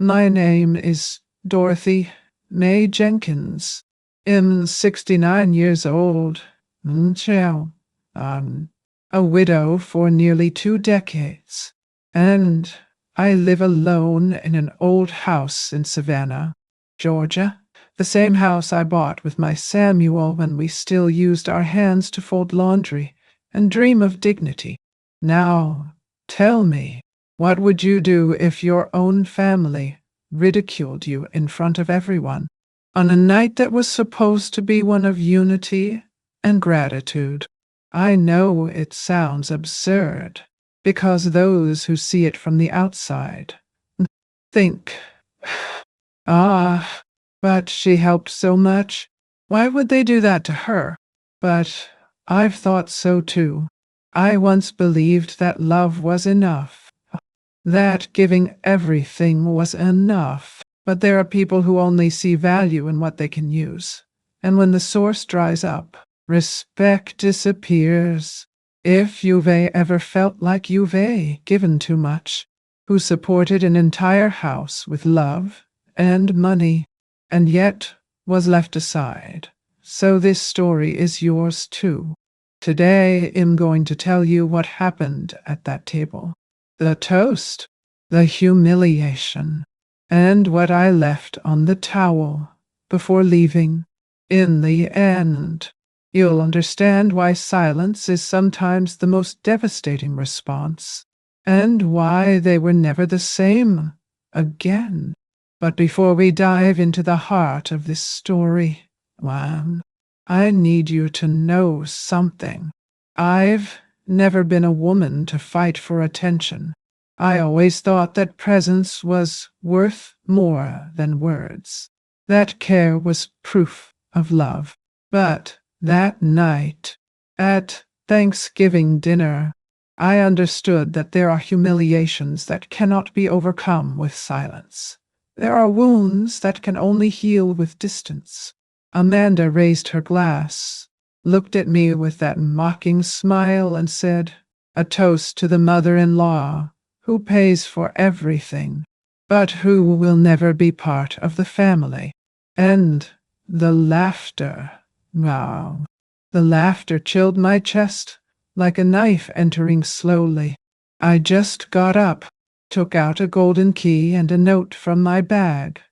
My name is Dorothy May Jenkins. I'm 69 years old. Ciao. A widow for nearly 2 decades. And I live alone in an old house in Savannah, Georgia. The same house I bought with my Samuel when we still used our hands to fold laundry and dream of dignity. Now, tell me, what would you do if your own family ridiculed you in front of everyone on a night that was supposed to be one of unity and gratitude? I know it sounds absurd, because those who see it from the outside think, ah, but she helped so much. Why would they do that to her? But I've thought so too. I once believed that love was enough, that giving everything was enough. But there are people who only see value in what they can use. And when the source dries up, respect disappears. If you've ever felt like you've given too much, who supported an entire house with love and money, and yet was left aside, so this story is yours too. Today I'm going to tell you what happened at that table. The toast, the humiliation, and what I left on the towel before leaving. In the end, you'll understand why silence is sometimes the most devastating response, and why they were never the same again. But before we dive into the heart of this story, I need you to know something. I've never been a woman to fight for attention. I always thought that presence was worth more than words, that care was proof of love. But that night, at Thanksgiving dinner, I understood that there are humiliations that cannot be overcome with silence. There are wounds that can only heal with distance. Amanda raised her glass, looked at me with that mocking smile, and said, "A toast to the mother-in-law who pays for everything, but who will never be part of the family." And the laughter, the laughter chilled my chest like a knife entering slowly. I just got up, took out a golden key and a note from my bag.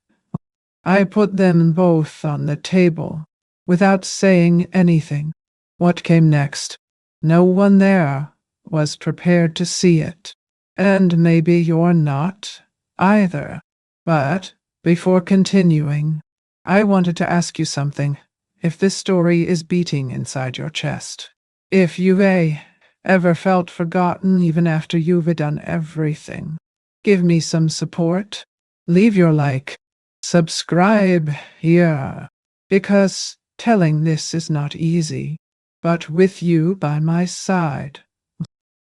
I put them both on the table, without saying anything. What came next? No one there was prepared to see it. And maybe you're not either. But before continuing, I wanted to ask you something. If this story is beating inside your chest, if you've ever felt forgotten even after you've done everything, give me some support. Leave your like, subscribe here, because telling this is not easy. But with you by my side,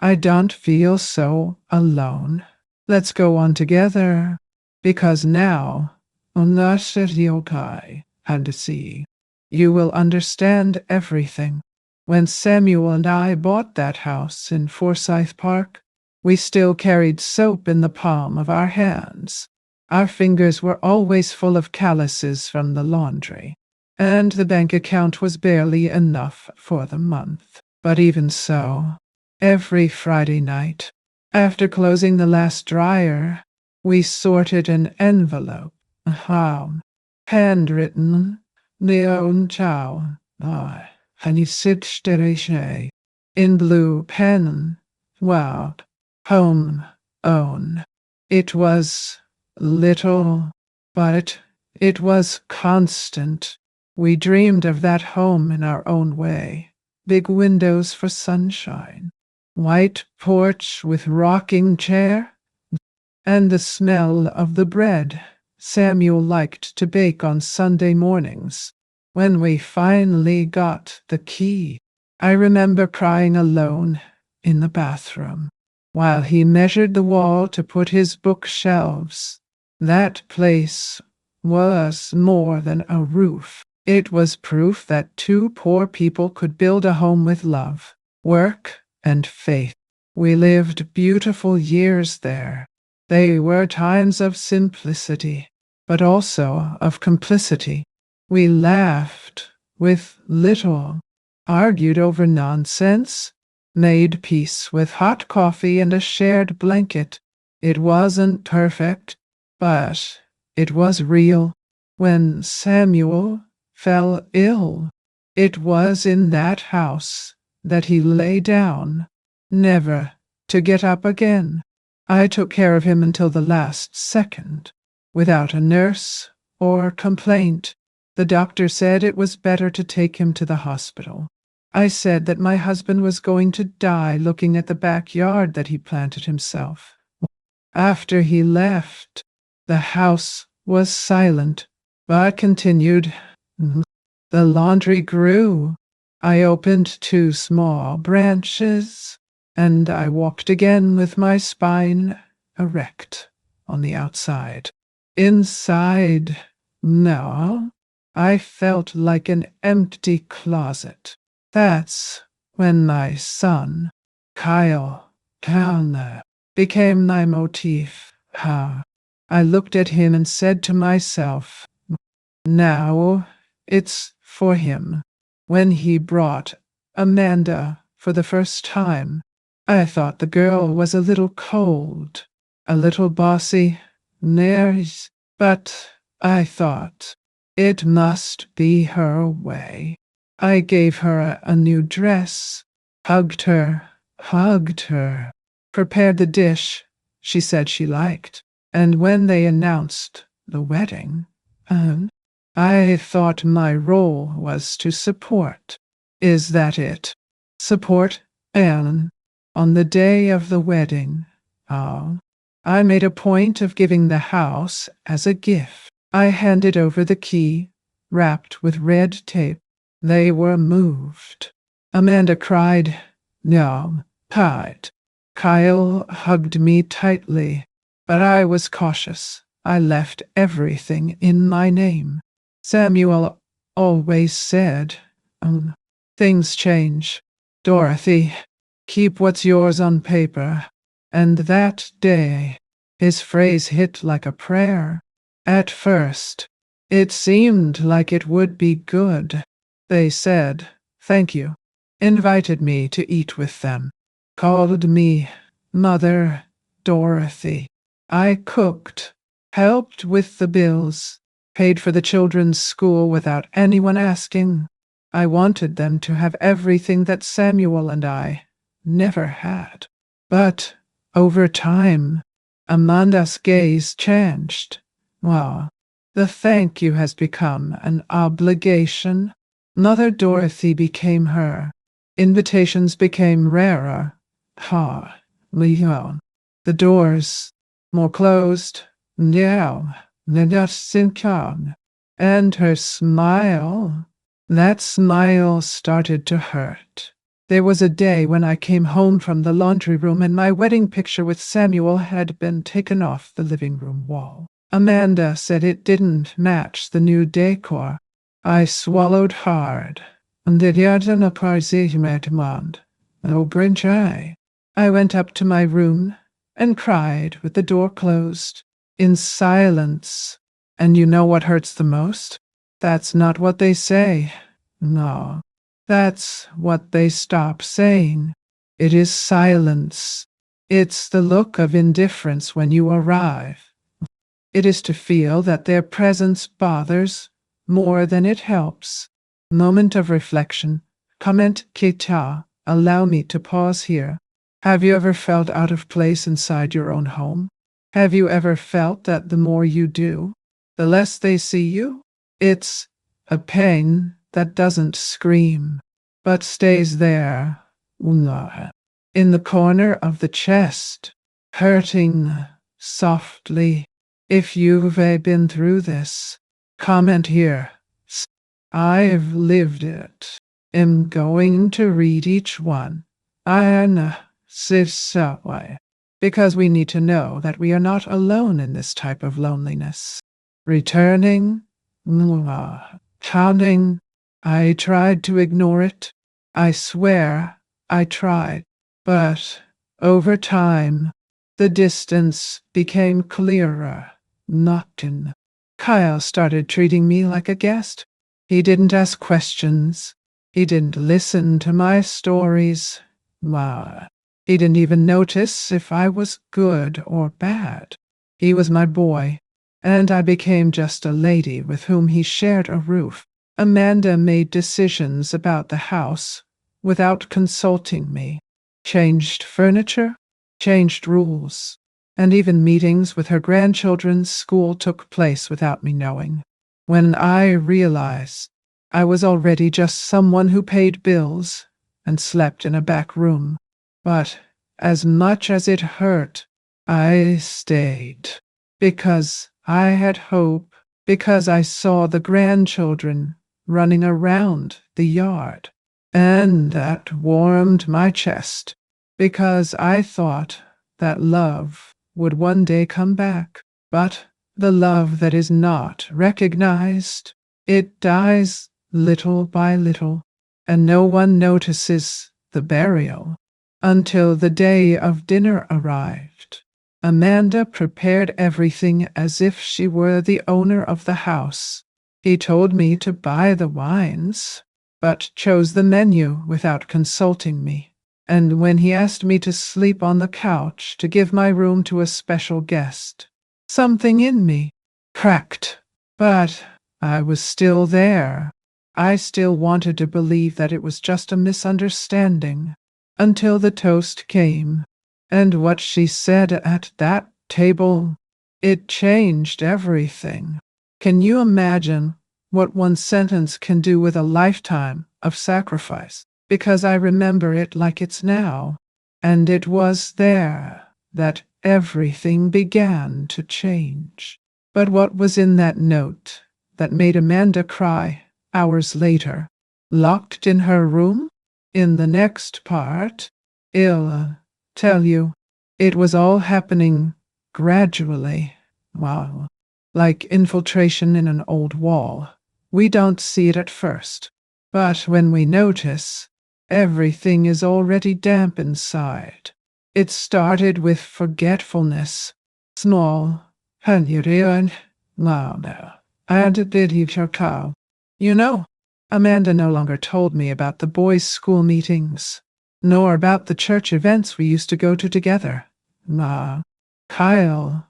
I don't feel so alone. Let's go on together, because now, Unashiryokai and see, you will understand everything. When Samuel and I bought that house in Forsyth Park, we still carried soap in the palm of our hands. Our fingers were always full of calluses from the laundry, and the bank account was barely enough for the month. But even so, every Friday night, after closing the last dryer, we sorted an envelope, handwritten, Leon Chow, Hanisitsterishe, in blue pen, home, own. It was little, but it was constant. We dreamed of that home in our own way. Big windows for sunshine, white porch with rocking chair, and the smell of the bread Samuel liked to bake on Sunday mornings. When we finally got the key, I remember crying alone in the bathroom while he measured the wall to put his bookshelves. That place was more than a roof. It was proof that two poor people could build a home with love, work, and faith. We lived beautiful years there, They were times of simplicity, but also of complicity. We laughed with little, argued over nonsense, made peace with hot coffee and a shared blanket. It wasn't perfect, but it was real. When Samuel fell ill, it was in that house that he lay down, never to get up again. I took care of him until the last second, without a nurse or complaint. The doctor said it was better to take him to the hospital. I said that my husband was going to die looking at the backyard that he planted himself. After he left, the house was silent, but continued. The laundry grew. I opened 2 small branches, and I walked again with my spine erect on the outside. Inside, no, I felt like an empty closet. That's when my son, Kyle Towner, became my motif. How I looked at him and said to myself, now it's for him. When he brought Amanda for the first time, I thought the girl was a little cold, a little bossy, nice, but I thought it must be her way. I gave her a new dress, hugged her, prepared the dish she said she liked, and when they announced the wedding, I thought my role was to support. Is that it? Support Anne on the day of the wedding. Oh, I made a point of giving the house as a gift. I handed over the key, wrapped with red tape. They were moved. Amanda cried. No, tight. Kyle hugged me tightly, but I was cautious. I left everything in my name. Samuel always said, things change. Dorothy, keep what's yours on paper. And that day, his phrase hit like a prayer. At first, it seemed like it would be good. They said, thank you, invited me to eat with them, called me Mother Dorothy. I cooked, helped with the bills, paid for the children's school without anyone asking. I wanted them to have everything that Samuel and I never had. But over time, Amanda's gaze changed. Well, the thank you has become an obligation. Mother Dorothy became her. Invitations became rarer. Leon. The doors more closed. Now, Nadasinkan. And her smile. That smile started to hurt. There was a day when I came home from the laundry room and my wedding picture with Samuel had been taken off the living room wall. Amanda said it didn't match the new decor. I swallowed hard. I went up to my room and cried with the door closed, in silence. And you know what hurts the most? That's not what they say. No, that's what they stop saying. It is silence. It's the look of indifference when you arrive. It is to feel that their presence bothers more than it helps. Moment of reflection. Comment Kita. Allow me to pause here. Have you ever felt out of place inside your own home? Have you ever felt that the more you do, the less they see you? It's a pain that doesn't scream, but stays there, in the corner of the chest, hurting softly. If you've been through this, comment here. I've lived it. Am going to read each one. Because we need to know that we are not alone in this type of loneliness. Returning, counting. I tried to ignore it. I swear I tried. But over time, The distance became clearer. Noctin. Kyle started treating me like a guest. He didn't ask questions. He didn't listen to my stories. Wow. He didn't even notice if I was good or bad. He was my boy, and I became just a lady with whom he shared a roof. Amanda made decisions about the house without consulting me, changed furniture, changed rules, and even meetings with her grandchildren's school took place without me knowing. When I realized I was already just someone who paid bills and slept in a back room. But as much as it hurt, I stayed because I had hope, because I saw the grandchildren running around the yard, and that warmed my chest because I thought that love would one day come back. But the love that is not recognized, it dies little by little, and no one notices the burial until the day of dinner arrived. Amanda prepared everything as if she were the owner of the house. He told me to buy the wines, but chose the menu without consulting me. And when he asked me to sleep on the couch to give my room to a special guest, something in me cracked. But I was still there. I still wanted to believe that it was just a misunderstanding until the toast came. And what she said at that table, it changed everything. Can you imagine what one sentence can do with a lifetime of sacrifice? Because I remember it like it's now. And it was there that everything began to change. But what was in that note that made Amanda cry hours later? Locked in her room? In the next part, I'll tell you. It was all happening gradually. Wow. Like infiltration in an old wall. We don't see it at first. But when we notice, everything is already damp inside. It started with forgetfulness. Small, and louder. And it did eat your cow. You know, Amanda no longer told me about the boys' school meetings, nor about the church events we used to go to together. Kyle,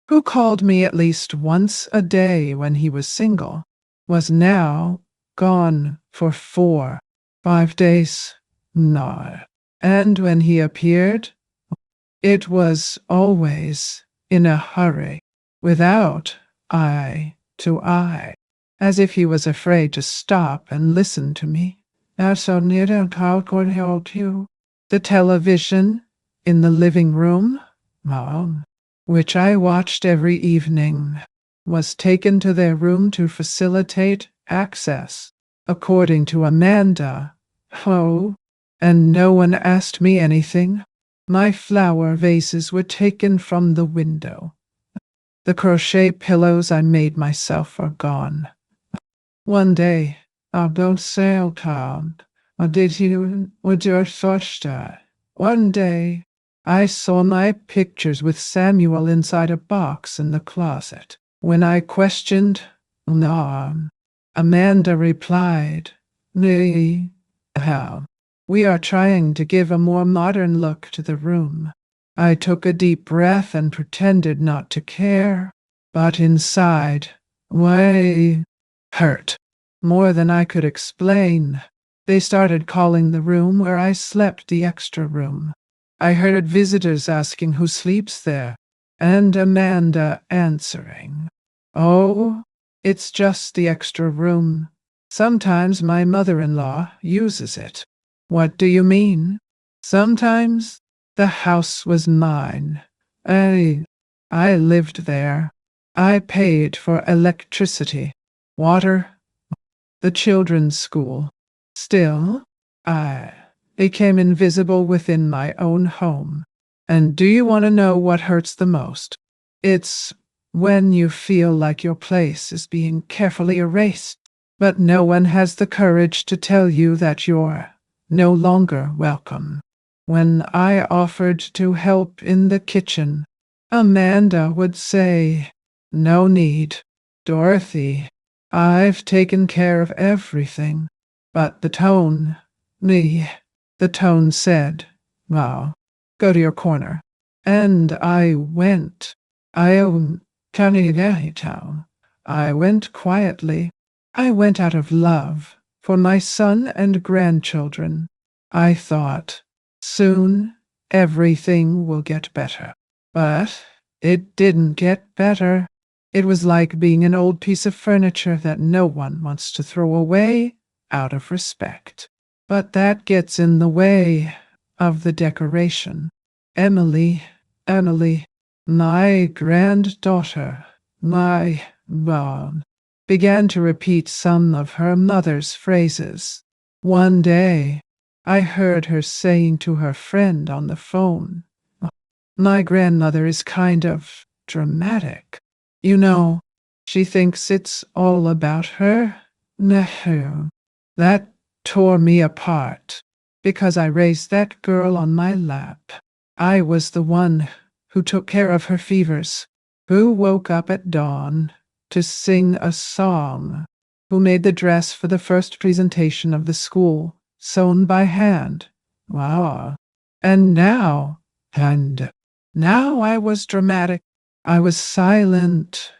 who called me at least once a day when he was single, was now gone for 5 days. No. And when he appeared, it was always in a hurry, without eye to eye, as if he was afraid to stop and listen to me. That's so near to how could help you. The television in the living room, which I watched every evening, was taken to their room to facilitate access, according to Amanda. Oh, and no one asked me anything. My flower vases were taken from the window. The crochet pillows I made myself are gone. One day, I'll go sail town. Or did you, with your Thorsta? One day, I saw my pictures with Samuel inside a box in the closet. When I questioned, no, Amanda replied, "Nee, how? We are trying to give a more modern look to the room." I took a deep breath and pretended not to care, but inside, way hurt more than I could explain. They started calling the room where I slept the extra room. I heard visitors asking who sleeps there, and Amanda answering, "Oh, it's just the extra room. Sometimes my mother-in-law uses it." What do you mean? Sometimes the house was mine. I lived there. I paid for electricity, water, the children's school. Still, I became invisible within my own home. And do you want to know what hurts the most? It's when you feel like your place is being carefully erased, but no one has the courage to tell you that you're no longer welcome. When I offered to help in the kitchen, Amanda would say, "No need, Dorothy. I've taken care of everything." But the the tone said, "Well, go to your corner." And I went. I I went quietly. I went out of love for my son and grandchildren. I thought, soon everything will get better. But it didn't get better. It was like being an old piece of furniture that no one wants to throw away out of respect. But that gets in the way of the decoration. Emily, my granddaughter, my mom, began to repeat some of her mother's phrases. One day, I heard her saying to her friend on the phone, "My grandmother is kind of dramatic. You know, she thinks it's all about her." No, that tore me apart because I raised that girl on my lap. I was the one who took care of her fevers, who woke up at dawn to sing a song, who made the dress for the first presentation of the school, sewn by hand. Wow. And now, and now I was dramatic. I was silent.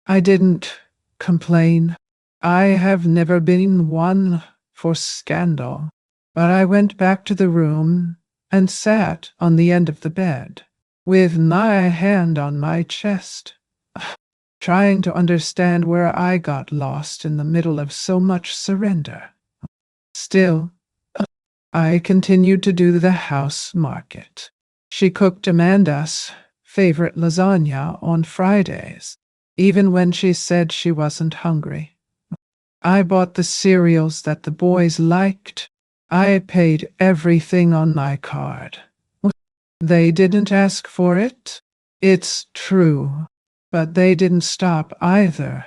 I didn't complain. I have never been one for scandal. But I went back to the room and sat on the end of the bed, with my hand on my chest, trying to understand where I got lost in the middle of so much surrender. Still, I continued to do the house market. She cooked Amanda's favorite lasagna on Fridays, even when she said she wasn't hungry. I bought the cereals that the boys liked. I paid everything on my card. They didn't ask for it. It's true. But they didn't stop either.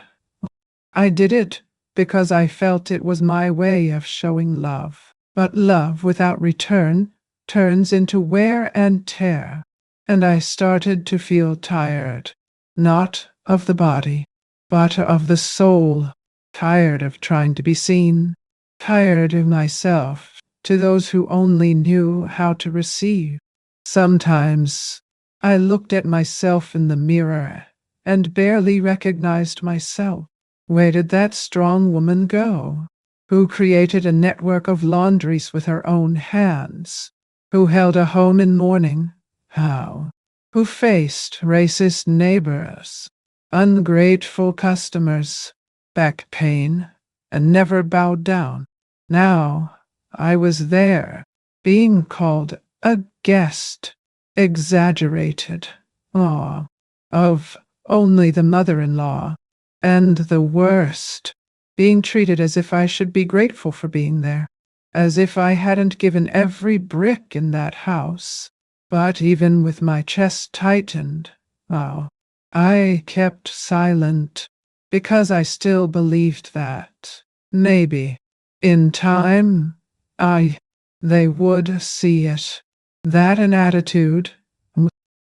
I did it because I felt it was my way of showing love. But love without return turns into wear and tear. And I started to feel tired, not of the body, but of the soul. Tired of trying to be seen, tired of myself to those who only knew how to receive. Sometimes I looked at myself in the mirror and barely recognized myself. Where did that strong woman go? Who created a network of laundries with her own hands? Who held a home in mourning? How? Who faced racist neighbors, ungrateful customers, back pain, and never bowed down? Now I was there, being called a guest, exaggerated, awe of only the mother-in-law, and the worst, being treated as if I should be grateful for being there, as if I hadn't given every brick in that house. But even with my chest tightened, I kept silent, because I still believed that, maybe, in time, they would see it. That an attitude,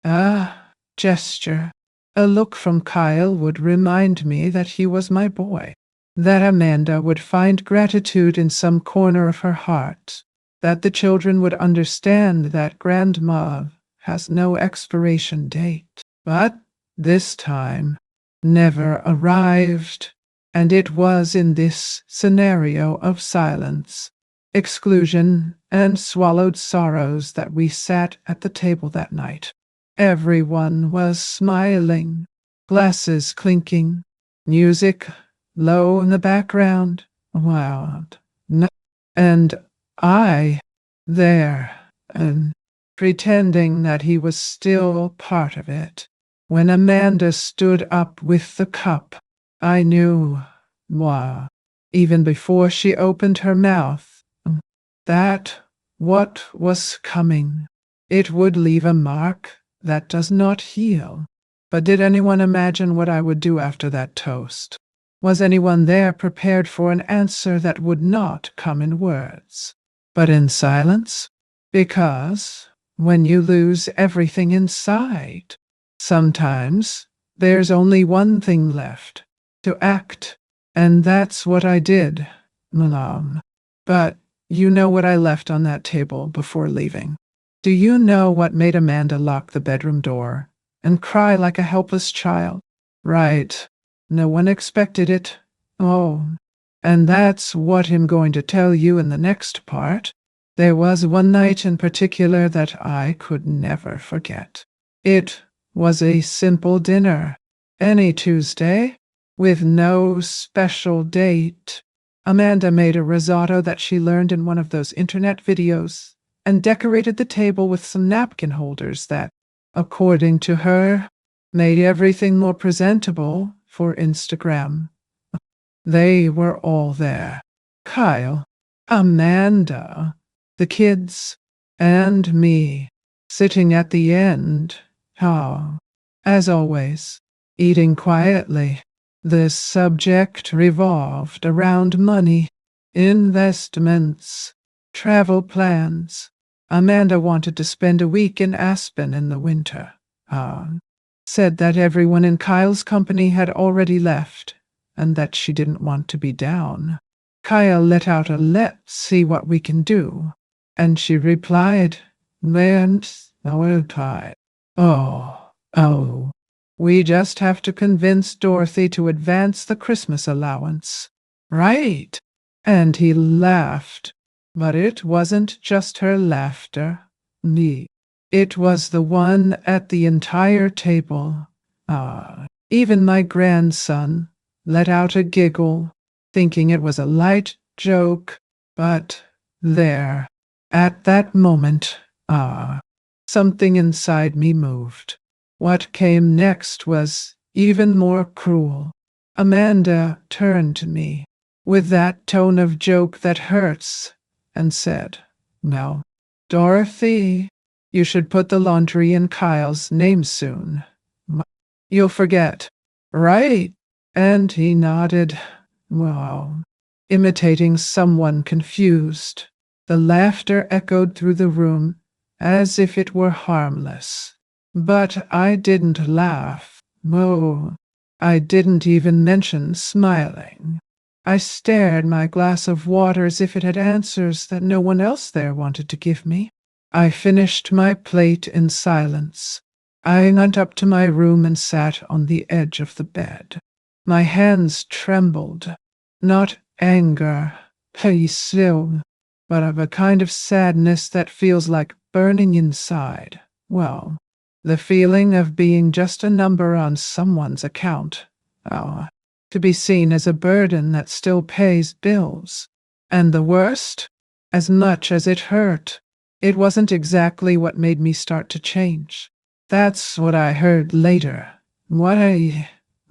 a gesture, a look from Kyle would remind me that he was my boy, that Amanda would find gratitude in some corner of her heart, that the children would understand that grandma has no expiration date. But this time never arrived, and it was in this scenario of silence, exclusion, and swallowed sorrows that we sat at the table that night. Everyone was smiling, glasses clinking, music low in the background, wild, and I there, and pretending that he was still part of it. When Amanda stood up with the cup, I knew, even before she opened her mouth, that what was coming. It would leave a mark that does not heal. But did anyone imagine what I would do after that toast? Was anyone there prepared for an answer that would not come in words, but in silence? Because when you lose everything inside, sometimes there's only one thing left to act. And that's what I did, Malam. But you know what I left on that table before leaving. Do you know what made Amanda lock the bedroom door and cry like a helpless child? Right. No one expected it. Oh, and that's what I'm going to tell you in the next part. There was one night in particular that I could never forget. It was a simple dinner, any Tuesday, with no special date. Amanda made a risotto that she learned in one of those internet videos and decorated the table with some napkin holders that, according to her, made everything more presentable for Instagram. They were all there. Kyle, Amanda, the kids, and me, sitting at the end. Ah, as always, eating quietly. The subject revolved around money, investments, travel plans. Amanda wanted to spend a week in Aspen in the winter. Said that everyone in Kyle's company had already left and that she didn't want to be down. Kyle let out a "let's see what we can do," and she replied, "Let's try. Oh, we just have to convince Dorothy to advance the Christmas allowance." Right. And he laughed. But it wasn't just her laughter. It was the one at the entire table. Even my grandson let out a giggle, thinking it was a light joke. But there, at that moment, something inside me moved. What came next was even more cruel. Amanda turned to me with that tone of joke that hurts and said, "Now, Dorothy, you should put the laundry in Kyle's name soon. You'll forget, right?" And he nodded. Wow. Imitating someone confused. The laughter echoed through the room as if it were harmless. But I didn't laugh. No, I didn't even mention smiling. I stared my glass of water as if it had answers that no one else there wanted to give me. I finished my plate in silence. I went up to my room and sat on the edge of the bed. My hands trembled. Not anger, still, but of a kind of sadness that feels like burning inside. Well, the feeling of being just a number on someone's account. To be seen as a burden that still pays bills. And the worst, as much as it hurt, it wasn't exactly what made me start to change. That's what I heard later. What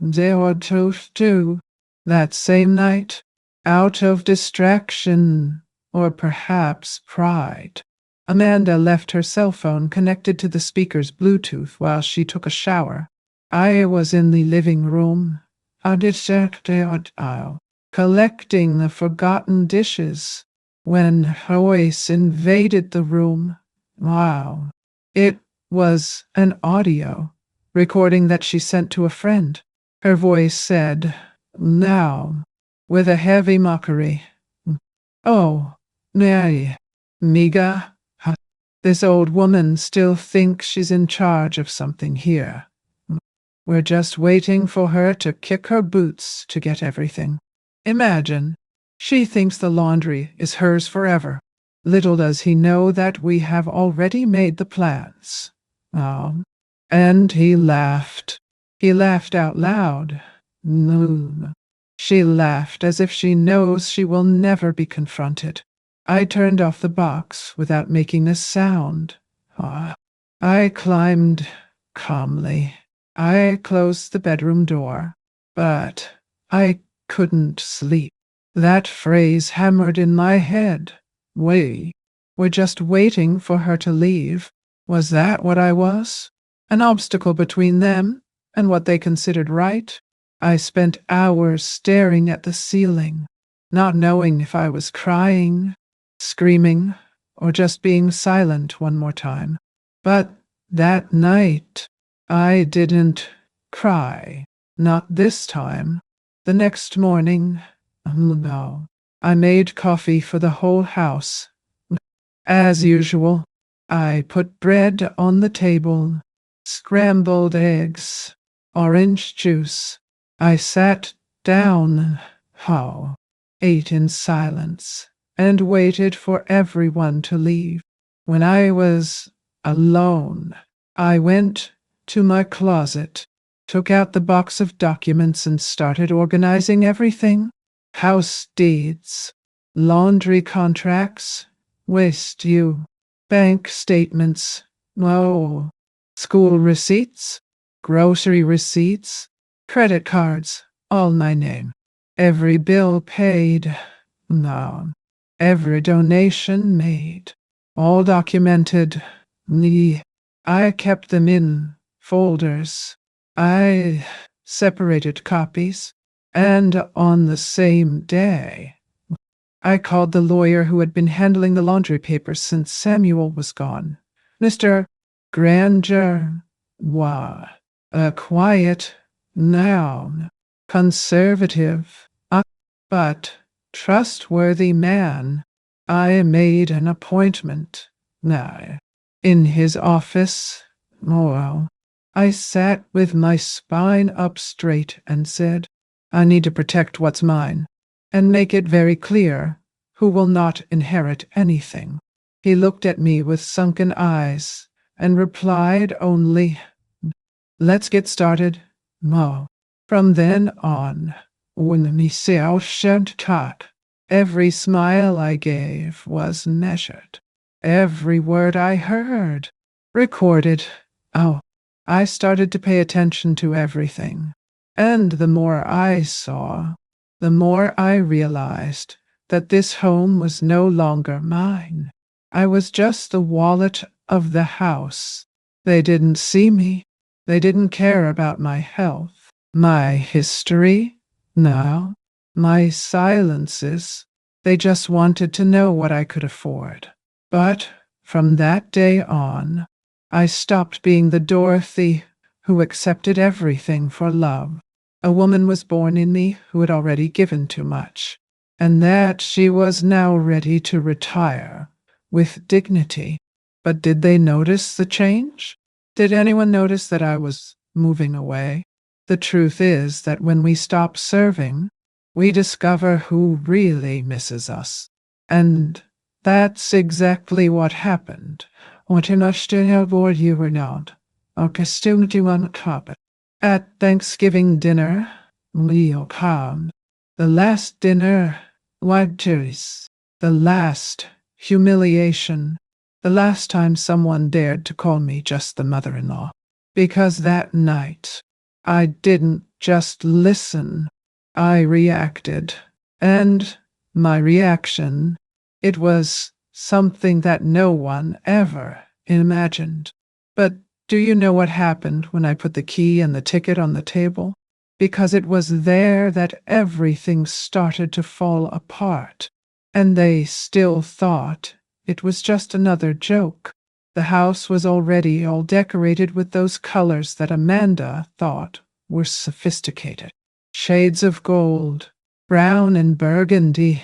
they were to do that same night, out of distraction, or perhaps pride. Amanda left her cell phone connected to the speaker's Bluetooth while she took a shower. I was in the living room, collecting the forgotten dishes, when her voice invaded the room. Wow. It was an audio recording that she sent to a friend. Her voice said, now, with a heavy mockery, "Oh, nay, Miga, this old woman still thinks she's in charge of something here. We're just waiting for her to kick her boots to get everything. Imagine, she thinks the laundry is hers forever. Little does he know that we have already made the plans." And he laughed. He laughed out loud. No. She laughed as if she knows she will never be confronted. I turned off the box without making a sound. I climbed calmly. I closed the bedroom door, but I couldn't sleep. That phrase hammered in my head. We're just waiting for her to leave. Was that what I was? An obstacle between them and what they considered right? I spent hours staring at the ceiling, not knowing if I was crying, screaming, or just being silent one more time. But that night, I didn't cry. Not this time. The next morning, no. I made coffee for the whole house. As usual, I put bread on the table, scrambled eggs, orange juice. I sat down, ate in silence, and waited for everyone to leave. When I was alone, I went to my closet, took out the box of documents, and started organizing everything. House deeds, laundry contracts, waste you, bank statements, no, school receipts, grocery receipts, credit cards, all my name. Every bill paid, no, every donation made, all documented. I kept them in folders. I separated copies, and on the same day, I called the lawyer who had been handling the laundry papers since Samuel was gone. Mr. Granger, a quiet noun, conservative, but trustworthy man. I made an appointment. In his office. I sat with my spine up straight and said, I need to protect what's mine and make it very clear who will not inherit anything. He looked at me with sunken eyes and replied only, let's get started. From then on, when me shan't talk, every smile I gave was measured. Every word I heard, recorded. I started to pay attention to everything. And the more I saw, the more I realized that this home was no longer mine. I was just the wallet of the house. They didn't see me. They didn't care about my health, my history, no, my silences. They just wanted to know what I could afford. But from that day on, I stopped being the Dorothy who accepted everything for love. A woman was born in me who had already given too much, and that she was now ready to retire with dignity. But did they notice the change? Did anyone notice that I was moving away? The truth is that when we stop serving, we discover who really misses us. And that's exactly what happened. What in Australia board you were not. Okay, still do on the carpet. At Thanksgiving dinner, Leo calmed. The last dinner, what choice? The last humiliation. The last time someone dared to call me just the mother-in-law. Because that night, I didn't just listen. I reacted. And my reaction, it was something that no one ever imagined. But do you know what happened when I put the key and the ticket on the table? Because it was there that everything started to fall apart, and they still thought it was just another joke. The house was already all decorated with those colors that Amanda thought were sophisticated. Shades of gold, brown and burgundy.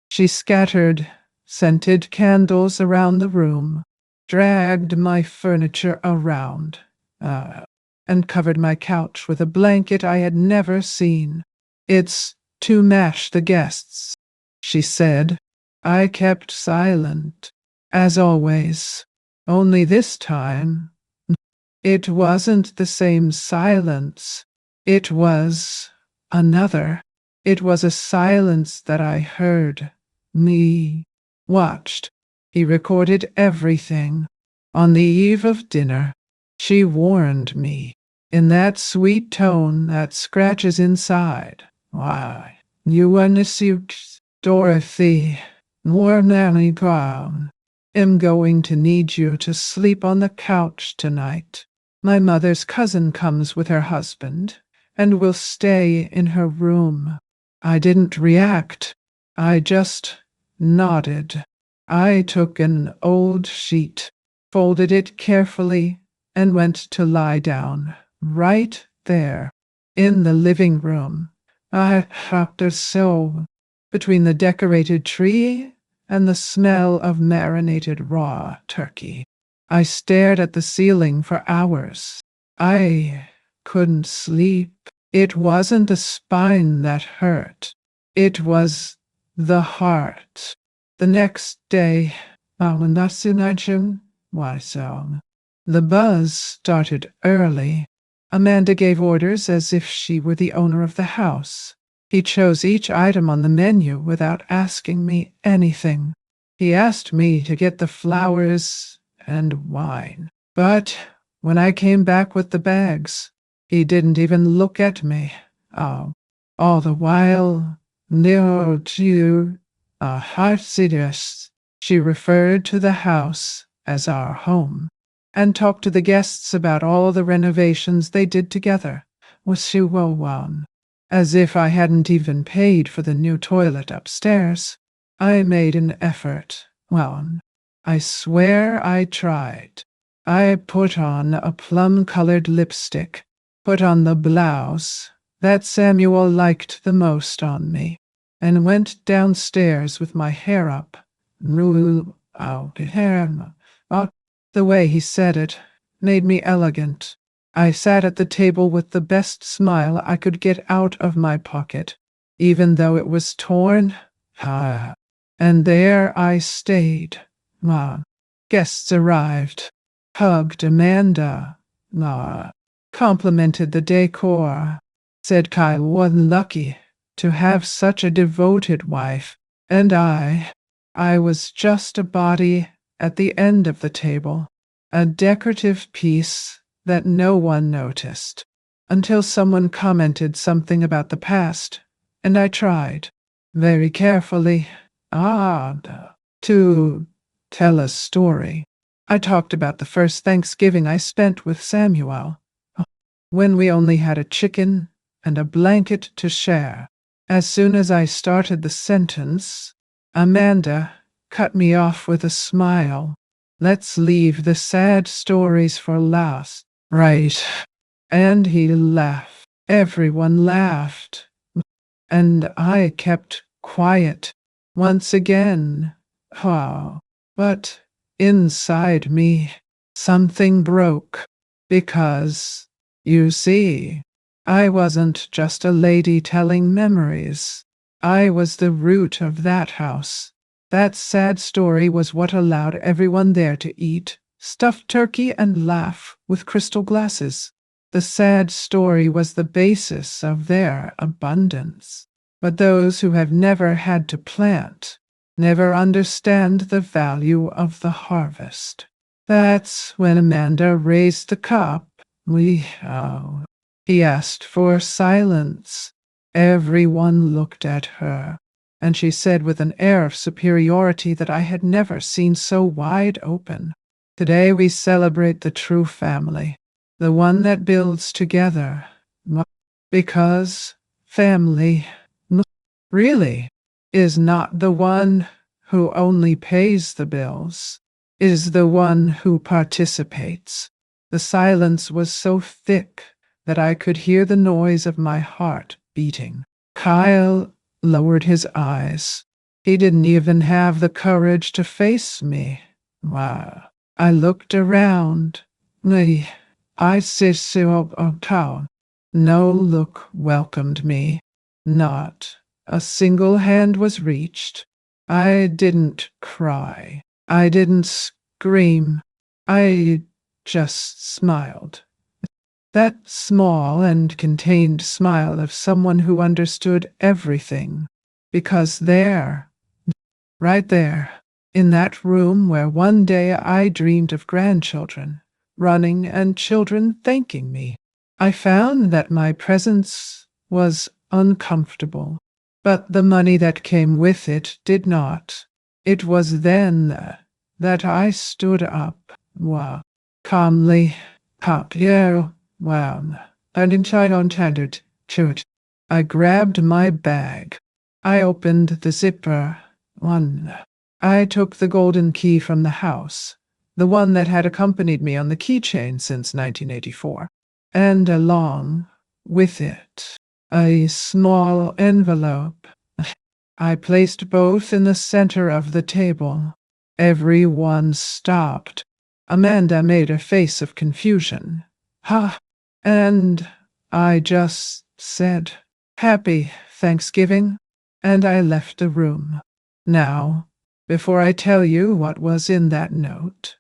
She scattered scented candles around the room, dragged my furniture around, and covered my couch with a blanket I had never seen. It's to match the guests, she said. I kept silent, as always. Only this time, it wasn't the same silence. It was another. It was a silence that I heard, me, watched. He recorded everything. On the eve of dinner, she warned me, in that sweet tone that scratches inside. Why, you understood, Dorothy, more nanny ground. Am going to need you to sleep on the couch tonight. My mother's cousin comes with her husband and will stay in her room. I didn't react. I just nodded. I took an old sheet, folded it carefully, and went to lie down, right there, in the living room. I hopped so between the decorated tree and the smell of marinated raw turkey. I stared at the ceiling for hours. I couldn't sleep. It wasn't the spine that hurt. It was the heart. The next day, the buzz started early. Amanda gave orders as if she were the owner of the house. He chose each item on the menu without asking me anything. He asked me to get the flowers and wine. But when I came back with the bags, he didn't even look at me. Oh, all the while, near to a heartsidus, she referred to the house as our home and talked to the guests about all the renovations they did together. Was she one? As if I hadn't even paid for the new toilet upstairs. I made an effort. Well, I swear I tried. I put on a plum-colored lipstick, put on the blouse that Samuel liked the most on me, and went downstairs with my hair up. The way he said it made me elegant. I sat at the table with the best smile I could get out of my pocket, even though it was torn. And there I stayed. Guests arrived, hugged Amanda, complimented the decor, said Kyle was lucky to have such a devoted wife, and I was just a body at the end of the table, a decorative piece that no one noticed, until someone commented something about the past, and I tried, very carefully, to tell a story. I talked about the first Thanksgiving I spent with Samuel, when we only had a chicken and a blanket to share. As soon as I started the sentence, Amanda cut me off with a smile. Let's leave the sad stories for last. Right. And he laughed. Everyone laughed. And I kept quiet once again. But inside me, something broke. Because, you see, I wasn't just a lady telling memories. I was the root of that house. That sad story was what allowed everyone there to eat stuffed turkey and laugh with crystal glasses. The sad story was the basis of their abundance. But those who have never had to plant never understand the value of the harvest. That's when Amanda raised the cup. He asked for silence. Everyone looked at her, and she said with an air of superiority that I had never seen so wide open, "Today we celebrate the true family, the one that builds together, because family really is not the one who only pays the bills, is the one who participates." The silence was so thick that I could hear the noise of my heart beating. Kyle lowered his eyes. He didn't even have the courage to face me. I looked around. I sit so uptown. No look welcomed me. Not a single hand was reached. I didn't cry. I didn't scream. I just smiled. That small and contained smile of someone who understood everything. Because there, right there, in that room where one day I dreamed of grandchildren, running and children thanking me, I found that my presence was uncomfortable, but the money that came with it did not. It was then that I stood up, calmly, and inside untended, chewed. I grabbed my bag. I opened the zipper. I took the golden key from the house, the one that had accompanied me on the keychain since 1984, and along with it, a small envelope. I placed both in the center of the table. Everyone stopped. Amanda made a face of confusion. Ha! And I just said, "Happy Thanksgiving," and I left the room. Now, before I tell you what was in that note,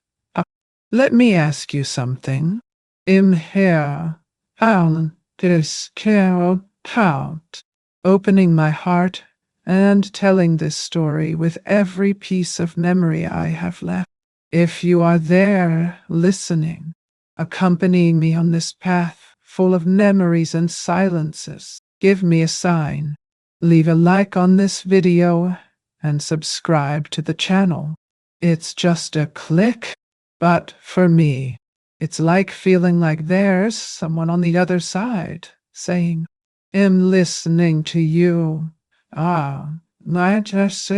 let me ask you something. Im here, Alan, this carol out, opening my heart and telling this story with every piece of memory I have left. If you are there, listening, accompanying me on this path full of memories and silences, give me a sign. Leave a like on this video and subscribe to the channel. It's just a click, but for me, it's like feeling like there's someone on the other side saying, "I'm listening to you." My just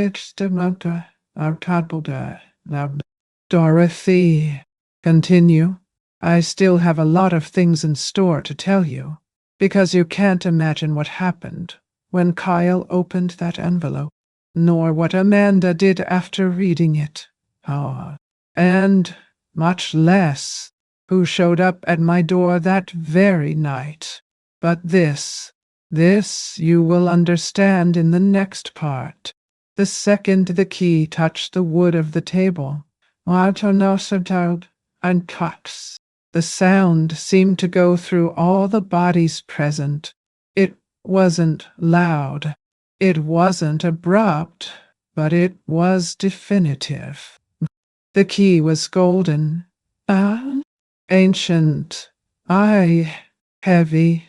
now, Dorothy. Continue. I still have a lot of things in store to tell you, because you can't imagine what happened when Kyle opened that envelope, nor what Amanda did after reading it. And much less who showed up at my door that very night. But this you will understand in the next part. The second the key touched the wood of the table, and cuts. The sound seemed to go through all the bodies present. It wasn't loud. It wasn't abrupt, but it was definitive. The key was golden, ancient, heavy,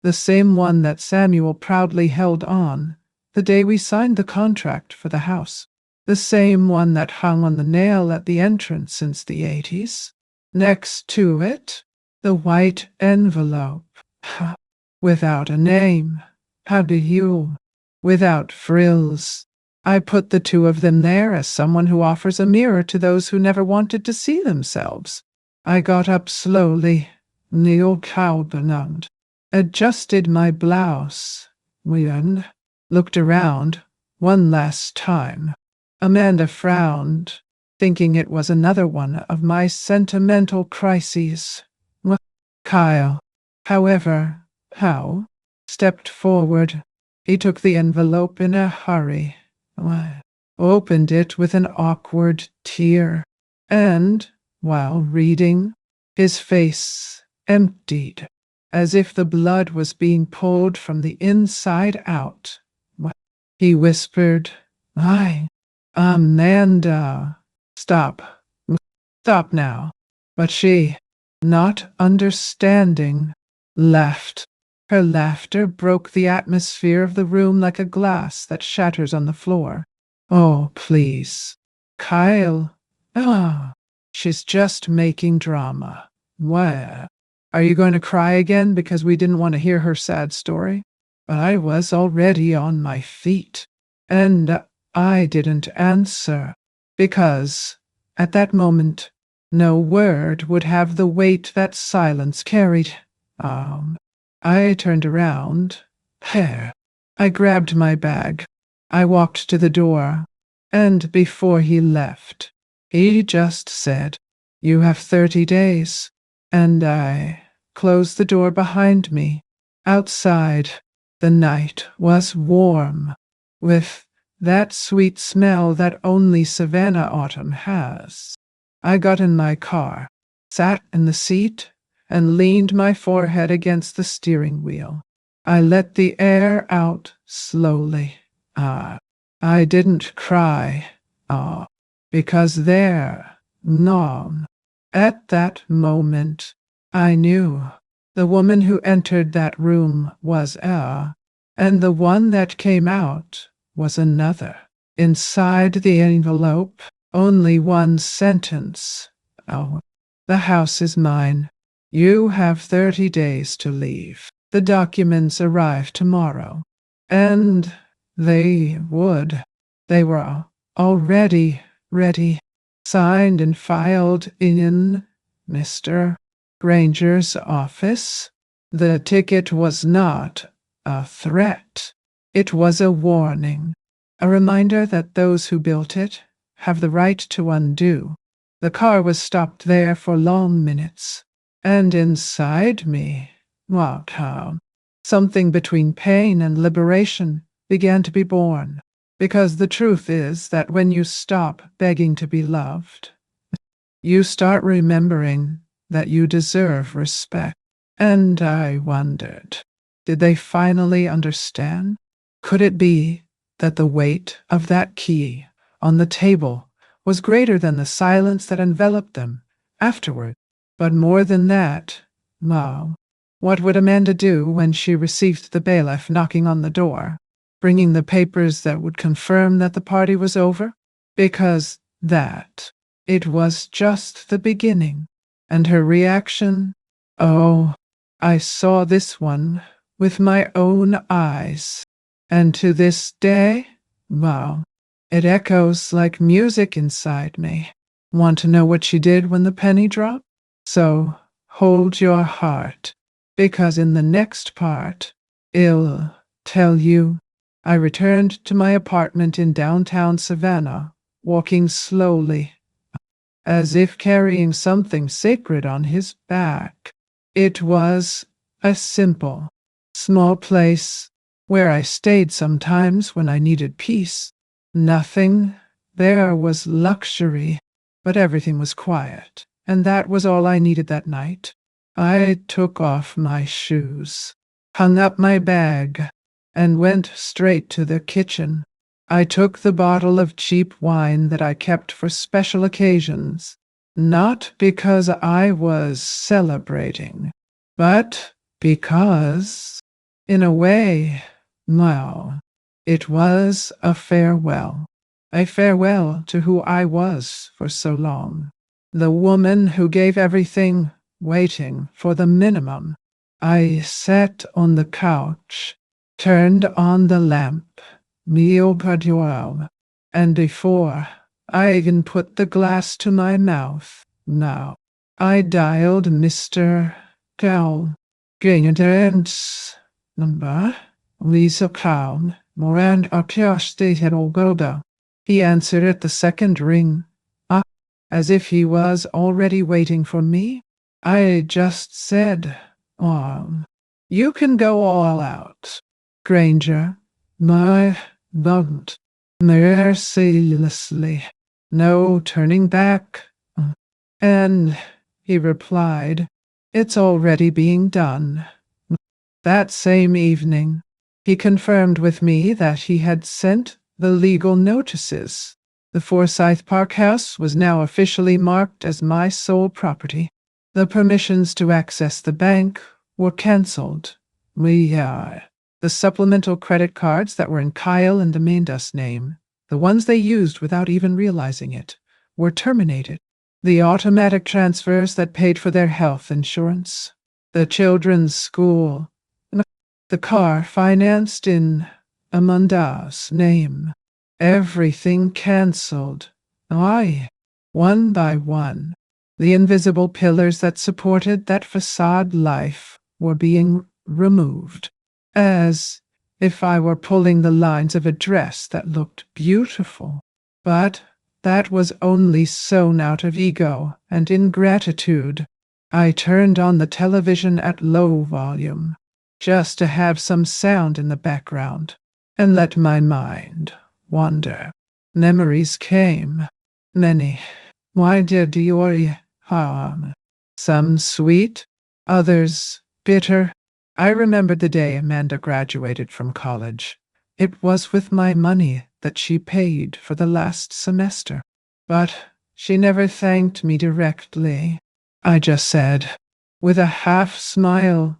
the same one that Samuel proudly held on the day we signed the contract for the house, the same one that hung on the nail at the entrance since the 80s. Next to it, the white envelope, without a name. How do you? Without frills. I put the two of them there as someone who offers a mirror to those who never wanted to see themselves. I got up slowly, kneeled cowbelnumbed, adjusted my blouse, and looked around one last time. Amanda frowned, thinking it was another one of my sentimental crises. Kyle, however, stepped forward. He took the envelope in a hurry, opened it with an awkward tear, and, while reading, his face emptied, as if the blood was being pulled from the inside out. He whispered, Amanda, stop now." But she, not understanding, laughed. Her laughter broke the atmosphere of the room like a glass that shatters on the floor. "Oh, please. Kyle. She's just making drama. Where? Are you going to cry again because we didn't want to hear her sad story?" But I was already on my feet, and I didn't answer, because, at that moment, no word would have the weight that silence carried. I turned around. I grabbed my bag. I walked to the door, and before he left, he just said, "You have 30 days." And I closed the door behind me. Outside, the night was warm, with that sweet smell that only Savannah autumn has. I got in my car, sat in the seat, and leaned my forehead against the steering wheel. I let the air out slowly. I didn't cry, because at that moment, I knew the woman who entered that room was and the one that came out was another. Inside the envelope, only one sentence. The house is mine. You have 30 days to leave. The documents arrive tomorrow. And they would. They were already ready, signed and filed in Mr. Granger's office. The ticket was not a threat. It was a warning, a reminder that those who built it have the right to undo. The car was stopped there for long minutes, and inside me, wow, something between pain and liberation began to be born. Because the truth is that when you stop begging to be loved, you start remembering that you deserve respect. And I wondered, did they finally understand? Could it be that the weight of that key on the table was greater than the silence that enveloped them afterward? But more than that, wow, what would Amanda do when she received the bailiff knocking on the door, bringing the papers that would confirm that the party was over? Because it was just the beginning. And her reaction? Oh, I saw this one with my own eyes. And to this day, wow, it echoes like music inside me. Want to know what she did when the penny dropped? So hold your heart, because in the next part, I'll tell you. I returned to my apartment in downtown Savannah, walking slowly, as if carrying something sacred on his back. It was a simple, small place where I stayed sometimes when I needed peace. Nothing there was luxury, but everything was quiet, and that was all I needed that night. I took off my shoes, hung up my bag, and went straight to the kitchen. I took the bottle of cheap wine that I kept for special occasions, not because I was celebrating, but because, in a way, well, it was a farewell to who I was for so long, the woman who gave everything, waiting for the minimum. I sat on the couch, turned on the lamp, mio padual, and before I even put the glass to my mouth, now, I dialed Mr. Cal Gainadent's number. Lisa Clown, Moran Appiaste Herogoda. He answered at the second ring, as if he was already waiting for me. I just said, you can go all out, Granger. My don't. Mercilessly. No turning back. And he replied, it's already being done. That same evening, he confirmed with me that he had sent the legal notices. The Forsyth Park house was now officially marked as my sole property. The permissions to access the bank were cancelled. The supplemental credit cards that were in Kyle and Amanda's name, the ones they used without even realizing it, were terminated. The automatic transfers that paid for their health insurance, the children's school, the car financed in Amanda's name, everything cancelled. One by one, the invisible pillars that supported that facade life were being removed, as if I were pulling the lines of a dress that looked beautiful. But that was only sewn out of ego and ingratitude. I turned on the television at low volume, just to have some sound in the background, and let my mind wander. Memories came, many. Why did you harm? Some sweet, others bitter. I remembered the day Amanda graduated from college. It was with my money that she paid for the last semester. But she never thanked me directly. I just said, with a half smile,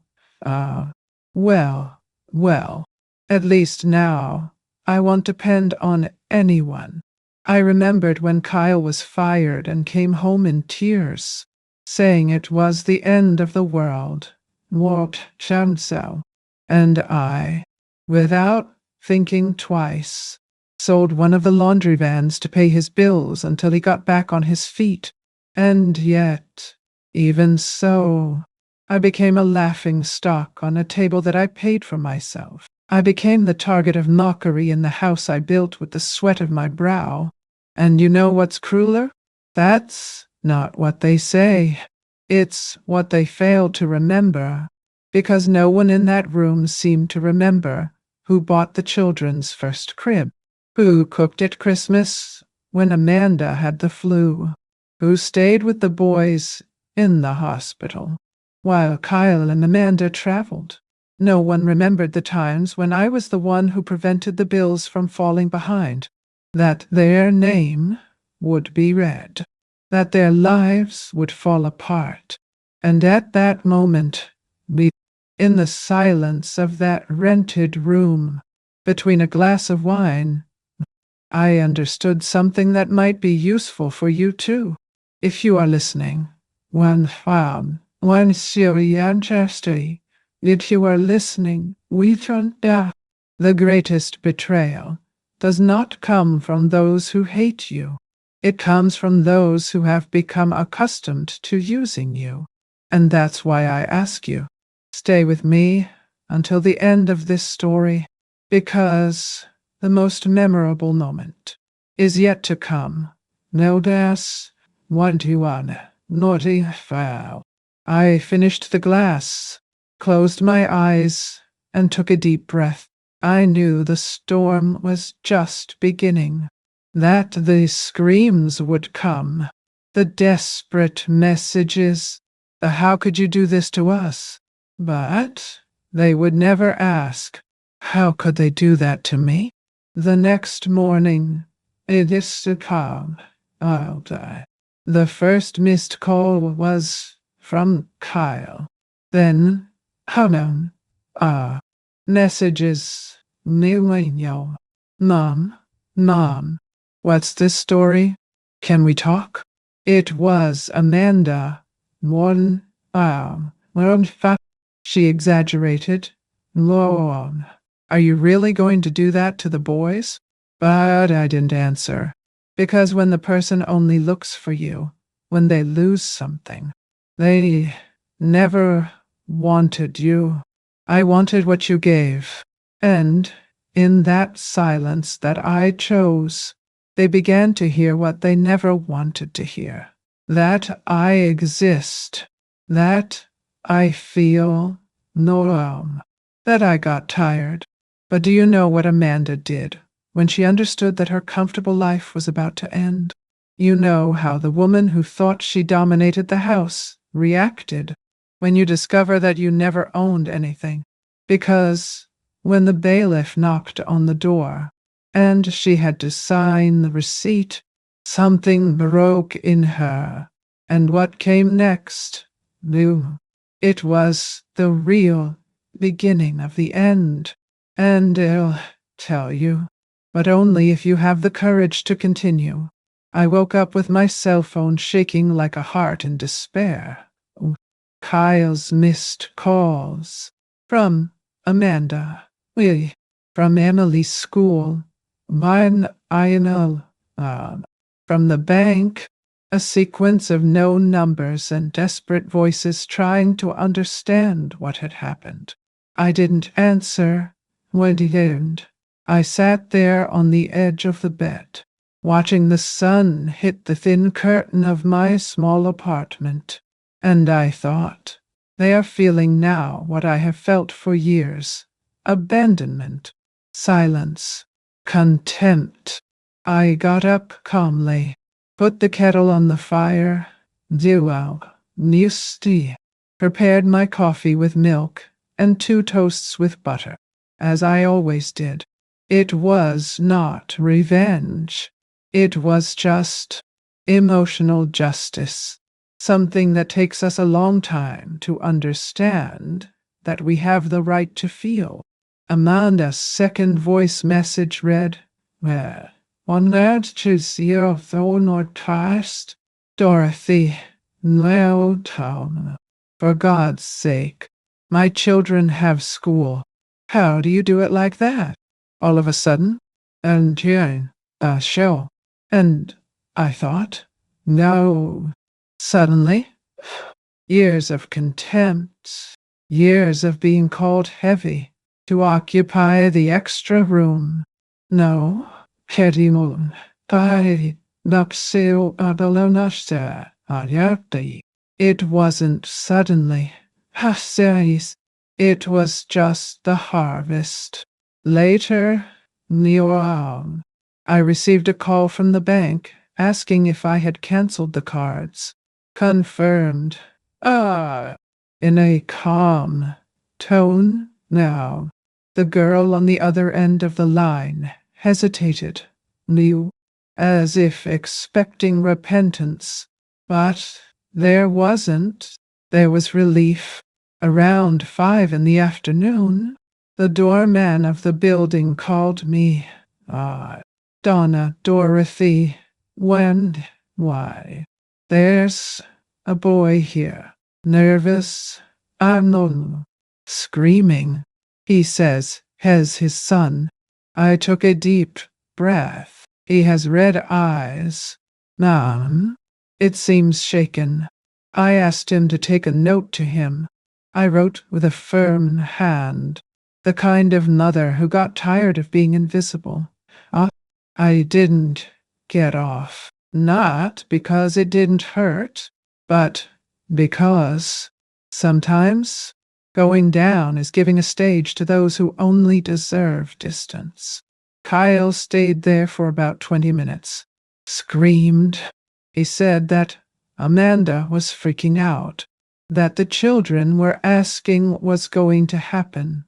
well, at least now I won't depend on anyone. I remembered when Kyle was fired and came home in tears, saying it was the end of the world. Walked Chancel, and I, without thinking twice, sold one of the laundry vans to pay his bills until he got back on his feet. And yet, even so, I became a laughing stock on a table that I paid for myself. I became the target of mockery in the house I built with the sweat of my brow. And you know what's crueler? That's not what they say. It's what they fail to remember, because no one in that room seemed to remember who bought the children's first crib, who cooked at Christmas when Amanda had the flu, who stayed with the boys in the hospital while Kyle and Amanda traveled. No one remembered the times when I was the one who prevented the bills from falling behind, that their name would be read, that their lives would fall apart. And at that moment, in the silence of that rented room, between a glass of wine, I understood something that might be useful for you too, if you are listening. One seriously, if you are listening, we don't doubt. The greatest betrayal does not come from those who hate you. It comes from those who have become accustomed to using you. And that's why I ask you, stay with me until the end of this story, because the most memorable moment is yet to come. No das, 121, naughty foul. I finished the glass, closed my eyes, and took a deep breath. I knew the storm was just beginning, that the screams would come, the desperate messages, the "how could you do this to us?" But they would never ask, how could they do that to me? The next morning, it is to come, I'll die. The first missed call was from Kyle. Then, unknown, messages, Mom, Mom, what's this story? Can we talk? It was Amanda. She exaggerated. Lord, are you really going to do that to the boys? But I didn't answer, because when the person only looks for you when they lose something, they never wanted you. I wanted what you gave. And in that silence that I chose, they began to hear what they never wanted to hear. That I exist. That I feel no, that I got tired. But do you know what Amanda did when she understood that her comfortable life was about to end? You know how the woman who thought she dominated the house reacted when you discover that you never owned anything. Because when the bailiff knocked on the door and she had to sign the receipt, something broke in her. And what came next? It was the real beginning of the end. And I'll tell you, but only if you have the courage to continue. I woke up with my cell phone shaking like a heart in despair. Kyle's missed calls. From Amanda. From Emily's school. Mine, I know. From the bank. A sequence of known numbers and desperate voices trying to understand what had happened. I didn't answer. When he didn't, I sat there on the edge of the bed, watching the sun hit the thin curtain of my small apartment. And I thought, they are feeling now what I have felt for years. Abandonment, silence, contempt. I got up calmly, put the kettle on the fire, prepared my coffee with milk and 2 toasts with butter, as I always did. It was not revenge. It was just emotional justice, something that takes us a long time to understand that we have the right to feel. Amanda's second voice message read, "One lad to see your thorn or trust, Dorothy, no town. For God's sake, my children have school. How do you do it like that? All of a sudden, and Jane, show. And I thought, no. Suddenly, years of contempt, years of being called heavy to occupy the extra room. No, Kedimon, Tai, Napsil Adalonashta, Ayati. It wasn't suddenly. Haseis. It was just the harvest. Later, Nioam. I received a call from the bank asking if I had canceled the cards. Confirmed. Ah, in a calm tone now. The girl on the other end of the line hesitated, knew, as if expecting repentance. But there wasn't. There was relief. Around 5 in the afternoon, the doorman of the building called me. Ah, Donna Dorothy. When? Why? There's a boy here. Nervous. I'm no screaming. He says, has his son. I took a deep breath. He has red eyes. Ma'am, it seems shaken. I asked him to take a note to him. I wrote with a firm hand, the kind of mother who got tired of being invisible. I didn't get off. Not because it didn't hurt, but because sometimes going down is giving a stage to those who only deserve distance. Kyle stayed there for about 20 minutes. Screamed. He said that Amanda was freaking out, that the children were asking what was going to happen,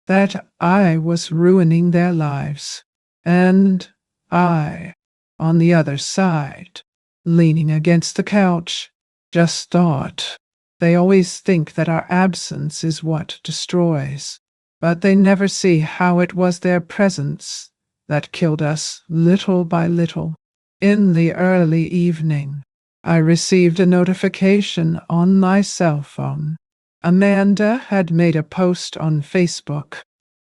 that I was ruining their lives. And I, on the other side, leaning against the couch, just thought, they always think that our absence is what destroys, but they never see how it was their presence that killed us little by little. In the early evening, I received a notification on my cell phone. Amanda had made a post on Facebook,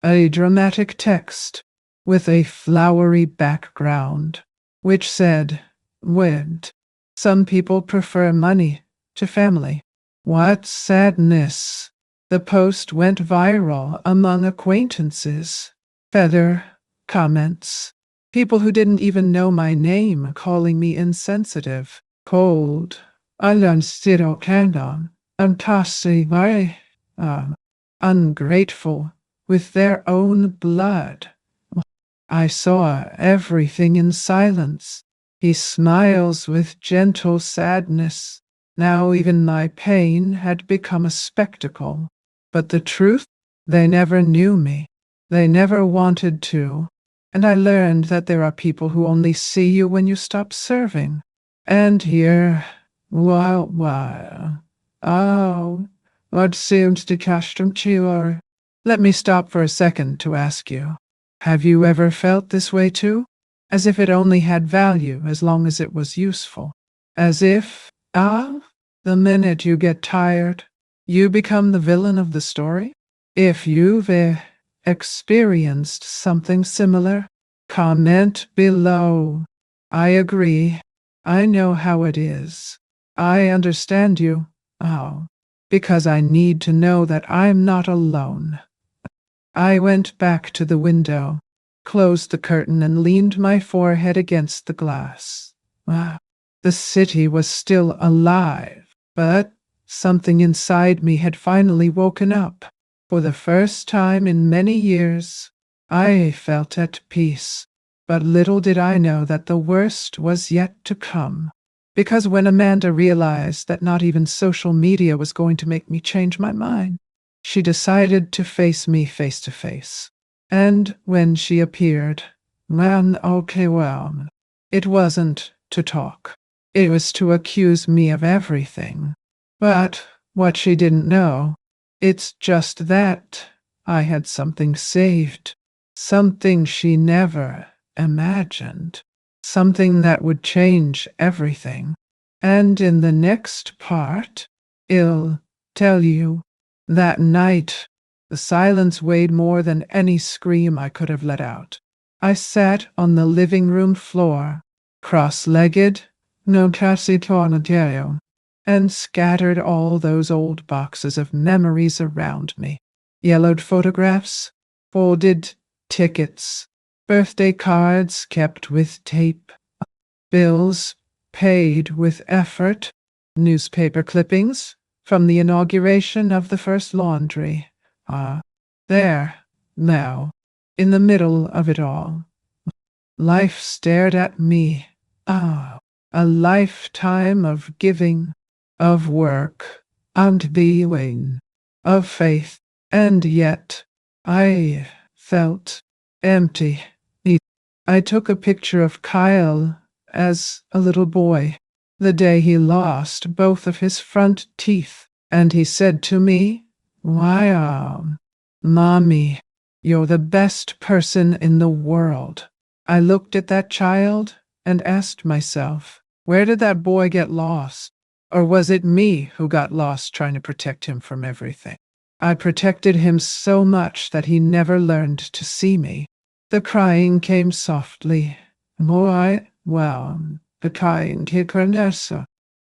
a dramatic text with a flowery background, which said, "Wed. Some people prefer money to family." What sadness! The post went viral among acquaintances. Feather comments. People who didn't even know my name calling me insensitive, cold, unstiro ungrateful with their own blood. I saw everything in silence. He smiles with gentle sadness. Now even my pain had become a spectacle. But the truth, they never knew me. They never wanted to. And I learned that there are people who only see you when you stop serving. And here, oh, what seemed to custom to. Let me stop for a second to ask you. Have you ever felt this way too? As if it only had value as long as it was useful. As if, the minute you get tired, you become the villain of the story? If you've experienced something similar, comment below. I agree. I know how it is. I understand you. Oh, because I need to know that I'm not alone. I went back to the window, closed the curtain, and leaned my forehead against the glass. The city was still alive, but something inside me had finally woken up. For the first time in many years, I felt at peace. But little did I know that the worst was yet to come. Because when Amanda realized that not even social media was going to make me change my mind, she decided to face me face to face. And when she appeared, it wasn't to talk. It was to accuse me of everything. But what she didn't know, it's just that I had something saved, something she never imagined, something that would change everything. And in the next part, I'll tell you. That night, the silence weighed more than any scream I could have let out. I sat on the living room floor, cross-legged, no casi tornadero, and scattered all those old boxes of memories around me. Yellowed photographs, folded tickets, birthday cards kept with tape, bills paid with effort, newspaper clippings from the inauguration of the first laundry. There, now, in the middle of it all, life stared at me. A lifetime of giving, of work, and being, of faith, and yet I felt empty. I took a picture of Kyle as a little boy, the day he lost both of his front teeth, and he said to me, "Wow, Mommy, you're the best person in the world." I looked at that child and asked myself, where did that boy get lost? Or was it me who got lost trying to protect him from everything? I protected him so much that he never learned to see me. The crying came softly. The crying came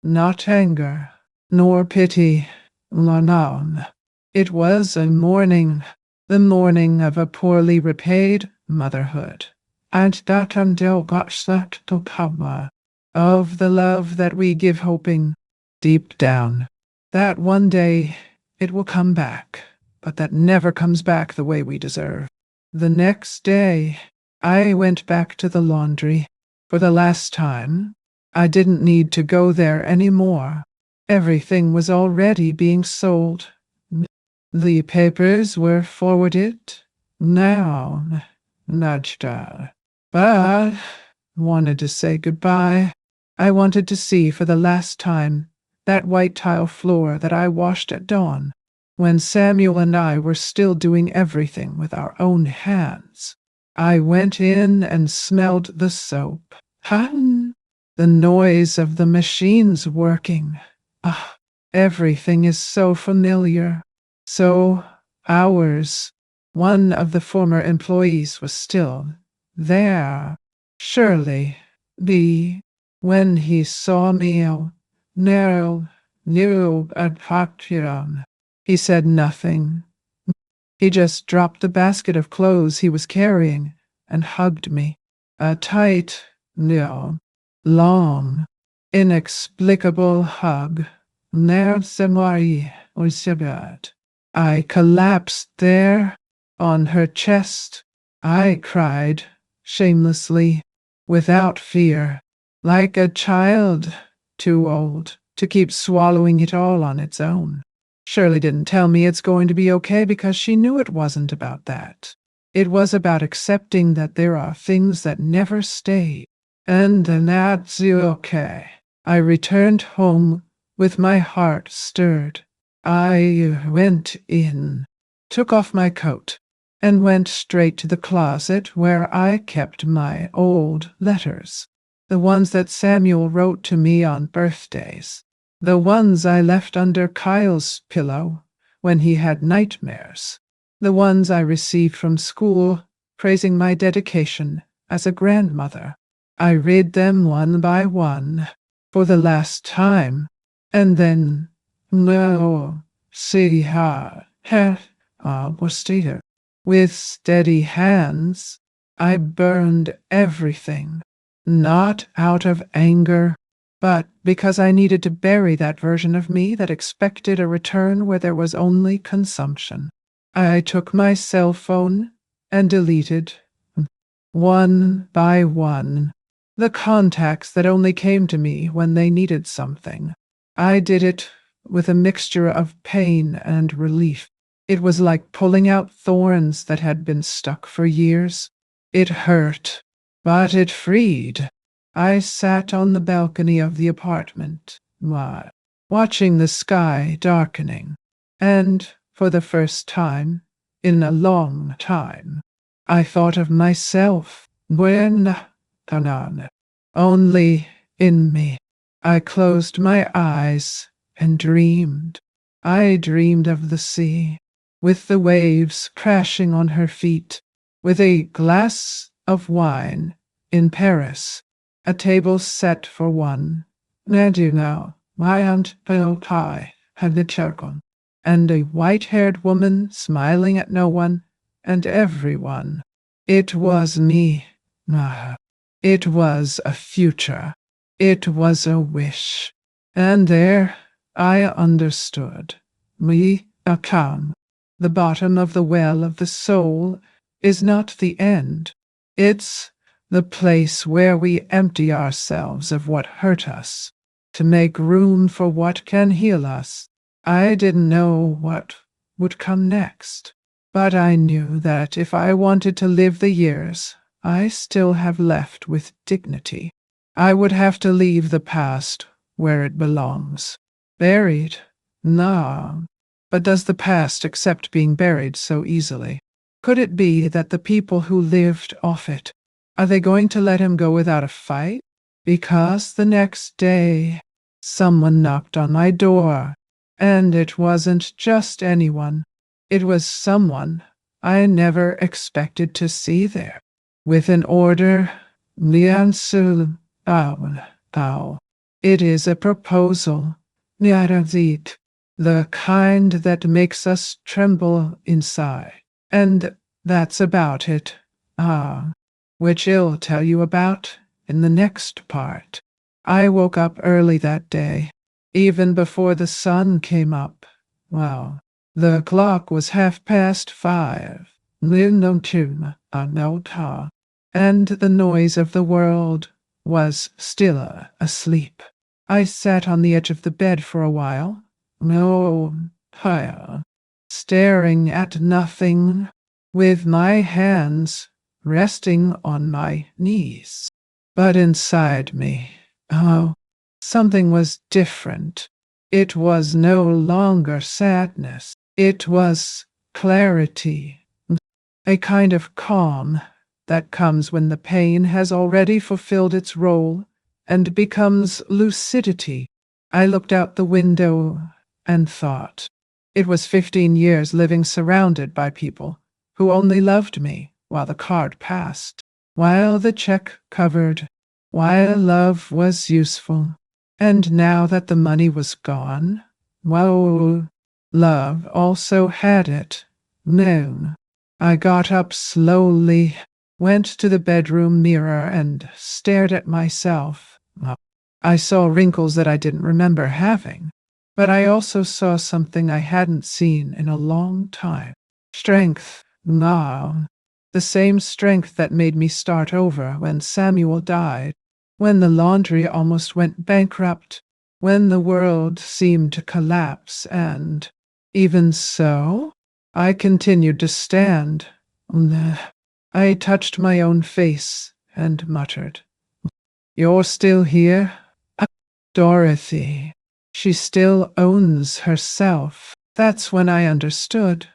not anger, nor pity, no. It was a mourning, the mourning of a poorly repaid motherhood. And that until got that to cover of the love that we give hoping deep down that one day it will come back, but that never comes back the way we deserve. The next day, I went back to the laundry. For the last time, I didn't need to go there anymore. Everything was already being sold. The papers were forwarded. Now, Najda. But wanted to say goodbye. I wanted to see for the last time that white tile floor that I washed at dawn, when Samuel and I were still doing everything with our own hands. I went in and smelled the soap. The noise of the machines working. Everything is so familiar. So ours. One of the former employees was still there. Surely, when he saw me, narrow, and Patreon, he said nothing. He just dropped the basket of clothes he was carrying and hugged me. A tight, long, inexplicable hug. I collapsed there on her chest. I cried, shamelessly, without fear, like a child too old to keep swallowing it all on its own. Shirley didn't tell me it's going to be okay because she knew it wasn't about that. It was about accepting that there are things that never stay. And then that's okay. I returned home with my heart stirred. I went in, took off my coat, and went straight to the closet where I kept my old letters. The ones that Samuel wrote to me on birthdays. The ones I left under Kyle's pillow when he had nightmares. The ones I received from school praising my dedication as a grandmother. I read them one by one for the last time, and then, with steady hands, I burned everything, not out of anger, but because I needed to bury that version of me that expected a return where there was only consumption. I took my cell phone and deleted, one by one, the contacts that only came to me when they needed something. I did it with a mixture of pain and relief. It was like pulling out thorns that had been stuck for years. It hurt, but it freed. I sat on the balcony of the apartment, watching the sky darkening, and for the first time in a long time, I thought of myself only in me. I closed my eyes and dreamed. I dreamed of the sea, with the waves crashing on her feet, with a glass of wine in Paris, a table set for one. And you know, my aunt Dorothy had the children, and a white-haired woman smiling at no one and everyone. It was me. Ah, it was a future. It was a wish. And there I understood. We are calm. The bottom of the well of the soul is not the end. It's the place where we empty ourselves of what hurt us to make room for what can heal us. I didn't know what would come next, but I knew that if I wanted to live the years I still have left with dignity, I would have to leave the past where it belongs. Buried? No. But does the past accept being buried so easily? Could it be that the people who lived off it, are they going to let him go without a fight? Because the next day, someone knocked on my door, and it wasn't just anyone. It was someone I never expected to see there. With an order, Liansul, Ao. It is a proposal, ingratitude, the kind that makes us tremble inside. And that's about it. Which I'll tell you about in the next part. I woke up early that day, even before the sun came up. Well, the clock was 5:30. And the noise of the world was still asleep. I sat on the edge of the bed for a while, staring at nothing, with my hands resting on my knees. But inside me, something was different. It was no longer sadness. It was clarity, a kind of calm that comes when the pain has already fulfilled its role and becomes lucidity. I looked out the window and thought. It was 15 years living surrounded by people who only loved me while the card passed, while the check covered, while love was useful. And now that the money was gone, well, love also had it. No. I got up slowly, went to the bedroom mirror and stared at myself. I saw wrinkles that I didn't remember having, but I also saw something I hadn't seen in a long time. Strength. The same strength that made me start over when Samuel died, when the laundry almost went bankrupt, when the world seemed to collapse, and even so, I continued to stand. I touched my own face and muttered, "You're still here? Dorothy. She still owns herself." That's when I understood.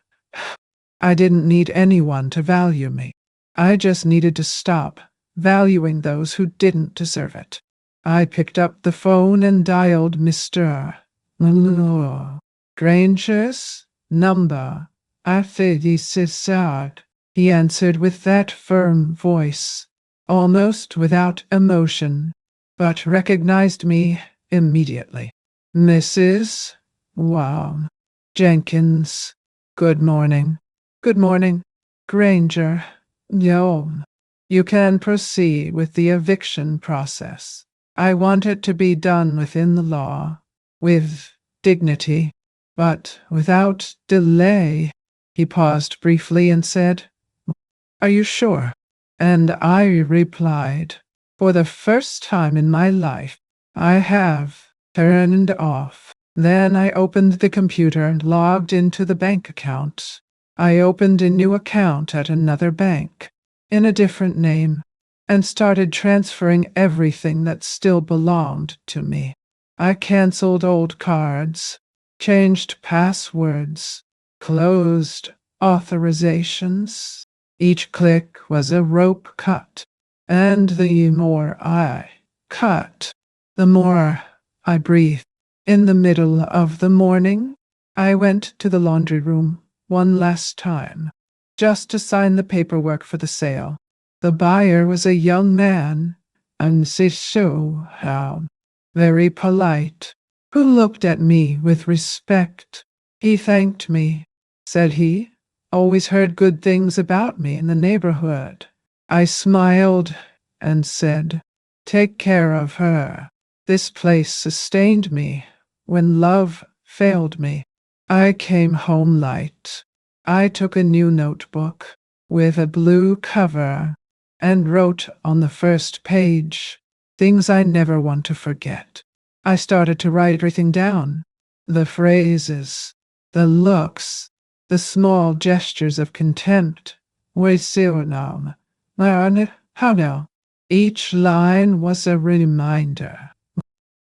I didn't need anyone to value me. I just needed to stop valuing those who didn't deserve it. I picked up the phone and dialed Mr. Granger's number. I think he answered with that firm voice, almost without emotion, but recognized me immediately. "Mrs. Jenkins. Good morning." "Good morning, Granger. You can proceed with the eviction process. I want it to be done within the law, with dignity, but without delay." He paused briefly and said, "Are you sure?" And I replied, "For the first time in my life, I have turned off." Then I opened the computer and logged into the bank account. I opened a new account at another bank, in a different name, and started transferring everything that still belonged to me. I canceled old cards, changed passwords, closed authorizations. Each click was a rope cut, and the more I cut, the more I breathed. In the middle of the morning, I went to the laundry room one last time, just to sign the paperwork for the sale. The buyer was a young man, and so very polite, who looked at me with respect. He thanked me, said he always heard good things about me in the neighborhood. I smiled and said, "Take care of her." This place sustained me when love failed me. I came home light. I took a new notebook with a blue cover and wrote on the first page things I never want to forget. I started to write everything down, the phrases, the looks, the small gestures of contempt. We still now. How now? Each line was a reminder,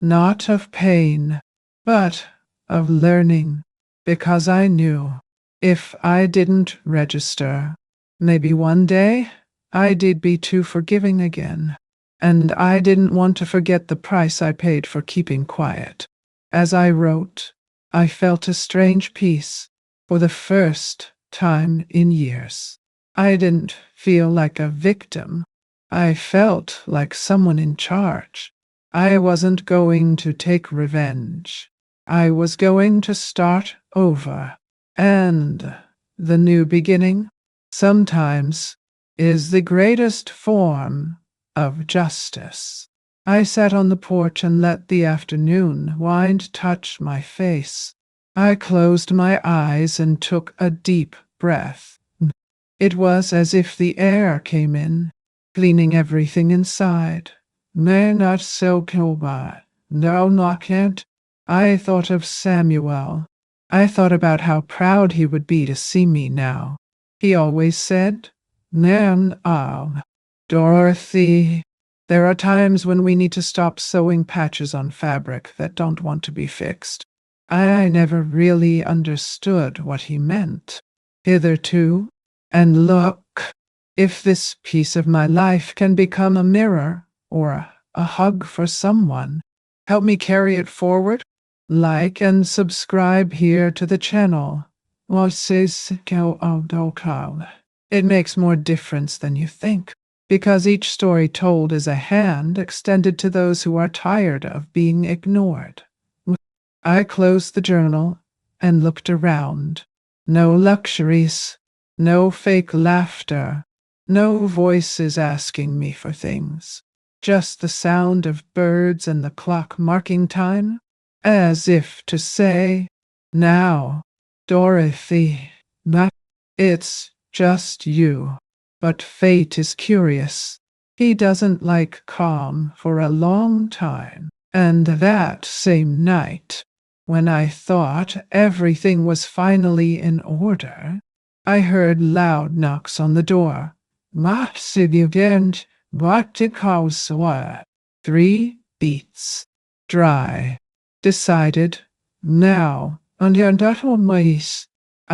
not of pain, but of learning, because I knew if I didn't register, maybe one day I'd be too forgiving again. And I didn't want to forget the price I paid for keeping quiet. As I wrote, I felt a strange peace for the first time in years. I didn't feel like a victim. I felt like someone in charge. I wasn't going to take revenge. I was going to start over. And the new beginning sometimes is the greatest form of justice. I sat on the porch and let the afternoon wind touch my face. I closed my eyes and took a deep breath. It was as if the air came in, cleaning everything inside. Man, not so bad. No, not can't. I thought of Samuel. I thought about how proud he would be to see me now. He always said, "Nan, Dorothy, there are times when we need to stop sewing patches on fabric that don't want to be fixed." I never really understood what he meant hitherto. And look, if this piece of my life can become a mirror or a hug for someone, help me carry it forward. Like and subscribe here to the channel. It makes more difference than you think, because each story told is a hand extended to those who are tired of being ignored. I closed the journal and looked around. No luxuries, no fake laughter, no voices asking me for things. Just the sound of birds and the clock marking time, as if to say, "Now, Dorothy, it's just you." But fate is curious. He doesn't like calm for a long time. And that same night, when I thought everything was finally in order, I heard loud knocks on the door. Three beats. Dry. Decided. Now, I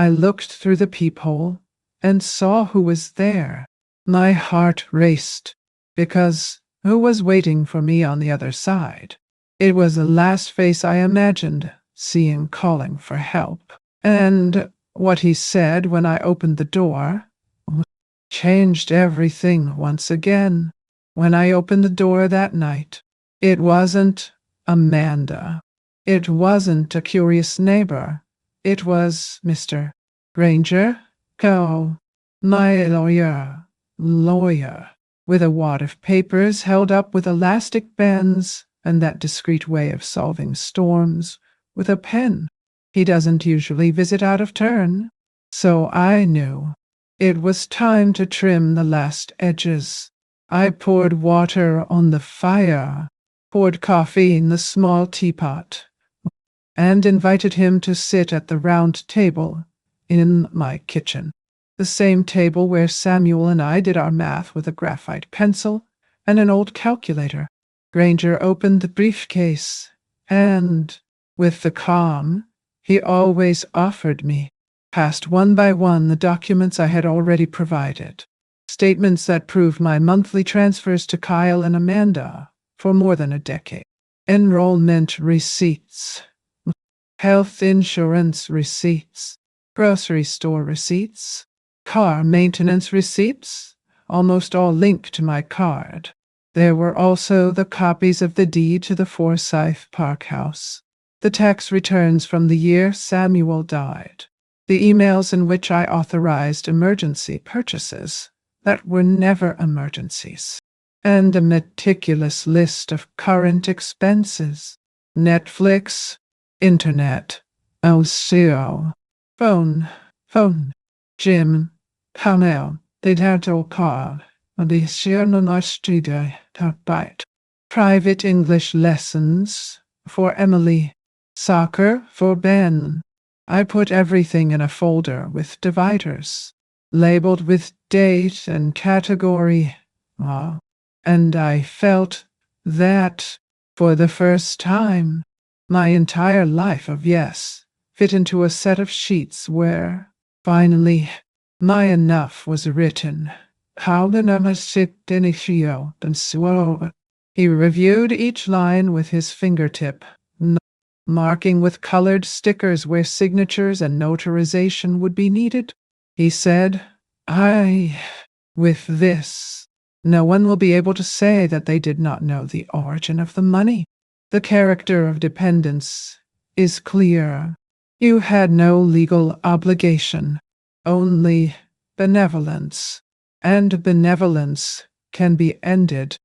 looked through the peephole and saw who was there. My heart raced, because who was waiting for me on the other side? It was the last face I imagined seeing calling for help. And what he said when I opened the door changed everything once again. When I opened the door that night, it wasn't Amanda. It wasn't a curious neighbor. It was Mr. Granger, my lawyer, with a wad of papers held up with elastic bands and that discreet way of solving storms with a pen. He doesn't usually visit out of turn, so I knew it was time to trim the last edges. I poured water on the fire, poured coffee in the small teapot, and invited him to sit at the round table in my kitchen, the same table where Samuel and I did our math with a graphite pencil and an old calculator. Granger opened the briefcase, and, with the calm he always offered me, passed one by one the documents I had already provided. Statements that proved my monthly transfers to Kyle and Amanda for more than a decade. Enrollment receipts, health insurance receipts, grocery store receipts, car maintenance receipts, almost all linked to my card. There were also the copies of the deed to the Forsyth Park house, the tax returns from the year Samuel died, the emails in which I authorized emergency purchases that were never emergencies, and a meticulous list of current expenses: Netflix, internet, LCO, phone, gym, panel, digital card, additional studio, byte, private English lessons for Emily, soccer for Ben. I put everything in a folder with dividers, labeled with date and category. And I felt that, for the first time, my entire life of yes fit into a set of sheets where, finally, my enough was written. How the namasit initio and swore. He reviewed each line with his fingertip, marking with colored stickers where signatures and notarization would be needed. He said, with this, no one will be able to say that they did not know the origin of the money. The character of dependence is clear. You had no legal obligation, only benevolence. And benevolence can be ended.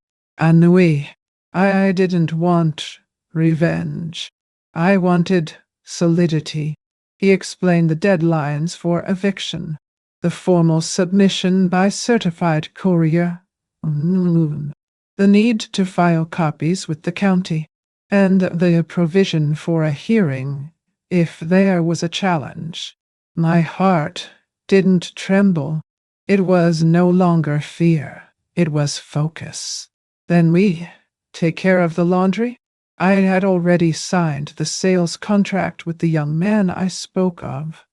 Ennui. I didn't want revenge. I wanted solidity. He explained the deadlines for eviction, the formal submission by certified courier, the need to file copies with the county, and the provision for a hearing if there was a challenge. My heart didn't tremble. It was no longer fear. It was focus. Then we take care of the laundry? I had already signed the sales contract with the young man I spoke of.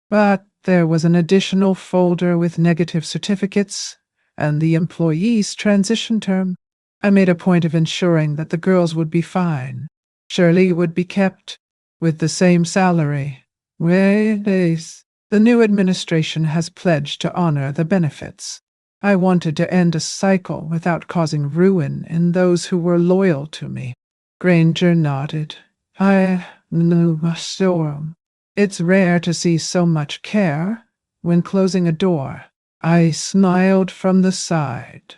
But there was an additional folder with negative certificates and the employee's transition term. I made a point of ensuring that the girls would be fine. Shirley would be kept with the same salary. The new administration has pledged to honor the benefits. I wanted to end a cycle without causing ruin in those who were loyal to me. Granger nodded. I knew so. It's rare to see so much care when closing a door. I smiled from the side.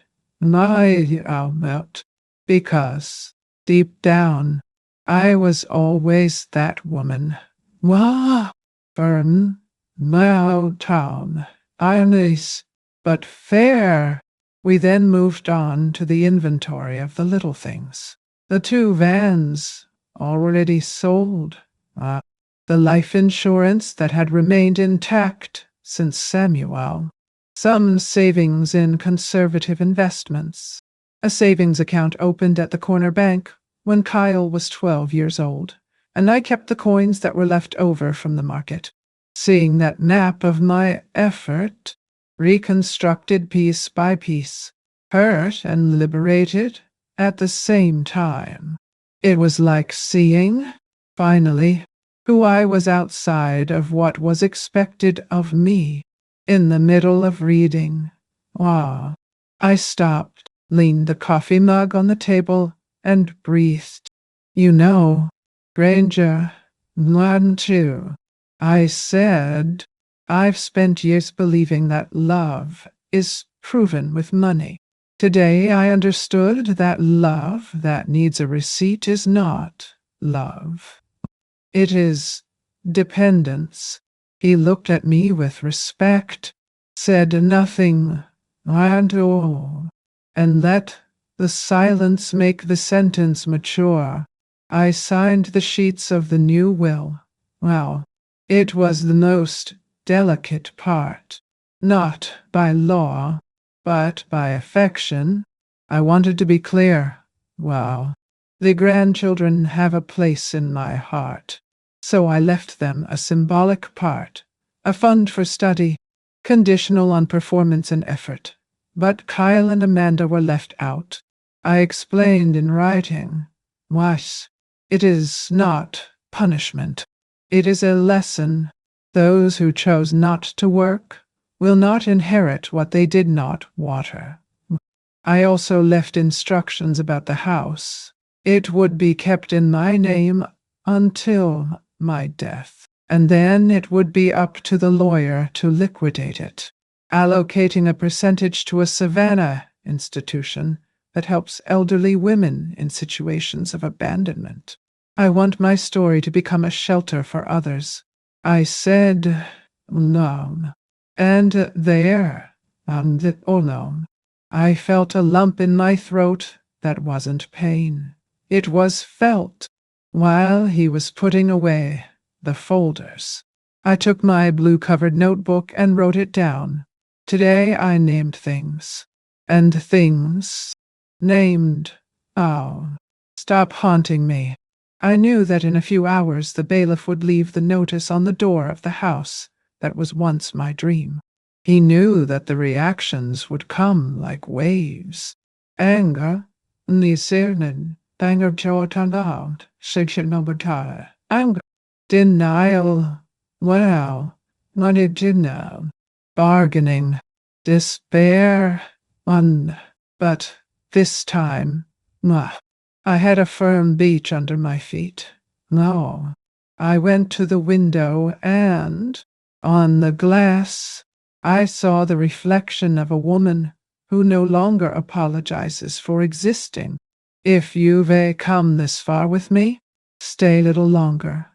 Because, deep down, I was always that woman. Firm, town, honest, but fair. We then moved on to the inventory of the little things. The 2 vans, already sold. The life insurance that had remained intact since Samuel. Some savings in conservative investments. A savings account opened at the corner bank when Kyle was 12 years old, and I kept the coins that were left over from the market. Seeing that map of my effort, reconstructed piece by piece, hurt and liberated at the same time. It was like seeing, finally, who I was outside of what was expected of me. In the middle of reading. I stopped, leaned the coffee mug on the table, and breathed. You know, Granger, not too. I said, I've spent years believing that love is proven with money. Today I understood that love that needs a receipt is not love. It is dependence. He looked at me with respect, said nothing, and let the silence make the sentence mature. I signed the sheets of the new will. It was the most delicate part. Not by law, but by affection. I wanted to be clear. The grandchildren have a place in my heart. So I left them a symbolic part, a fund for study, conditional on performance and effort. But Kyle and Amanda were left out. I explained in writing. It is not punishment. It is a lesson. Those who chose not to work will not inherit what they did not water. I also left instructions about the house. It would be kept in my name until my death, and then it would be up to the lawyer to liquidate it, allocating a percentage to a Savannah institution that helps elderly women in situations of abandonment. I want my story to become a shelter for others. I said no, and there, no. I felt a lump in my throat that wasn't pain. It was felt. While he was putting away the folders, I took my blue-covered notebook and wrote it down. Today I named things. And things named, oh, stop haunting me. I knew that in a few hours the bailiff would leave the notice on the door of the house that was once my dream. He knew that the reactions would come like waves. Anger, nisirnen, anger jotanad, shikshinobata, anger, denial, wow, denial, bargaining, despair, but this time, I had a firm beach under my feet. No, I went to the window and, on the glass, I saw the reflection of a woman who no longer apologizes for existing. If you've come this far with me, stay a little longer.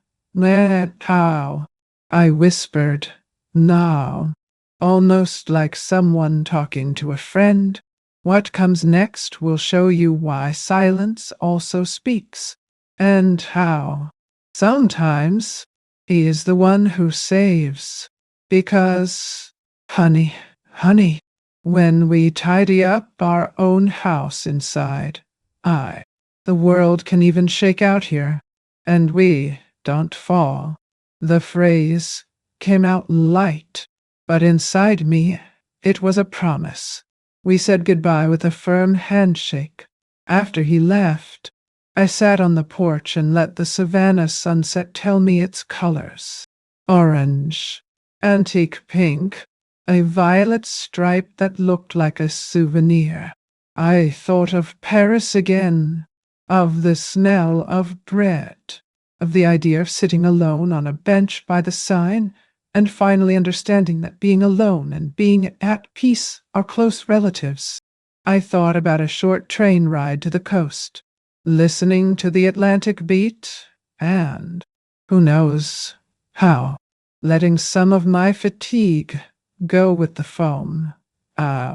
How? I whispered, now, almost like someone talking to a friend. What comes next will show you why silence also speaks, and how. Sometimes he is the one who saves, because honey, when we tidy up our own house inside, the world can even shake out here, and we don't fall. The phrase came out light, but inside me it was a promise. We said goodbye with a firm handshake. After he left, I sat on the porch and let the Savannah sunset tell me its colors. Orange, antique pink, a violet stripe that looked like a souvenir. I thought of Paris again, of the smell of bread, of the idea of sitting alone on a bench by the Seine, and finally understanding that being alone and being at peace are close relatives. I thought about a short train ride to the coast, listening to the Atlantic beat, and, who knows, how, letting some of my fatigue go with the foam. I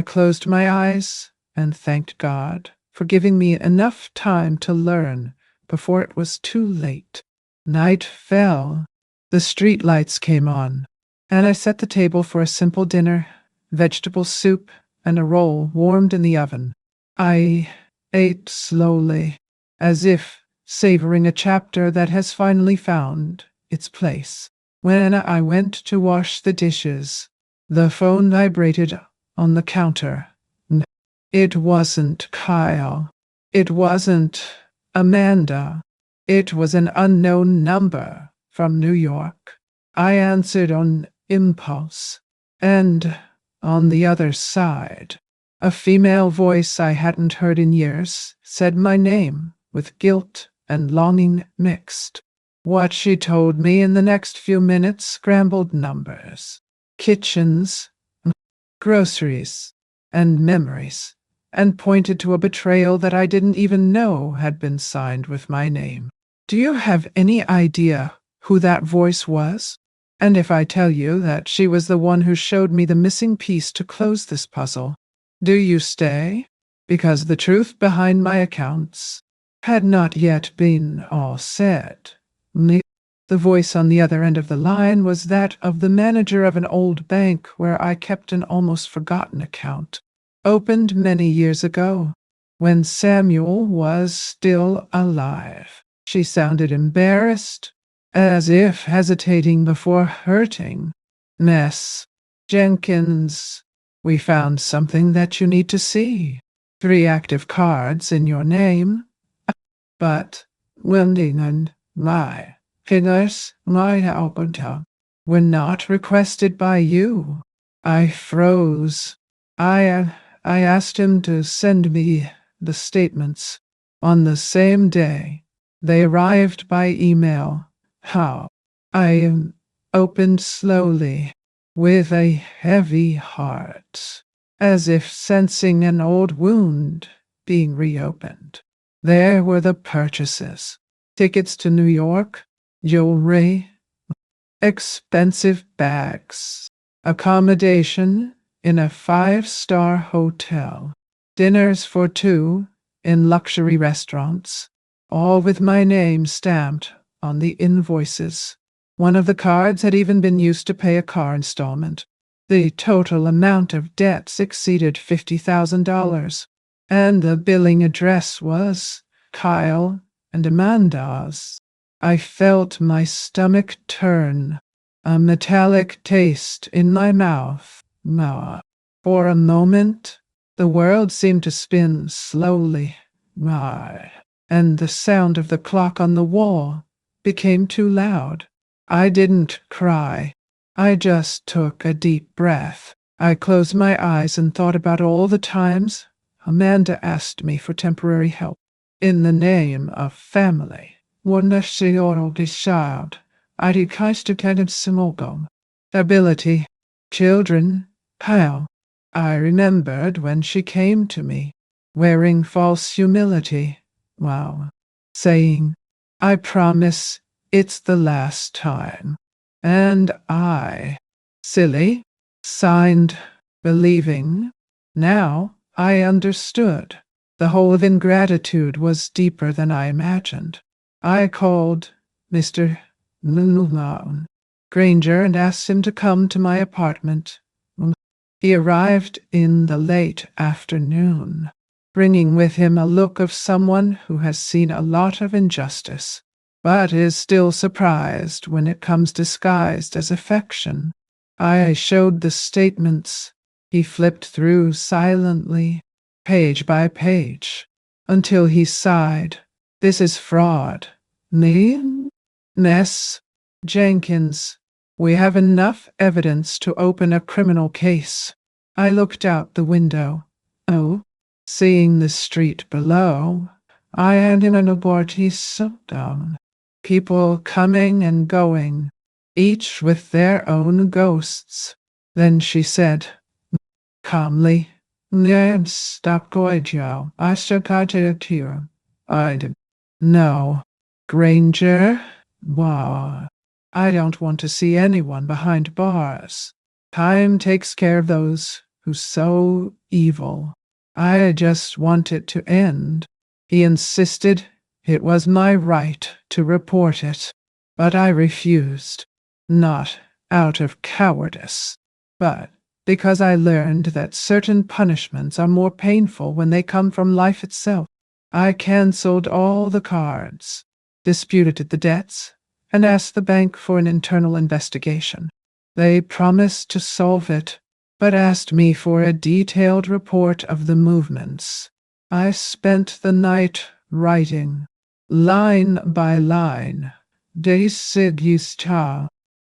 closed my eyes and thanked God for giving me enough time to learn before it was too late. Night fell. The street lights came on, and I set the table for a simple dinner, vegetable soup, and a roll warmed in the oven. I ate slowly, as if savoring a chapter that has finally found its place. When I went to wash the dishes, the phone vibrated on the counter. It wasn't Kyle. It wasn't Amanda. It was an unknown number from New York. I answered on impulse, and on the other side, a female voice I hadn't heard in years said my name with guilt and longing mixed. What she told me in the next few minutes scrambled numbers, kitchens, groceries, and memories, and pointed to a betrayal that I didn't even know had been signed with my name. Do you have any idea who that voice was? And if I tell you that she was the one who showed me the missing piece to close this puzzle, do you stay? Because the truth behind my accounts had not yet been all said. The voice on the other end of the line was that of the manager of an old bank where I kept an almost forgotten account, opened many years ago, when Samuel was still alive. She sounded embarrassed, as if hesitating before hurting. Miss Jenkins, we found something that you need to see. 3 active cards in your name, but Wending and my figures, my Alberta, were not requested by you. I froze. I asked him to send me the statements on the same day. They arrived by email. How? I opened slowly, with a heavy heart, as if sensing an old wound being reopened. There were the purchases: tickets to New York, jewelry, expensive bags, accommodation in a five-star hotel, dinners for two in luxury restaurants, all with my name stamped on the invoices. One of the cards had even been used to pay a car installment. The total amount of debts exceeded $50,000, and the billing address was Kyle and Amanda's. I felt my stomach turn, a metallic taste in my mouth. For a moment, the world seemed to spin slowly, and the sound of the clock on the wall became too loud. I didn't cry. I just took a deep breath. I closed my eyes and thought about all the times Amanda asked me for temporary help in the name of family. Child. Ability. Children. How? I remembered when she came to me, wearing false humility. Saying, I promise it's the last time. And I, silly, signed, believing. Now I understood. The whole of ingratitude was deeper than I imagined. I called Mr. Granger and asked him to come to my apartment. He arrived in the late afternoon, bringing with him a look of someone who has seen a lot of injustice, but is still surprised when it comes disguised as affection. I showed the statements. He flipped through silently, page by page, until he sighed. This is fraud. Me? Ness? Jenkins, we have enough evidence to open a criminal case. I looked out the window. Seeing the street below, I had in an abortus down. People coming and going, each with their own ghosts. Then she said, calmly, stop Goijo. I shall to you. No. Granger? Wow. I don't want to see anyone behind bars. Time takes care of those who sow evil. I just want it to end. He insisted it was my right to report it, but I refused. Not out of cowardice, but because I learned that certain punishments are more painful when they come from life itself. I canceled all the cards, disputed the debts, and asked the bank for an internal investigation. They promised to solve it, but asked me for a detailed report of the movements. I spent the night writing, line by line,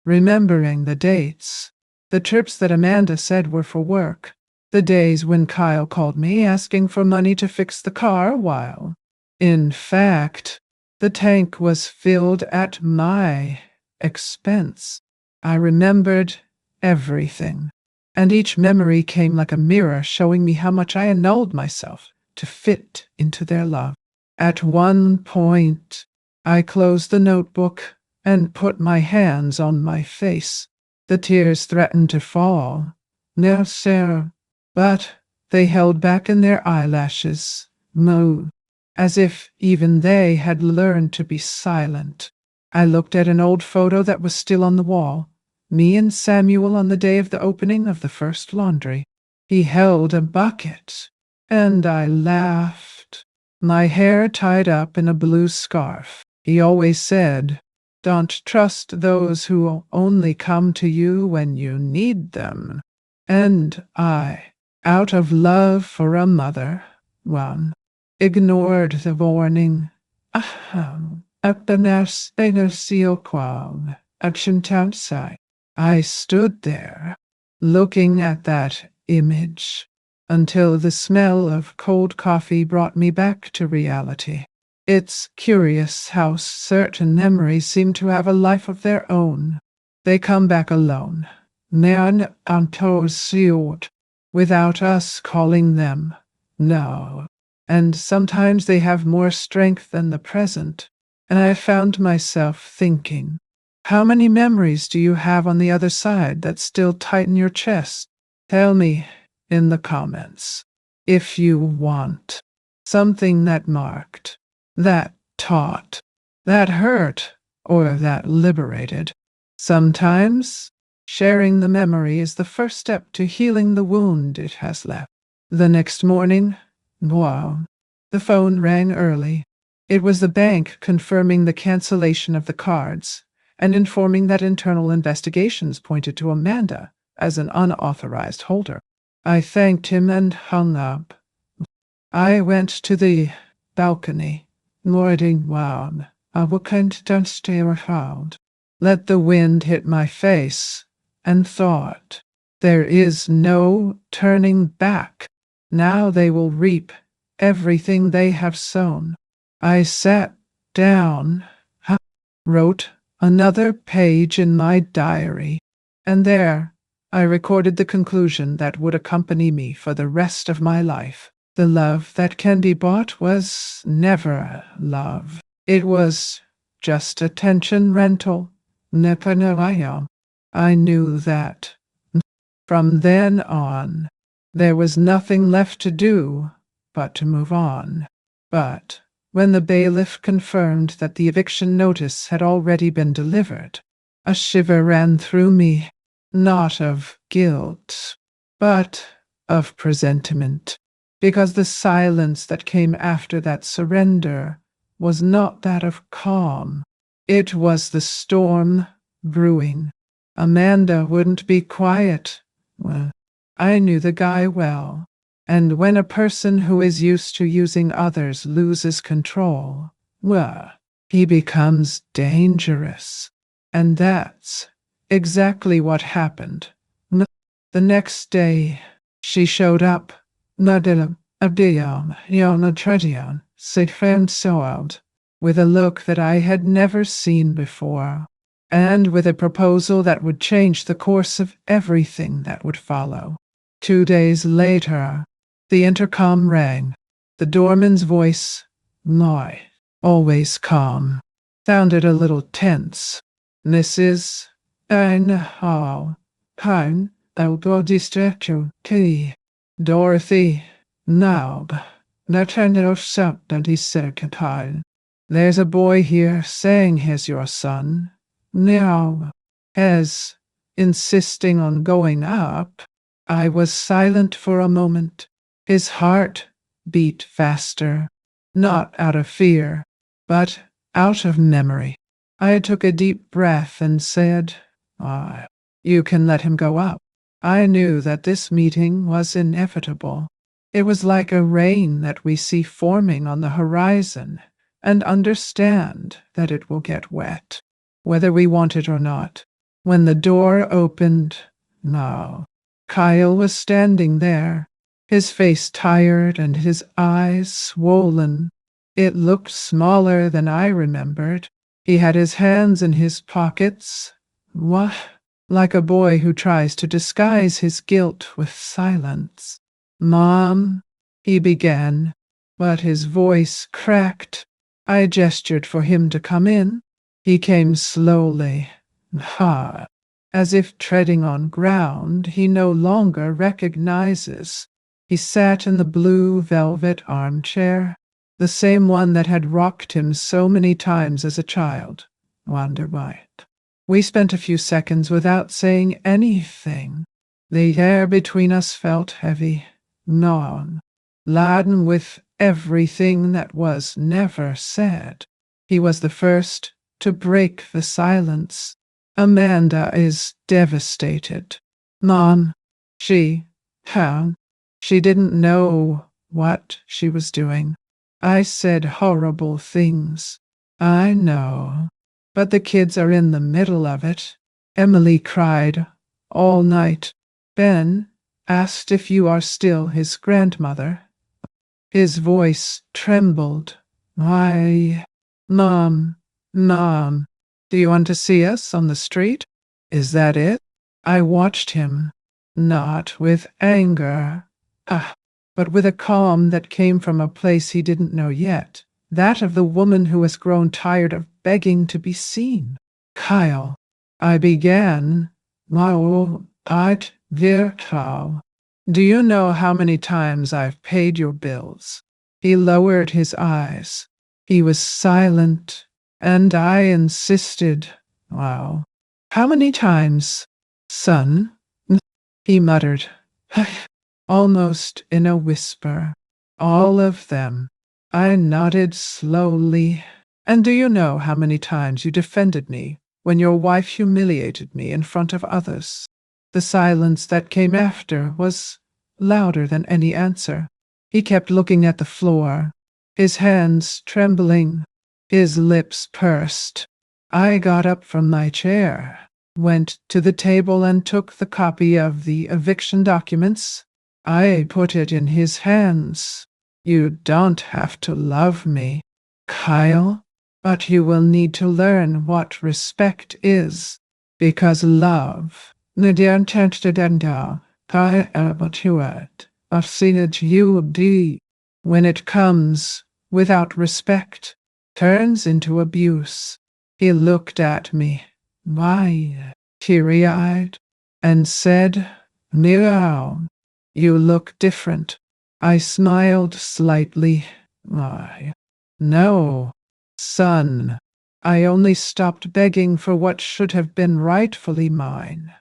remembering the dates, the trips that Amanda said were for work, the days when Kyle called me asking for money to fix the car while, in fact, the tank was filled at my expense. I remembered everything, and each memory came like a mirror showing me how much I annulled myself to fit into their love. At one point, I closed the notebook and put my hands on my face. The tears threatened to fall. No, sir, but they held back in their eyelashes, as if even they had learned to be silent. I looked at an old photo that was still on the wall, me and Samuel on the day of the opening of the first laundry. He held a bucket, and I laughed, my hair tied up in a blue scarf. He always said, don't trust those who only come to you when you need them. And I, out of love for a mother, ignored the warning. I stood there, looking at that image, until the smell of cold coffee brought me back to reality. It's curious how certain memories seem to have a life of their own. They come back alone, neon untowed, without us calling them. No. And sometimes they have more strength than the present. And I found myself thinking, how many memories do you have on the other side that still tighten your chest? Tell me in the comments if you want something that marked, that taught, that hurt, or that liberated. Sometimes sharing the memory is the first step to healing the wound it has left. The next morning, wow, the phone rang early. It was the bank confirming the cancellation of the cards and informing that internal investigations pointed to Amanda as an unauthorized holder. I thanked him and hung up. I went to the balcony, nodding down. I couldn't stay around. Let the wind hit my face, and thought, there is no turning back. Now they will reap everything they have sown. I sat down, wrote another page in my diary, and there I recorded the conclusion that would accompany me for the rest of my life. The love that can be bought was never love. It was just attention rental. I knew that. From then on, there was nothing left to do but to move on. But when the bailiff confirmed that the eviction notice had already been delivered, a shiver ran through me, not of guilt, but of presentiment, because the silence that came after that surrender was not that of calm. It was the storm brewing. Amanda wouldn't be quiet. Well, I knew the guy well. And when a person who is used to using others loses control, well, he becomes dangerous. And that's exactly what happened. The next day, she showed up. With a look that I had never seen before, and with a proposal that would change the course of everything that would follow. 2 days later, the intercom rang. The doorman's voice, Noi, always calm, sounded a little tense. Mrs. Hall, Pine, I'll go distract you, T. Dorothy, Naub, Nathaniel shouted at his second time. There's a boy here saying he's your son. Now, as insisting on going up. I was silent for a moment. His heart beat faster, not out of fear, but out of memory. I took a deep breath and said, you can let him go up. I knew that this meeting was inevitable. It was like a rain that we see forming on the horizon and understand that it will get wet, whether we want it or not. When the door opened, Kyle was standing there, his face tired and his eyes swollen. It looked smaller than I remembered. He had his hands in his pockets, like a boy who tries to disguise his guilt with silence. Mom, he began, but his voice cracked. I gestured for him to come in. He came slowly, as if treading on ground he no longer recognizes. He sat in the blue velvet armchair, the same one that had rocked him so many times as a child. Wonder why. We spent a few seconds without saying anything. The air between us felt heavy, laden with everything that was never said. He was the first to break the silence. Amanda is devastated. Mom, she didn't know what she was doing. I said horrible things. I know. But the kids are in the middle of it. Emily cried all night. Ben asked if you are still his grandmother. His voice trembled. Why, Mom, Mom, do you want to see us on the street? Is that it? I watched him, not with anger, but with a calm that came from a place he didn't know yet, that of the woman who has grown tired of begging to be seen. Kyle, I began. Wow, I'd virtual. Do you know how many times I've paid your bills? He lowered his eyes. He was silent, and I insisted. Wow. How many times, son? He muttered, almost in a whisper. All of them. I nodded slowly. And do you know how many times you defended me when your wife humiliated me in front of others? The silence that came after was louder than any answer. He kept looking at the floor, his hands trembling, his lips pursed. I got up from my chair, went to the table and took the copy of the eviction documents. I put it in his hands. You don't have to love me, Kyle, but you will need to learn what respect is, because love, when it comes without respect, turns into abuse. He looked at me, teary-eyed, and said, Meow, you look different. I smiled slightly. No, son. I only stopped begging for what should have been rightfully mine.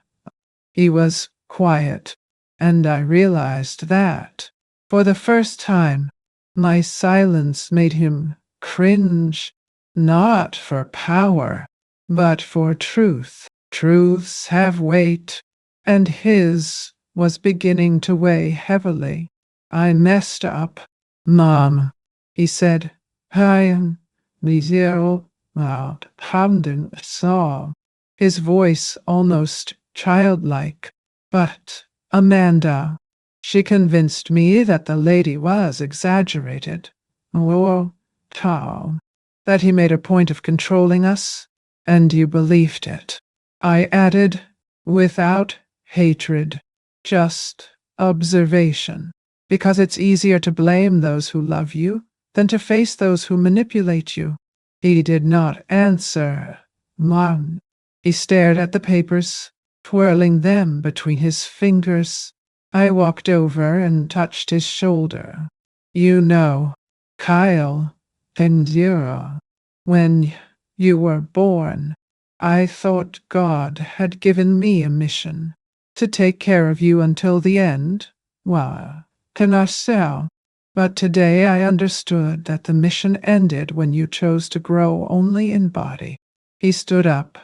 He was quiet, and I realized that, for the first time, my silence made him cringe, not for power, but for truth. Truths have weight, and his was beginning to weigh heavily. I messed up, Mom, he said. I am the zero loud Hamden saw, his voice almost childlike. But Amanda, she convinced me that the lady was exaggerated. Oh, Tom, that he made a point of controlling us, and you believed it. I added, without hatred, just observation, because it's easier to blame those who love you than to face those who manipulate you. He did not answer. Mom. He stared at the papers, twirling them between his fingers. I walked over and touched his shoulder. You know, Kyle, Pendura, when you were born, I thought God had given me a mission to take care of you until the end. Well, can I sell? But today I understood that the mission ended when you chose to grow only in body. He stood up,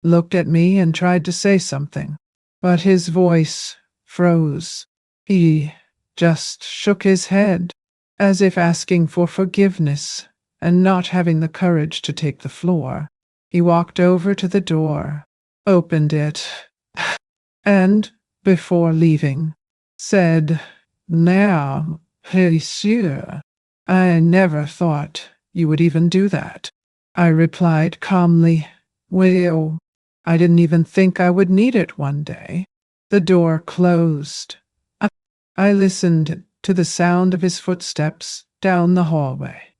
looked at me and tried to say something, but his voice froze. He just shook his head, as if asking for forgiveness and not having the courage to take the floor. He walked over to the door, opened it, and, before leaving, said, Now, monsieur, I never thought you would even do that. I replied calmly, Well, I didn't even think I would need it one day. The door closed. I listened to the sound of his footsteps down the hallway.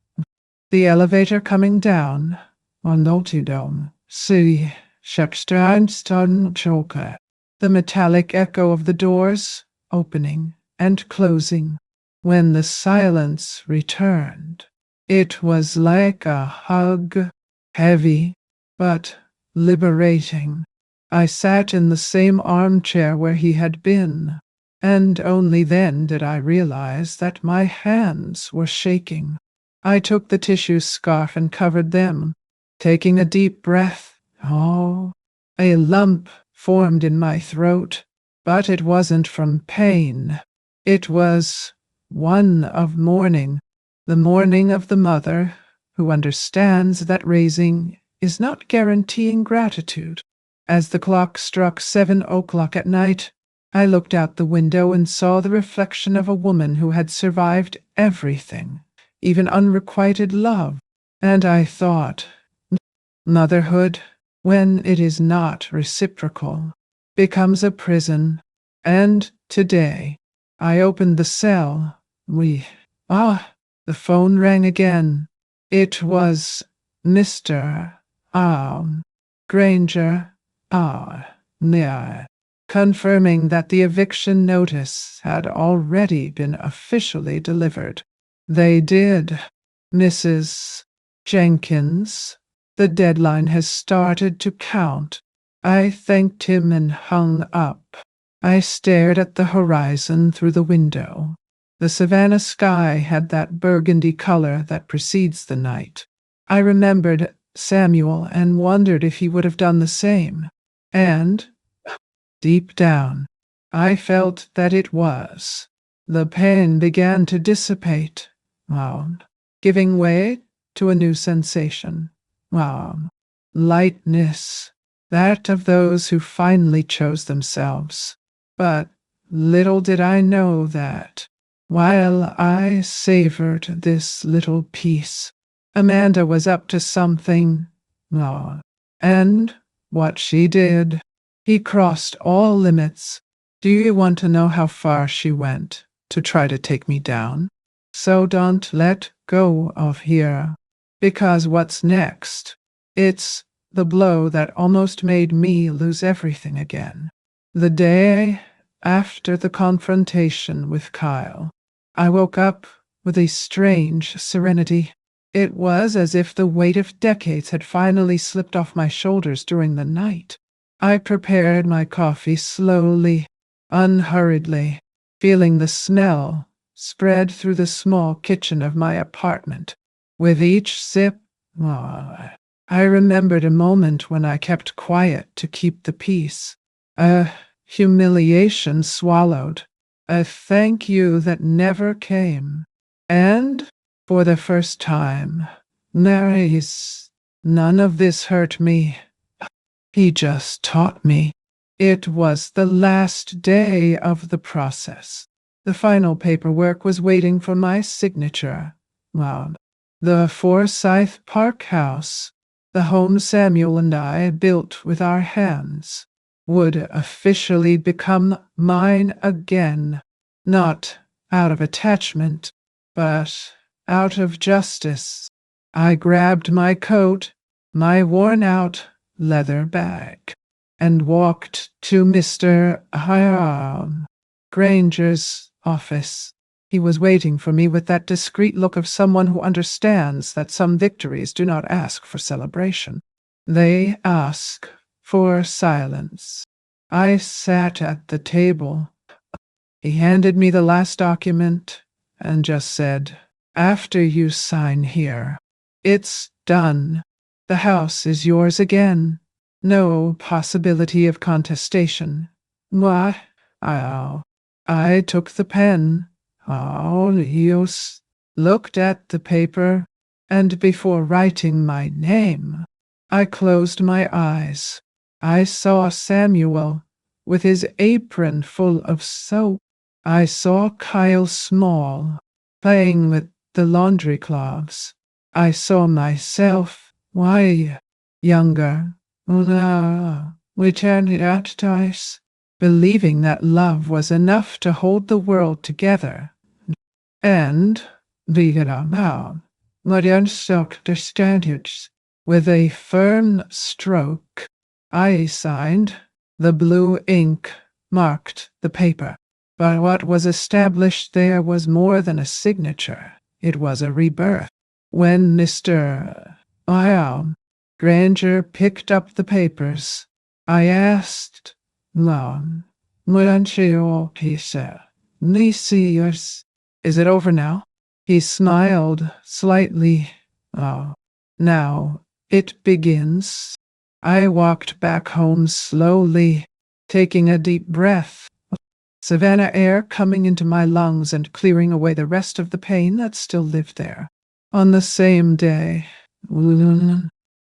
The elevator coming down on Notidome, City, Shepsteinstein Choker. The metallic echo of the doors opening and closing. When the silence returned, it was like a hug, heavy, but liberating. I sat in the same armchair where he had been, and only then did I realize that my hands were shaking. I took the tissue scarf and covered them, taking a deep breath. Oh, a lump formed in my throat, but it wasn't from pain. It was one of mourning, the mourning of the mother who understands that raising is not guaranteeing gratitude. As the clock struck 7 o'clock at night, I looked out the window and saw the reflection of a woman who had survived everything, even unrequited love. And I thought, motherhood, when it is not reciprocal, becomes a prison. And today, I opened the cell. The phone rang again. It was Mr. Granger, near, confirming that the eviction notice had already been officially delivered. They did, Mrs. Jenkins. The deadline has started to count. I thanked him and hung up. I stared at the horizon through the window. The Savannah sky had that burgundy color that precedes the night. I remembered Samuel and wondered if he would have done the same. And, deep down, I felt that it was. The pain began to dissipate, giving way to a new sensation. Lightness, that of those who finally chose themselves. But little did I know that, while I savored this little piece, Amanda was up to something. And what she did, he crossed all limits. Do you want to know how far she went to try to take me down? So don't let go of here, because what's next? It's the blow that almost made me lose everything again. The day after the confrontation with Kyle, I woke up with a strange serenity. It was as if the weight of decades had finally slipped off my shoulders during the night. I prepared my coffee slowly, unhurriedly, feeling the smell spread through the small kitchen of my apartment. With each sip, I remembered a moment when I kept quiet to keep the peace. A humiliation swallowed. A thank you that never came. And, for the first time, none of this hurt me. He just taught me. It was the last day of the process. The final paperwork was waiting for my signature. The Forsyth Park house, the home Samuel and I built with our hands, would officially become mine again, not out of attachment, but out of justice. I grabbed my coat, my worn-out leather bag, and walked to Mr. Granger's office. He was waiting for me with that discreet look of someone who understands that some victories do not ask for celebration. They ask for silence. I sat at the table. He handed me the last document and just said, "After you sign here, it's done. The house is yours again. No possibility of contestation." Why? I took the pen. Looked at the paper, and before writing my name, I closed my eyes. I saw Samuel with his apron full of soap. I saw Kyle Small playing with the laundry cloths. I saw myself, younger, returning at twice, believing that love was enough to hold the world together. And, modern the standards. With a firm stroke, I signed. The blue ink marked the paper. But what was established there was more than a signature. It was a rebirth. When Mr. Granger picked up the papers, I asked, is it over now? He smiled slightly. Now it begins. I walked back home slowly, taking a deep breath. Savannah air coming into my lungs and clearing away the rest of the pain that still lived there. On the same day,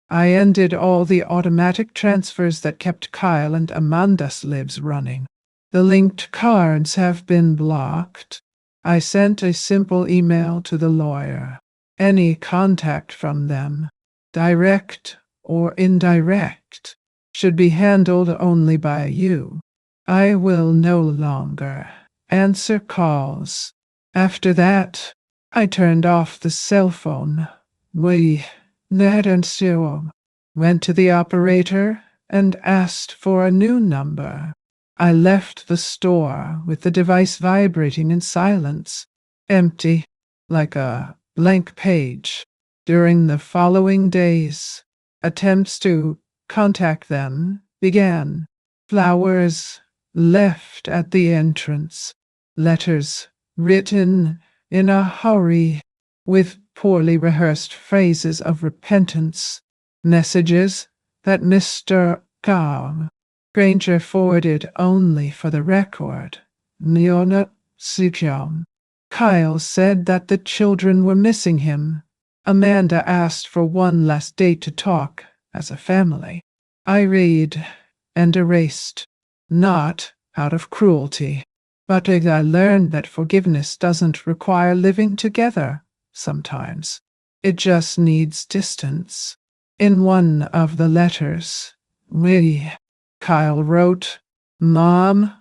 I ended all the automatic transfers that kept Kyle and Amanda's lives running. The linked cards have been blocked. I sent a simple email to the lawyer. Any contact from them, direct or indirect, should be handled only by you. I will no longer answer calls. After that, I turned off the cell phone. We, Ned and Cyril, went to the operator and asked for a new number. I left the store with the device vibrating in silence, empty, like a blank page. During the following days, attempts to contact them began. Flowers left at the entrance, letters written in a hurry with poorly rehearsed phrases of repentance, messages that Mr. Granger forwarded only for the record. Leona Sijam. Kyle said that the children were missing him. Amanda asked for one last date to talk as a family. I read and erased, not out of cruelty, but as I learned that forgiveness doesn't require living together sometimes. It just needs distance. In one of the letters, Kyle wrote, Mom,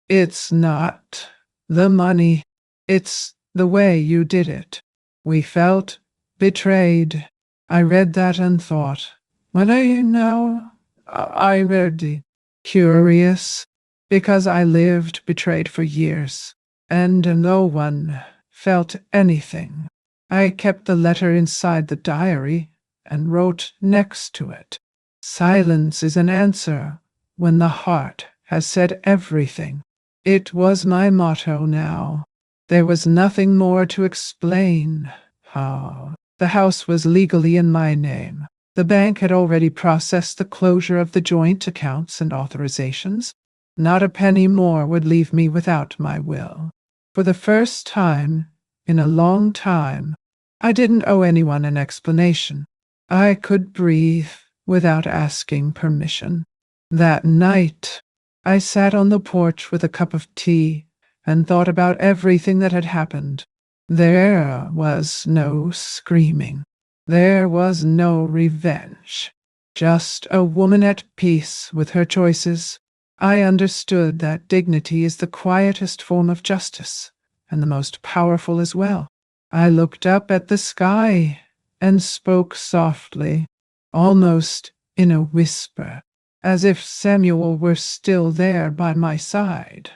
it's not the money, it's the way you did it. We felt betrayed. I read that and thought, what are you now? I read curious, because I lived betrayed for years, and no one felt anything. I kept the letter inside the diary and wrote next to it, silence is an answer when the heart has said everything. It was my motto now. There was nothing more to explain. The house was legally in my name. The bank had already processed the closure of the joint accounts and authorizations. Not a penny more would leave me without my will. For the first time in a long time, I didn't owe anyone an explanation. I could breathe without asking permission. That night, I sat on the porch with a cup of tea and thought about everything that had happened. There was no screaming. There was no revenge. Just a woman at peace with her choices. I understood that dignity is the quietest form of justice, and the most powerful as well. I looked up at the sky and spoke softly, almost in a whisper, as if Samuel were still there by my side.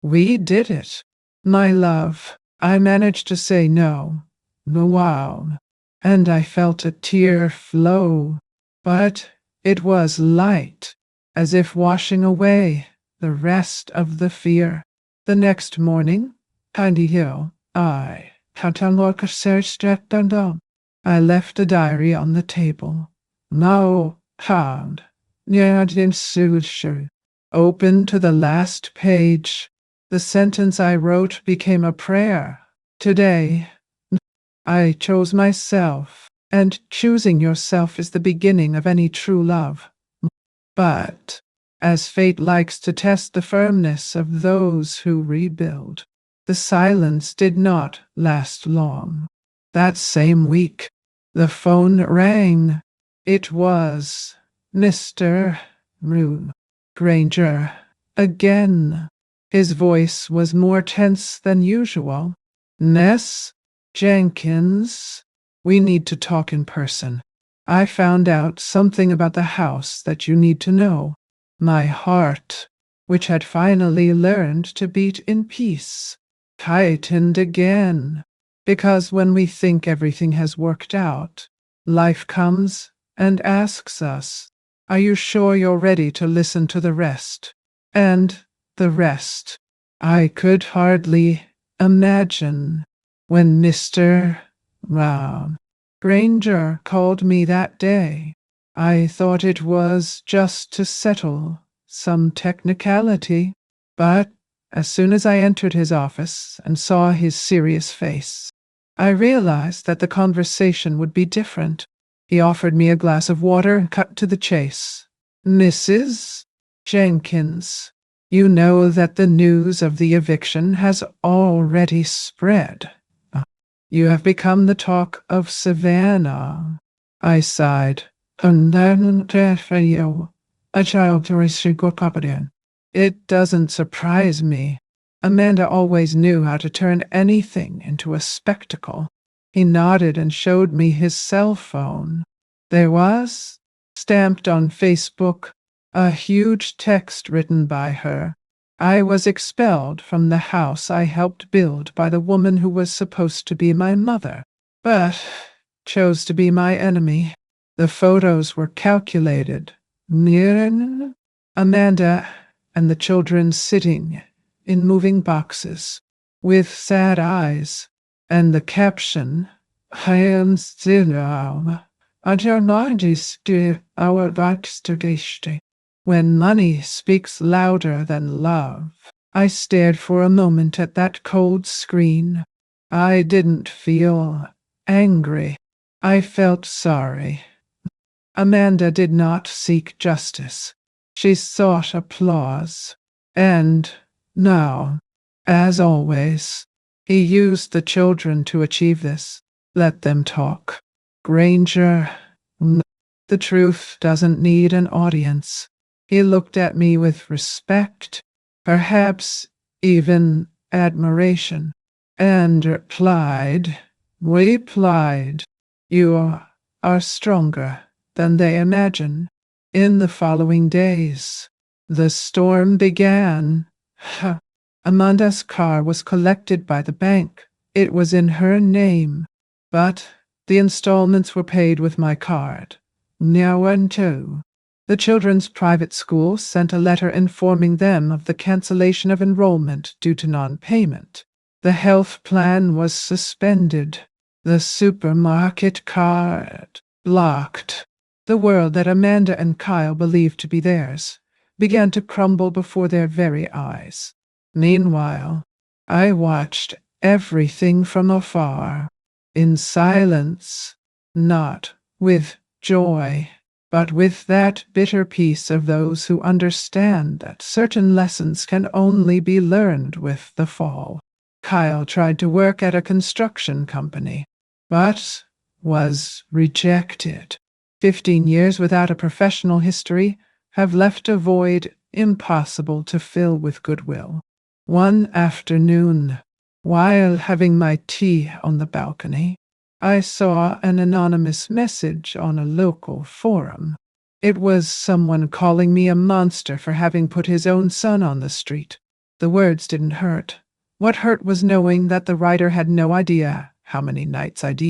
We did it, my love. I managed to say no. Wow. And I felt a tear flow, but it was light, as if washing away the rest of the fear. The next morning, I left a diary on the table. Open to the last page. The sentence I wrote became a prayer. Today, I chose myself, and choosing yourself is the beginning of any true love. But, as fate likes to test the firmness of those who rebuild, the silence did not last long. That same week, the phone rang. It was Mr. Granger again. His voice was more tense than usual. Ness Jenkins, we need to talk in person. I found out something about the house that you need to know. My heart, which had finally learned to beat in peace, tightened again. Because when we think everything has worked out, life comes and asks us, are you sure you're ready to listen to the rest? And the rest, I could hardly imagine. When Mr. Granger called me that day, I thought it was just to settle some technicality. But as soon as I entered his office and saw his serious face, I realized that the conversation would be different. He offered me a glass of water and cut to the chase. Mrs. Jenkins, you know that the news of the eviction has already spread. You have become the talk of Savannah. I sighed. And then a child to receive. It doesn't surprise me. Amanda always knew how to turn anything into a spectacle. He nodded and showed me his cell phone. There was, stamped on Facebook, a huge text written by her. I was expelled from the house I helped build by the woman who was supposed to be my mother, but chose to be my enemy. The photos were calculated. Amanda and the children sitting in moving boxes with sad eyes, and the caption, I am still until 90 still our backstage. When money speaks louder than love. I stared for a moment at that cold screen. I didn't feel angry. I felt sorry. Amanda did not seek justice. She sought applause. And now, as always, he used the children to achieve this. Let them talk. Granger, the truth doesn't need an audience. He looked at me with respect, perhaps even admiration, and replied, you are stronger than they imagine. In the following days, the storm began. Amanda's car was collected by the bank. It was in her name, but the installments were paid with my card. Now and two. The children's private school sent a letter informing them of the cancellation of enrollment due to non-payment. The health plan was suspended. The supermarket card blocked. The world that Amanda and Kyle believed to be theirs began to crumble before their very eyes. Meanwhile, I watched everything from afar, in silence, not with joy, but with that bitter peace of those who understand that certain lessons can only be learned with the fall. Kyle tried to work at a construction company, but was rejected. 15 years without a professional history have left a void impossible to fill with goodwill. One afternoon, while having my tea on the balcony, I saw an anonymous message on a local forum. It was someone calling me a monster for having put his own son on the street. The words didn't hurt. What hurt was knowing that the writer had no idea how many nights I'd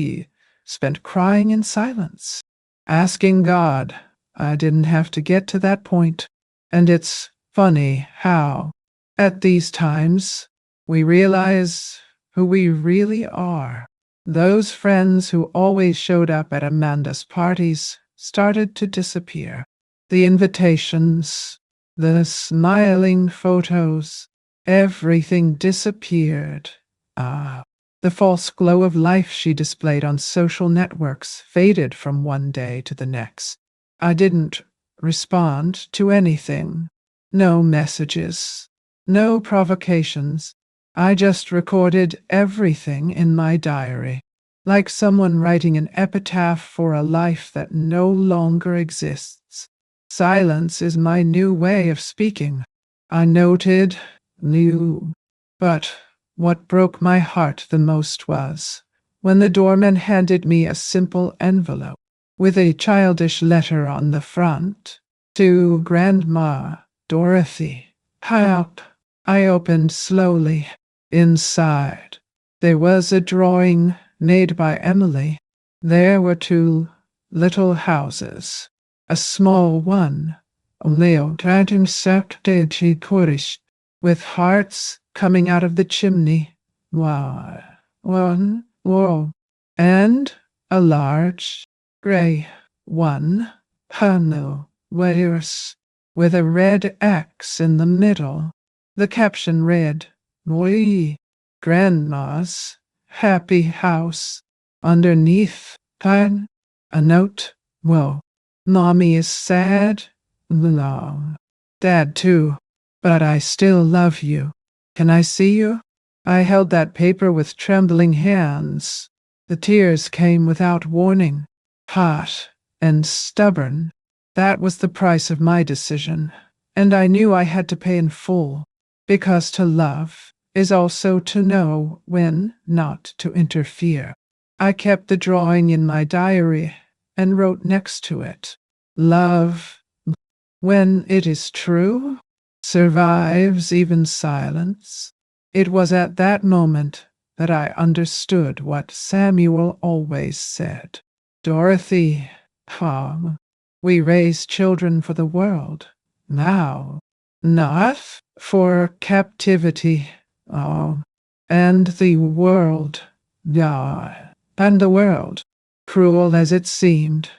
spent crying in silence, asking God I didn't have to get to that point. And it's funny how, at these times, we realize who we really are. Those friends who always showed up at Amanda's parties started to disappear. The invitations, the smiling photos, everything disappeared. The false glow of life she displayed on social networks faded from one day to the next. I didn't respond to anything. No messages, no provocations. I just recorded everything in my diary, like someone writing an epitaph for a life that no longer exists. Silence is my new way of speaking. I noted, knew, but what broke my heart the most was when the doorman handed me a simple envelope with a childish letter on the front. To Grandma, Dorothy. Help. I opened slowly. Inside, there was a drawing made by Emily. There were two little houses. A small one, with hearts coming out of the chimney. Whoa. And a large, gray one, with a red X in the middle. The caption read, Grandma's happy house. Underneath, A note? Well, Mommy is sad. No. Dad, too. But I still love you. Can I see you? I held that paper with trembling hands. The tears came without warning, hot and stubborn. That was the price of my decision, and I knew I had to pay in full, because to love is also to know when not to interfere. I kept the drawing in my diary and wrote next to it, "Love, when it is true, survives even silence." It was at that moment that I understood what Samuel always said. Dorothy, we raise children for the world, now, not for captivity. Oh, and the world, yeah, and the world, cruel as it seemed,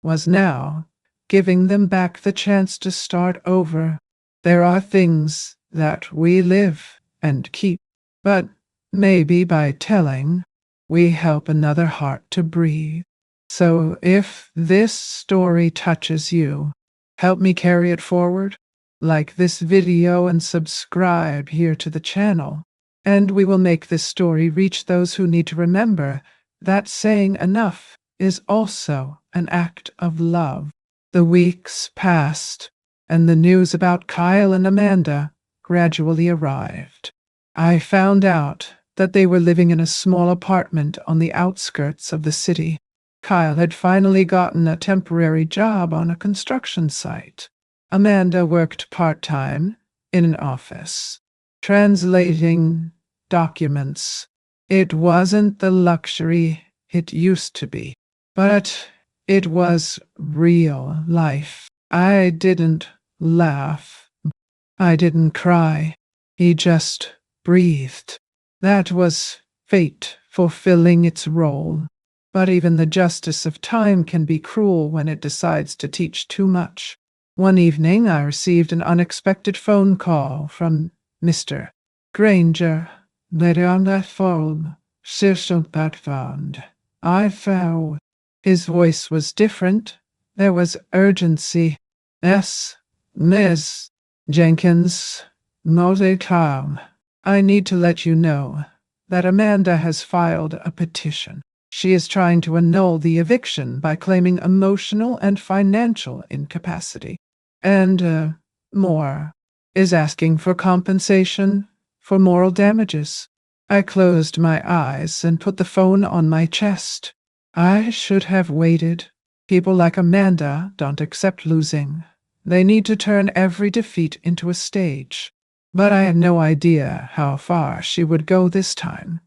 was now giving them back the chance to start over. There are things that we live and keep, but maybe by telling, we help another heart to breathe. So if this story touches you, help me carry it forward. Like this video and subscribe here to the channel, and we will make this story reach those who need to remember that saying enough is also an act of love. The weeks passed, and the news about Kyle and Amanda gradually arrived. I found out that they were living in a small apartment on the outskirts of the city. Kyle had finally gotten a temporary job on a construction site. Amanda worked part-time in an office, translating documents. It wasn't the luxury it used to be, but it was real life. I didn't laugh. I didn't cry. He just breathed. That was fate fulfilling its role. But even the justice of time can be cruel when it decides to teach too much. One evening, I received an unexpected phone call from Mr. Granger. Later on that phone, that found. I found. His voice was different. There was urgency. Yes, Miss Jenkins, Mose calm. I need to let you know that Amanda has filed a petition. She is trying to annul the eviction by claiming emotional and financial incapacity. And, more, is asking for compensation for moral damages. I closed my eyes and put the phone on my chest. I should have waited. People like Amanda don't accept losing. They need to turn every defeat into a stage. But I had no idea how far she would go this time.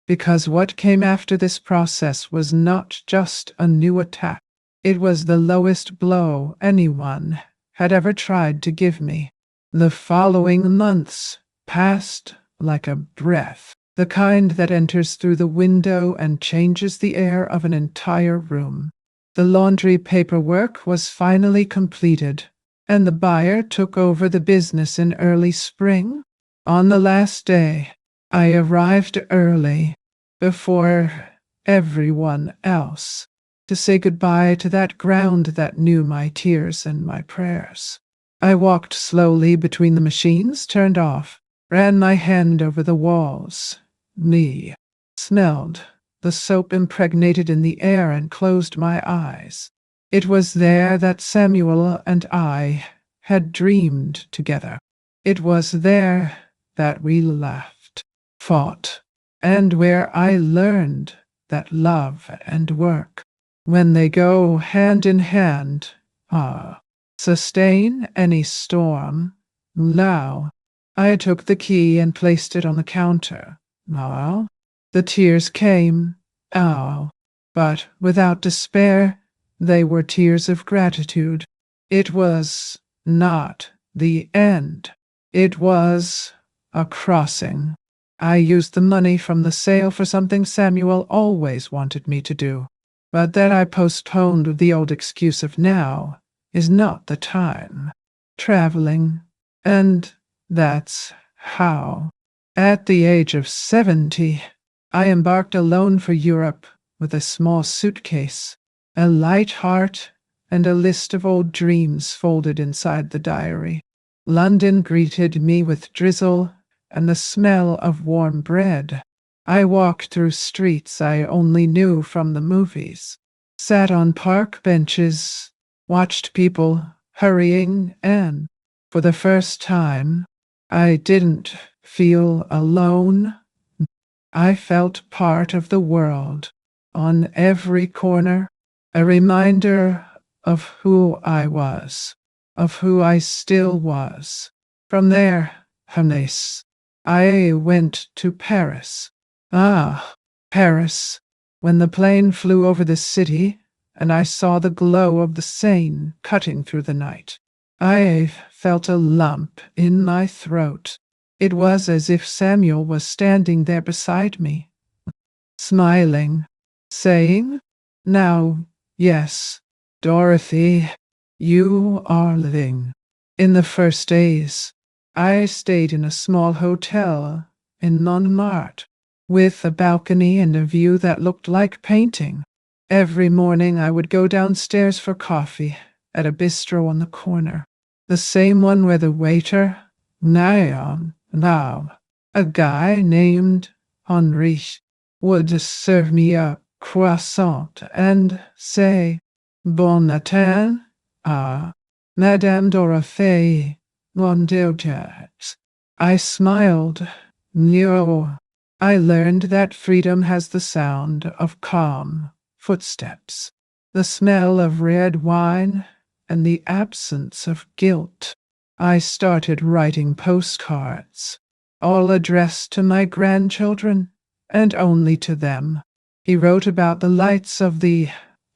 Because what came after this process was not just a new attack. It was the lowest blow anyone had ever tried to give me. The following months passed like a breath, the kind that enters through the window and changes the air of an entire room. The laundry paperwork was finally completed, and the buyer took over the business in early spring. On the last day, I arrived early, before everyone else, to say goodbye to that ground that knew my tears and my prayers. I walked slowly between the machines turned off, ran my hand over the walls, smelled the soap impregnated in the air, and closed my eyes. It was there that Samuel and I had dreamed together. It was there that we laughed, fought, and where I learned that love and work, when they go hand in hand, sustain any storm. Now, I took the key and placed it on the counter. The tears came, but without despair. They were tears of gratitude. It was not the end. It was a crossing. I used the money from the sale for something Samuel always wanted me to do, but that I postponed with the old excuse of now is not the time. Traveling. And that's how. At the age of 70, I embarked alone for Europe with a small suitcase, a light heart, and a list of old dreams folded inside the diary. London greeted me with drizzle and the smell of warm bread. I walked through streets I only knew from the movies, sat on park benches, watched people hurrying, and for the first time, I didn't feel alone. I felt part of the world. On every corner, a reminder of who I was, of who I still was. From there, Hermes, I went to Paris. Ah, Paris. When the plane flew over the city and I saw the glow of the Seine cutting through the night, I felt a lump in my throat. It was as if Samuel was standing there beside me, smiling, saying, "Now, yes, Dorothy, you are living." In the first days, I stayed in a small hotel in Montmartre with a balcony and a view that looked like painting. Every morning I would go downstairs for coffee at a bistro on the corner, the same one where the waiter, now, a guy named Henri, would serve me a croissant and say, "Bon matin, Madame Dorothy, mon Dieu." I smiled. No, I learned that freedom has the sound of calm footsteps, the smell of red wine, and the absence of guilt. I started writing postcards, all addressed to my grandchildren, and only to them. He wrote about the lights of the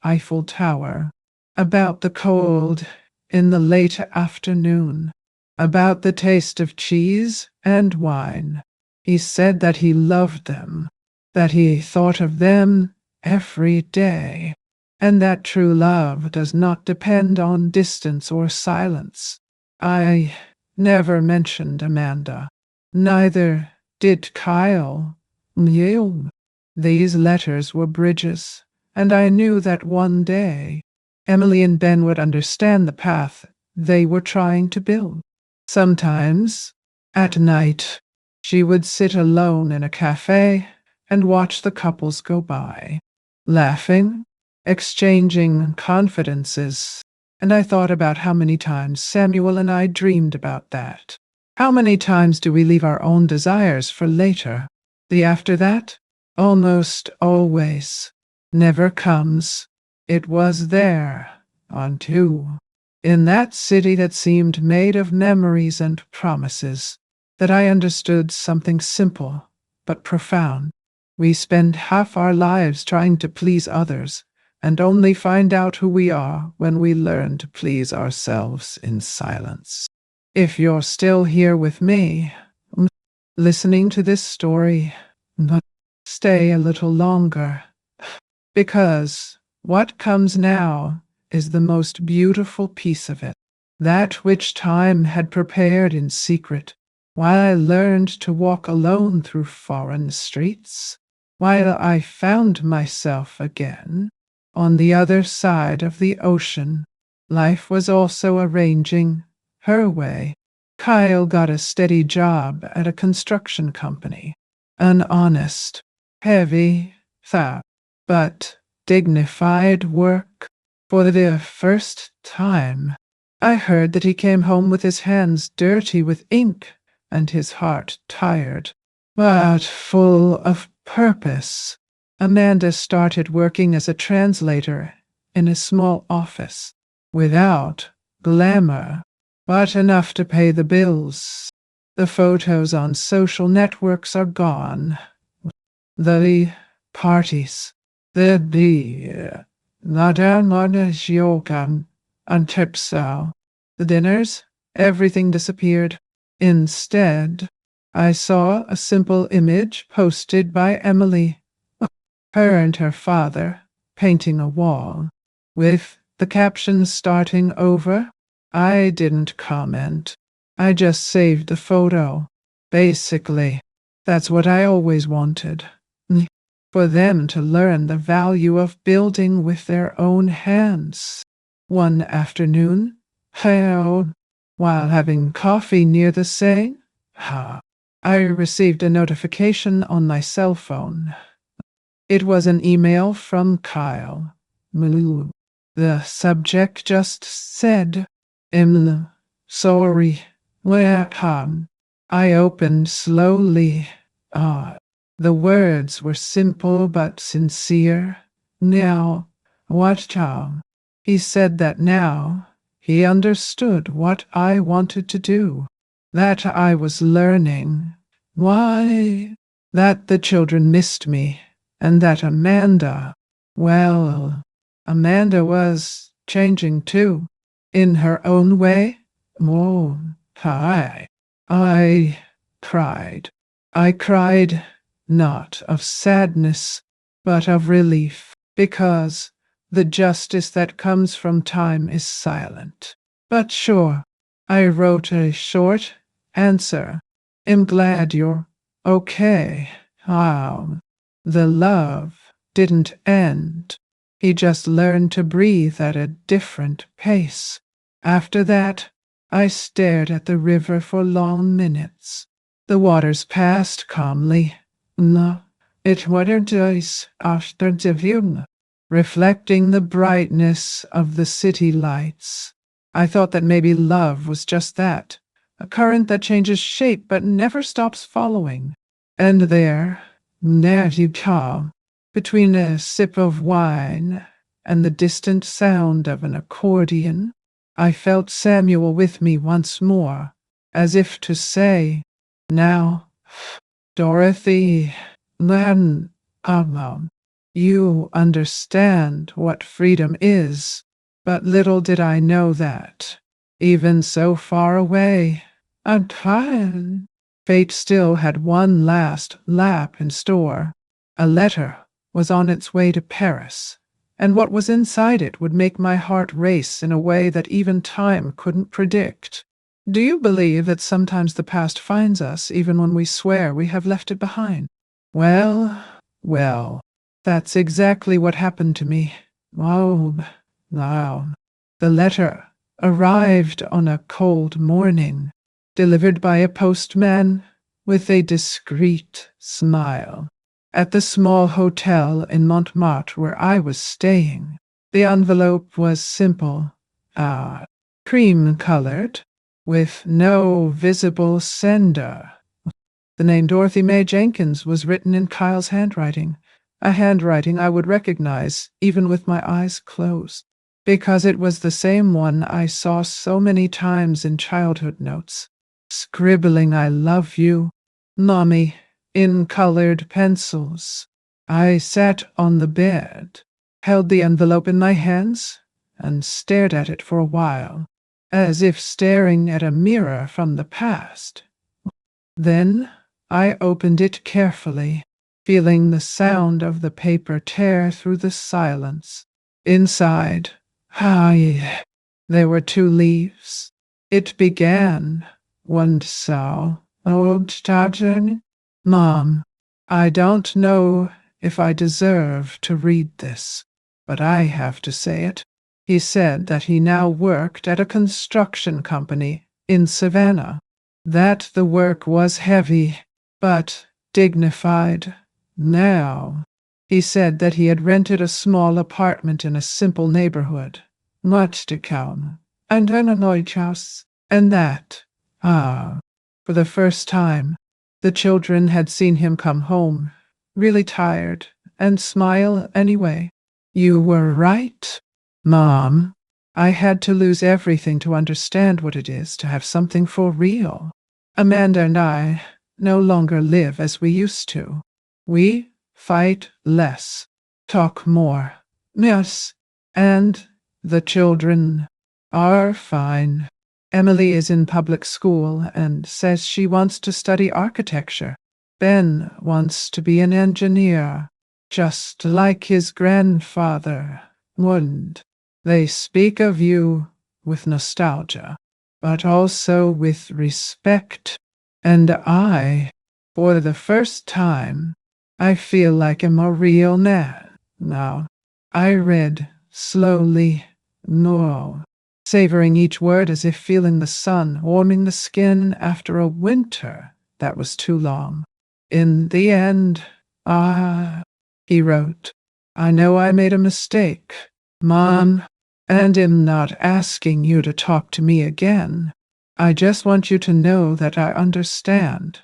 Eiffel Tower, about the cold in the late afternoon, about the taste of cheese and wine. He said that he loved them, that he thought of them every day, and that true love does not depend on distance or silence. I never mentioned Amanda. Neither did Kyle. No. These letters were bridges, and I knew that one day Emily and Ben would understand the path they were trying to build. Sometimes, at night, she would sit alone in a cafe and watch the couples go by, laughing, exchanging confidences, and I thought about how many times Samuel and I dreamed about that. How many times do we leave our own desires for later? The after that? Almost always. Never comes. It was there, on two, in that city that seemed made of memories and promises, that I understood something simple but profound. We spend half our lives trying to please others, and only find out who we are when we learn to please ourselves in silence. If you're still here with me, listening to this story, stay a little longer, because what comes now is the most beautiful piece of it, that which time had prepared in secret, while I learned to walk alone through foreign streets, while I found myself again on the other side of the ocean. Life was also arranging her way. Kyle got a steady job at a construction company, an honest, heavy, but dignified work. For the first time, I heard that he came home with his hands dirty with ink and his heart tired, but full of purpose. Amanda started working as a translator in a small office, without glamour, but enough to pay the bills. The photos on social networks are gone. The parties, the and tipsal, the dinners, everything disappeared. Instead, I saw a simple image posted by Emily, her and her father painting a wall, with the caption starting over. I didn't comment. I just saved the photo. Basically, that's what I always wanted. for them to learn the value of building with their own hands. One afternoon, while having coffee near the Seine, I received a notification on my cell phone. It was an email from Kyle. The subject just said, sorry, welcome. I opened slowly. The words were simple but sincere. Now, what, Tom? He said that now he understood what I wanted to do, that I was learning. Why? That the children missed me, and that well, Amanda was changing too, in her own way. Oh, I cried. I cried not of sadness, but of relief, because the justice that comes from time is silent. But sure, I wrote a short answer. Am glad you're okay. The love didn't end. He just learned to breathe at a different pace. After that, I stared at the river for long minutes. The waters passed calmly. No, it wasn't ice after the view, reflecting the brightness of the city lights. I thought that maybe love was just that, a current that changes shape but never stops following. And there you come, between a sip of wine and the distant sound of an accordion, I felt Samuel with me once more, as if to say, now, Dorothy, then, you understand what freedom is, but little did I know that, even so far away, fate still had one last lap in store. A letter was on its way to Paris, and what was inside it would make my heart race in a way that even time couldn't predict. Do you believe that sometimes the past finds us even when we swear we have left it behind? Well, that's exactly what happened to me. Now, the letter arrived on a cold morning, delivered by a postman with a discreet smile, at the small hotel in Montmartre where I was staying. The envelope was simple, cream-colored, with no visible sender. The name Dorothy Mae Jenkins was written in Kyle's handwriting, a handwriting I would recognize even with my eyes closed, because it was the same one I saw so many times in childhood notes, scribbling "I love you, Mommy," in colored pencils. I sat on the bed, held the envelope in my hands, and stared at it for a while, as if staring at a mirror from the past. Then I opened it carefully, feeling the sound of the paper tear through the silence. Inside, there were 2 leaves. It began, one saw, old Tartan. Mom, I don't know if I deserve to read this, but I have to say it. He said that he now worked at a construction company in Savannah, that the work was heavy, but dignified. Now, he said that he had rented a small apartment in a simple neighborhood, much to come, and an annoyed house, and that, for the first time, the children had seen him come home, really tired, and smile anyway. You were right, Mom. I had to lose everything to understand what it is to have something for real. Amanda and I no longer live as we used to. We fight less, talk more. Yes, and the children are fine. Emily is in public school and says she wants to study architecture. Ben wants to be an engineer, just like his grandfather would. They speak of you with nostalgia, but also with respect. And I, for the first time, I feel like I'm a real man now. I read slowly, no, savoring each word as if feeling the sun warming the skin after a winter that was too long. In the end, ah, he wrote, I know I made a mistake, Mom, and am not asking you to talk to me again. I just want you to know that I understand,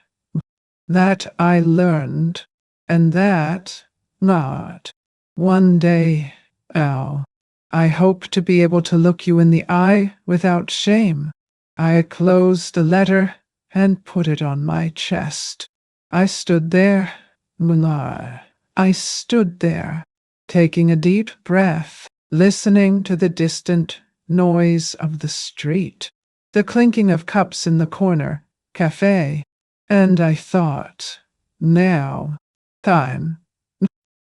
that I learned, and that, not one day, Al, I hope to be able to look you in the eye without shame. I closed the letter and put it on my chest. I stood there, I stood there, taking a deep breath, listening to the distant noise of the street, the clinking of cups in the corner cafe, and I thought, now, time,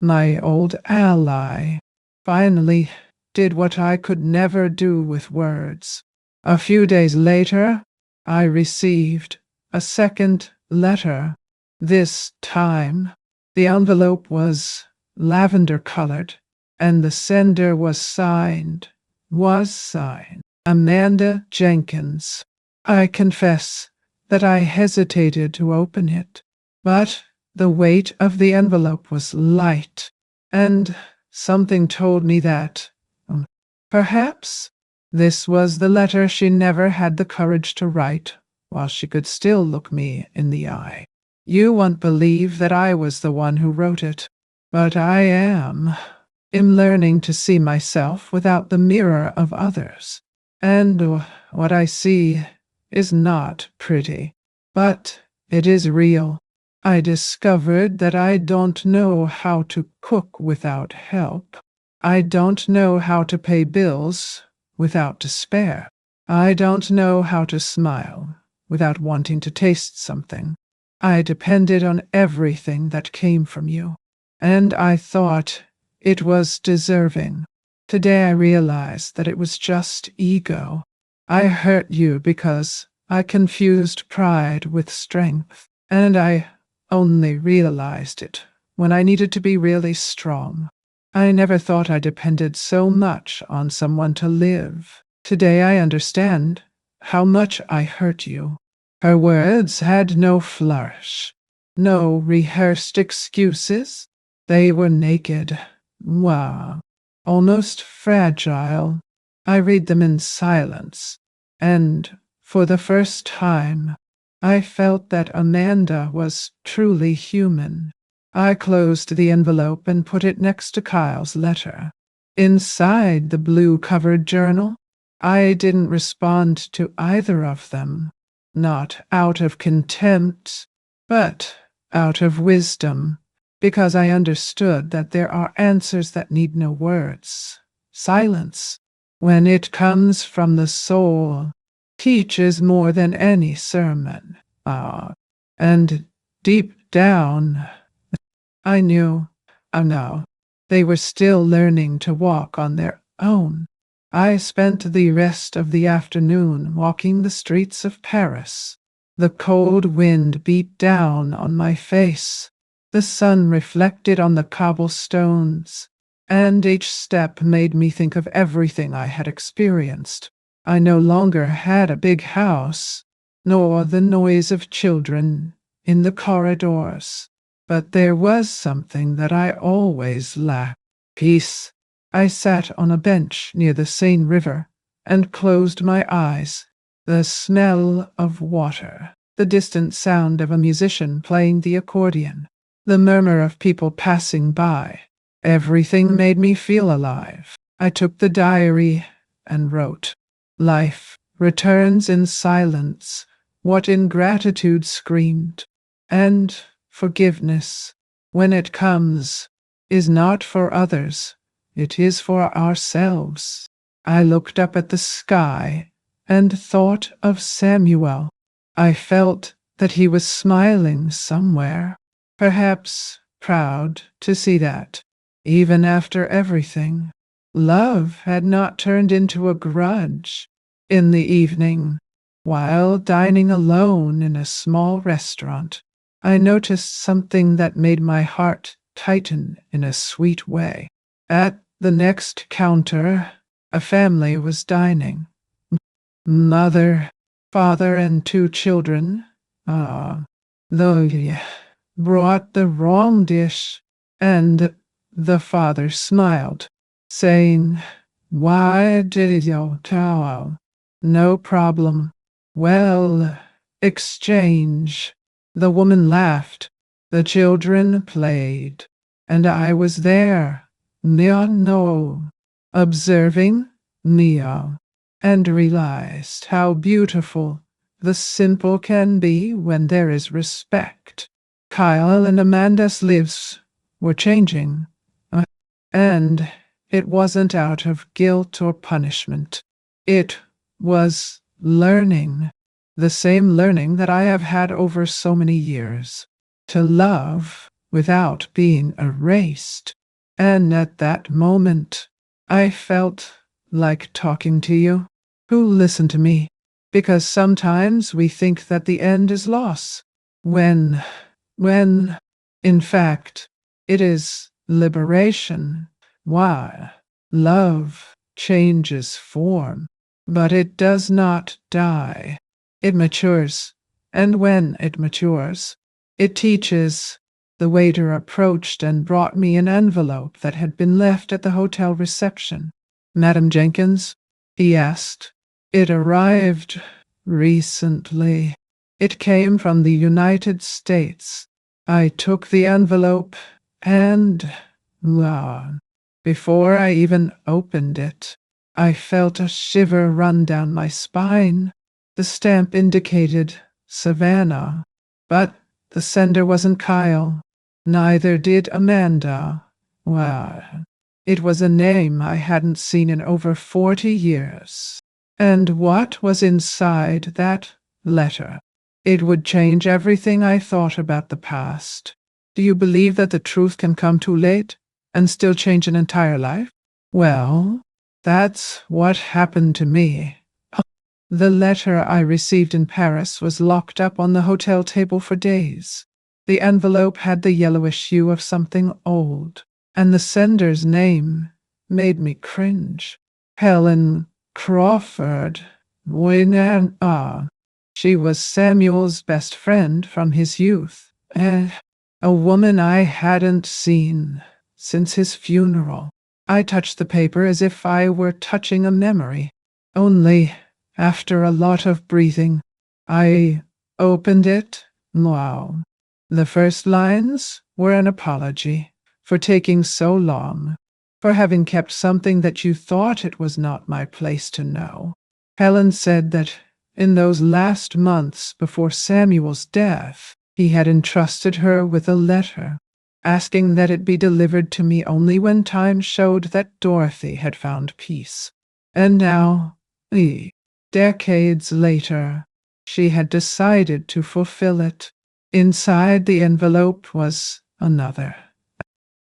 my old ally, finally did what I could never do with words. A few days later, I received a second letter. This time, the envelope was lavender colored, and the sender was signed Amanda Jenkins. I confess that I hesitated to open it, but the weight of the envelope was light, and something told me that, perhaps, this was the letter she never had the courage to write while she could still look me in the eye. You won't believe that I was the one who wrote it, but I am learning to see myself without the mirror of others. And what I see is not pretty, but it is real. I discovered that I don't know how to cook without help. I don't know how to pay bills without despair. I don't know how to smile without wanting to taste something. I depended on everything that came from you, and I thought it was deserving. Today I realized that it was just ego. I hurt you because I confused pride with strength, and I only realized it when I needed to be really strong. I never thought I depended so much on someone to live. Today I understand how much I hurt you. Her words had no flourish, no rehearsed excuses. They were naked, wow, almost fragile. I read them in silence, and for the first time, I felt that Amanda was truly human. I closed the envelope and put it next to Kyle's letter. Inside the blue-covered journal, I didn't respond to either of them, not out of contempt, but out of wisdom, because I understood that there are answers that need no words. Silence, when it comes from the soul, teaches more than any sermon. And deep down, I knew, I know, they were still learning to walk on their own. I spent the rest of the afternoon walking the streets of Paris. The cold wind beat down on my face. The sun reflected on the cobblestones, and each step made me think of everything I had experienced. I no longer had a big house, nor the noise of children in the corridors, but there was something that I always lacked: peace. I sat on a bench near the Seine River and closed my eyes. The smell of water, the distant sound of a musician playing the accordion, the murmur of people passing by, everything made me feel alive. I took the diary and wrote, Life returns in silence what ingratitude screamed, and forgiveness, when it comes, is not for others, it is for ourselves. I looked up at the sky and thought of Samuel. I felt that he was smiling somewhere, perhaps proud to see that, even after everything, love had not turned into a grudge. In the evening, while dining alone in a small restaurant, I noticed something that made my heart tighten in a sweet way. At the next counter, a family was dining. Mother, father, and two children. Ah, they brought the wrong dish, and the father smiled, saying, "Why did you tell? No problem. Well, exchange." The woman laughed. The children played, and I was there, no, observing Mia, and realized how beautiful the simple can be when there is respect. Kyle and Amanda's lives were changing, and it wasn't out of guilt or punishment. It was learning, the same learning that I have had over so many years, to love without being erased. And at that moment, I felt like talking to you, who listen to me, because sometimes we think that the end is loss, when, in fact, it is liberation. Why? Love changes form, but it does not die. It matures, and when it matures, it teaches. The waiter approached and brought me an envelope that had been left at the hotel reception. "Madam Jenkins?" he asked. "It arrived recently. It came from the United States." I took the envelope and, before I even opened it, I felt a shiver run down my spine. The stamp indicated Savannah, but the sender wasn't Kyle. Neither did Amanda. It was a name I hadn't seen in over 40 years. And what was inside that letter? It would change everything I thought about the past. Do you believe that the truth can come too late and still change an entire life? Well, that's what happened to me. The letter I received in Paris was locked up on the hotel table for days. The envelope had the yellowish hue of something old, and the sender's name made me cringe. Helen Crawford. She was Samuel's best friend from his youth, a woman I hadn't seen since his funeral. I touched the paper as if I were touching a memory. Only, after a lot of breathing, I opened it. The first lines were an apology for taking so long, for having kept something that you thought it was not my place to know. Helen said that in those last months before Samuel's death, he had entrusted her with a letter, asking that it be delivered to me only when time showed that Dorothy had found peace. And now, decades later, she had decided to fulfill it. Inside the envelope was another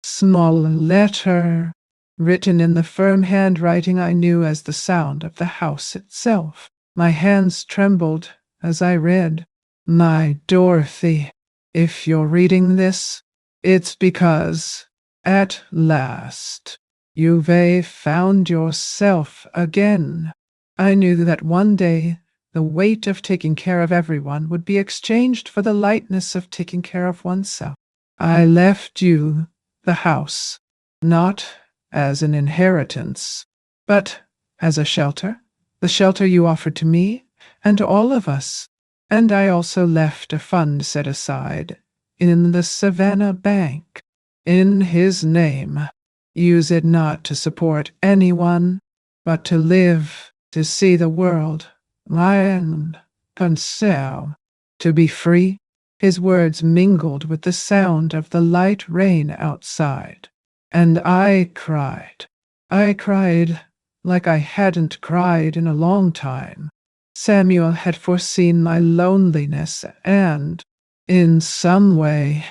small letter, written in the firm handwriting I knew as the sound of the house itself. My hands trembled as I read. "My Dorothy, if you're reading this, it's because, at last, you've found yourself again." I knew that one day the weight of taking care of everyone would be exchanged for the lightness of taking care of oneself. I left you the house, not as an inheritance, but as a shelter, the shelter you offered to me and to all of us. And I also left a fund set aside in the Savannah Bank, in his name. Use it not to support anyone, but to live, to see the world, and conceal, to be free. His words mingled with the sound of the light rain outside, and I cried. I cried like I hadn't cried in a long time. Samuel had foreseen my loneliness and, in some way,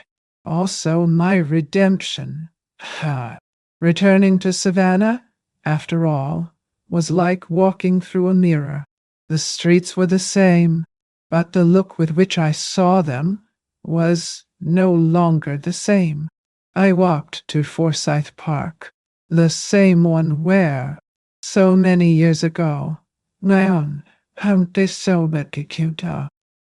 also my redemption. Returning to Savannah, after all, was like walking through a mirror. The streets were the same, but the look with which I saw them was no longer the same. I walked to Forsyth Park, the same one where, so many years ago, Naon,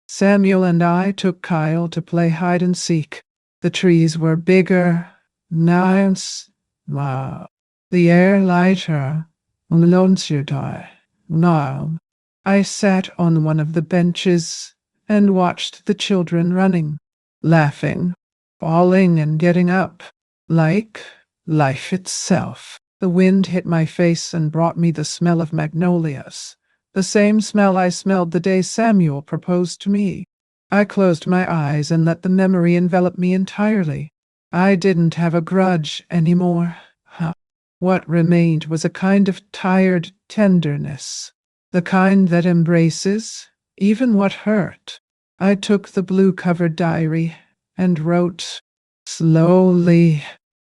Samuel and I took Kyle to play hide and seek. The trees were bigger, nice, wow. The air lighter, now. I sat on one of the benches and watched the children running, laughing, falling and getting up, like life itself. The wind hit my face and brought me the smell of magnolias, the same smell I smelled the day Samuel proposed to me. I closed my eyes and let the memory envelop me entirely. I didn't have a grudge anymore. What remained was a kind of tired tenderness, the kind that embraces even what hurt. I took the blue-covered diary and wrote slowly,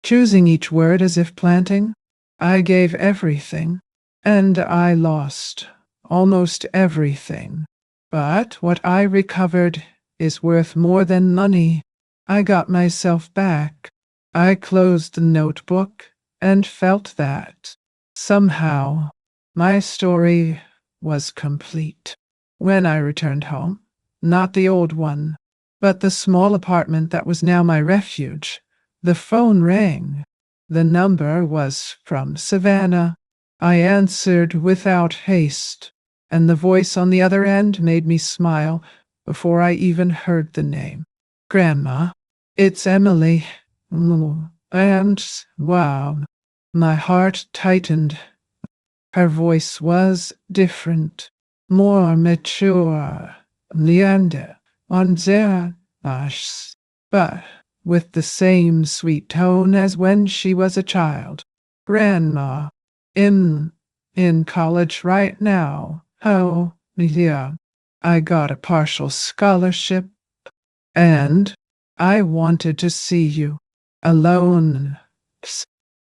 choosing each word as if planting. I gave everything, and I lost almost everything. But what I recovered is worth more than money. I got myself back. I closed the notebook and felt that, somehow, my story was complete. When I returned home, not the old one, but the small apartment that was now my refuge, the phone rang. The number was from Savannah. I answered without haste, and the voice on the other end made me smile before I even heard the name. Grandma, it's Emily. And, wow, my heart tightened. Her voice was different, more mature, Leander, on their but with the same sweet tone as when she was a child. Grandma, in college right now. Oh, yeah. I got a partial scholarship, and I wanted to see you. Alone.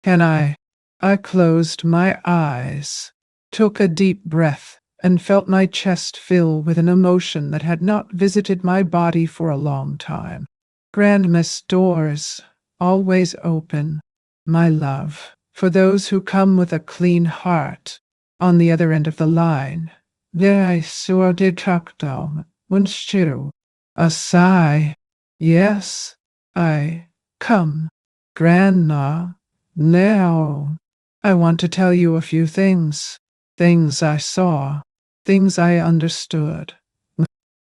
Can I? I closed my eyes, took a deep breath, and felt my chest fill with an emotion that had not visited my body for a long time. Grandma's doors, always open, my love, for those who come with a clean heart. On the other end of the line, there I saw did talk down, a sigh. Yes, I come. Grandma, now. I want to tell you a few things. Things I saw. Things I understood.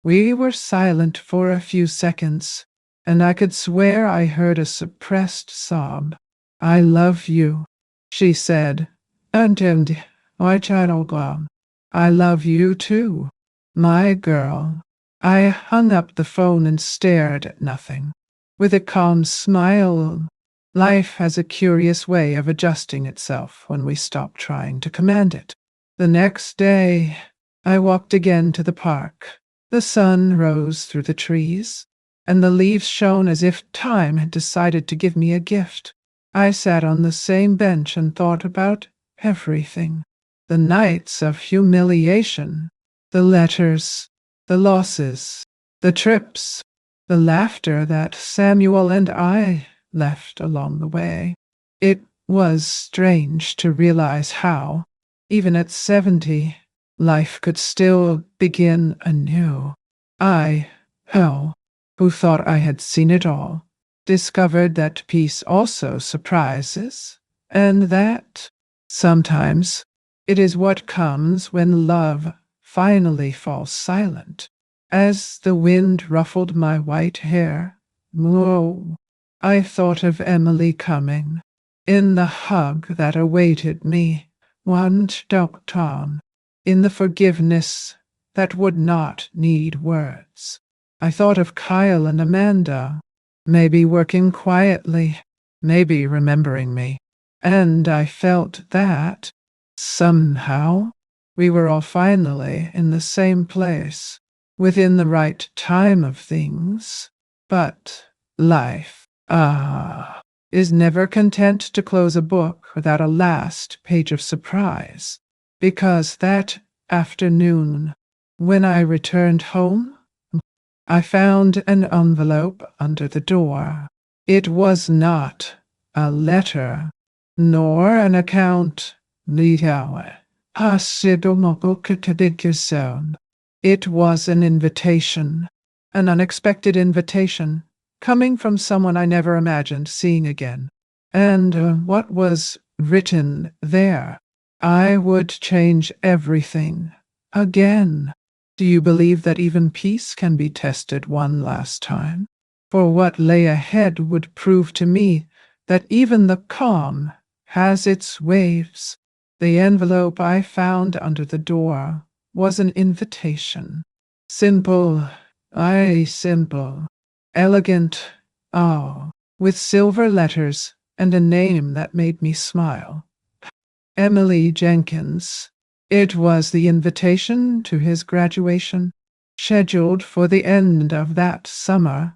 We were silent for a few seconds, and I could swear I heard a suppressed sob. I love you, she said. And my child, I love you too, my girl. I hung up the phone and stared at nothing. With a calm smile, life has a curious way of adjusting itself when we stop trying to command it. The next day, I walked again to the park. The sun rose through the trees, and the leaves shone as if time had decided to give me a gift. I sat on the same bench and thought about everything. The nights of humiliation, the letters, the losses, the trips, the laughter that Samuel and I left along the way. It was strange to realize how, even at 70, life could still begin anew. I, who thought I had seen it all, discovered that peace also surprises, and that, sometimes, it is what comes when love finally falls silent. As the wind ruffled my white hair, I thought of Emily coming, in the hug that awaited me, in the forgiveness that would not need words. I thought of Kyle and Amanda, maybe working quietly, maybe remembering me, and I felt that, somehow, we were all finally in the same place, within the right time of things. But life, is never content to close a book without a last page of surprise, because that afternoon, when I returned home, I found an envelope under the door. It was not a letter, nor an account. It was an invitation, an unexpected invitation, coming from someone I never imagined seeing again. And what was written there? I would change everything again. Do you believe that even peace can be tested one last time? For what lay ahead would prove to me that even the calm has its waves. The envelope I found under the door was an invitation. Simple, aye, simple, elegant, oh, with silver letters and a name that made me smile. Emily Jenkins. It was the invitation to his graduation, scheduled for the end of that summer.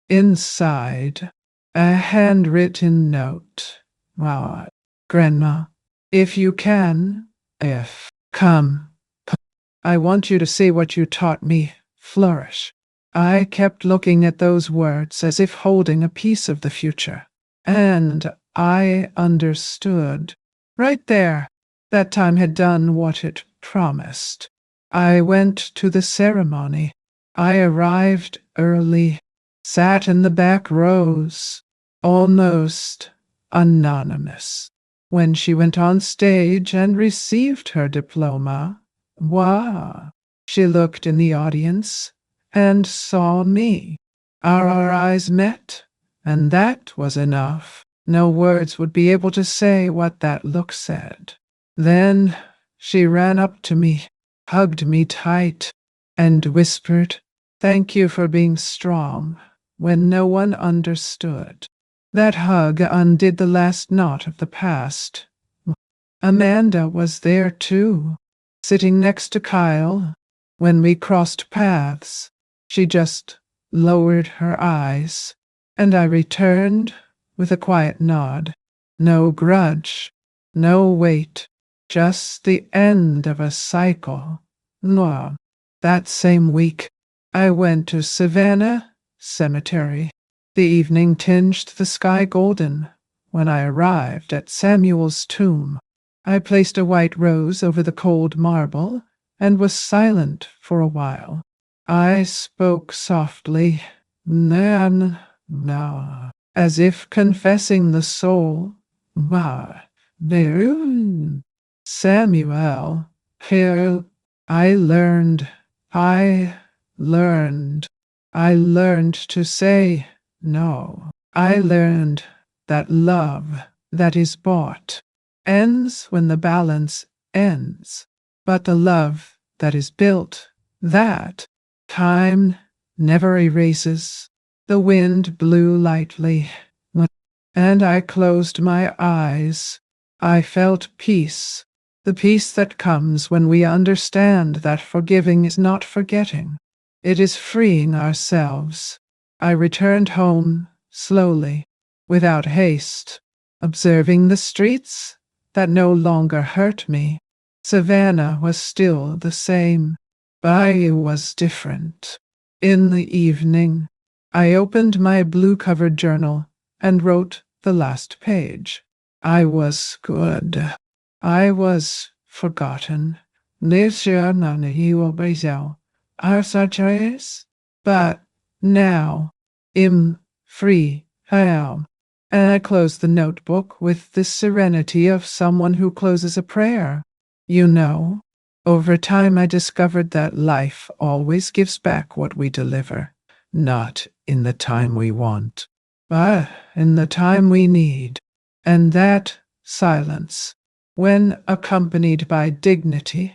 Inside, a handwritten note. Ah, Grandma, if you can, come. I want you to see what you taught me. Flourish. I kept looking at those words as if holding a piece of the future. And I understood. Right there. That time had done what it promised. I went to the ceremony. I arrived early, sat in the back rows, almost anonymous. When she went on stage and received her diploma, wow, she looked in the audience and saw me. Our eyes met, and that was enough. No words would be able to say what that look said. Then she ran up to me, hugged me tight, and whispered, "Thank you for being strong when no one understood." That hug undid the last knot of the past. Amanda was there too, sitting next to Kyle. When we crossed paths, she just lowered her eyes, and I returned with a quiet nod. No grudge, no weight, just the end of a cycle. No. That same week, I went to Savannah Cemetery. The evening tinged the sky golden. When I arrived at Samuel's tomb, I placed a white rose over the cold marble and was silent for a while. I spoke softly, "Nan, na," as if confessing the soul. "Ma, Samuel, here, I learned, I learned, I learned to say no. I learned that love that is bought ends when the balance ends, but the love that is built, that time never erases." The wind blew lightly, and I closed my eyes. I felt peace, the peace that comes when we understand that forgiving is not forgetting. It is freeing ourselves. I returned home slowly, without haste, observing the streets that no longer hurt me. Savannah was still the same, but I was different. In the evening, I opened my blue-covered journal and wrote the last page. I was good. I was forgotten. But now, I'm free. I am. And I closed the notebook with the serenity of someone who closes a prayer. You know, over time I discovered that life always gives back what we deliver, not in the time we want, but in the time we need. And that silence, when accompanied by dignity,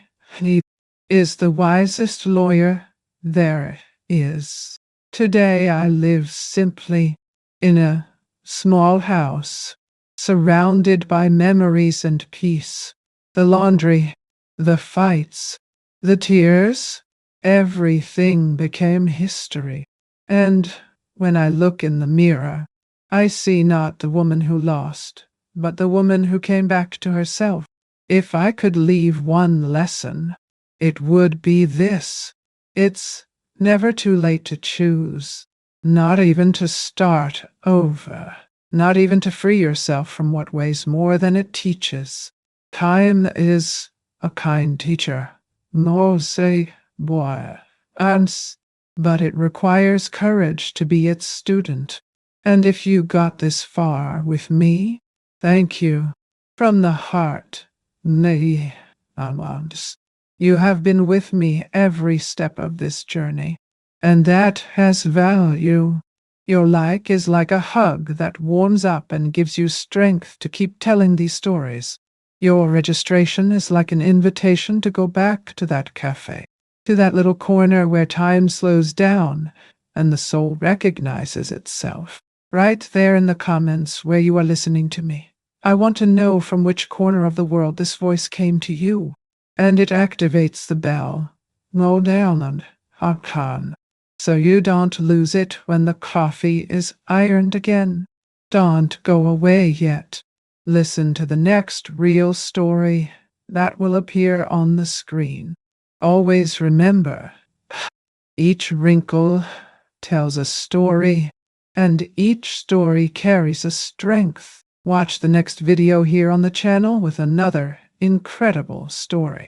is the wisest lawyer there is. Today I live simply in a small house, surrounded by memories and peace. The laundry, the fights, the tears, everything became history. And when I look in the mirror, I see not the woman who lost, but the woman who came back to herself. If I could leave one lesson, it would be this. It's Never too late to choose. Not even to start over. Not even to free yourself from what weighs more than it teaches. Time is a kind teacher. No say, boy. Ans, but it requires courage to be its student. And if you got this far with me, thank you. From the heart. Nay, Amans. You have been with me every step of this journey, and that has value. Your like is like a hug that warms up and gives you strength to keep telling these stories. Your registration is like an invitation to go back to that cafe, to that little corner where time slows down and the soul recognizes itself. Right there in the comments where you are listening to me. I want to know from which corner of the world this voice came to you, and it activates the bell. Go down and Hakan, so you don't lose it when the coffee is ironed again. Don't go away yet. Listen to the next real story that will appear on the screen. Always remember, each wrinkle tells a story, and each story carries a strength. Watch the next video here on the channel with another incredible story.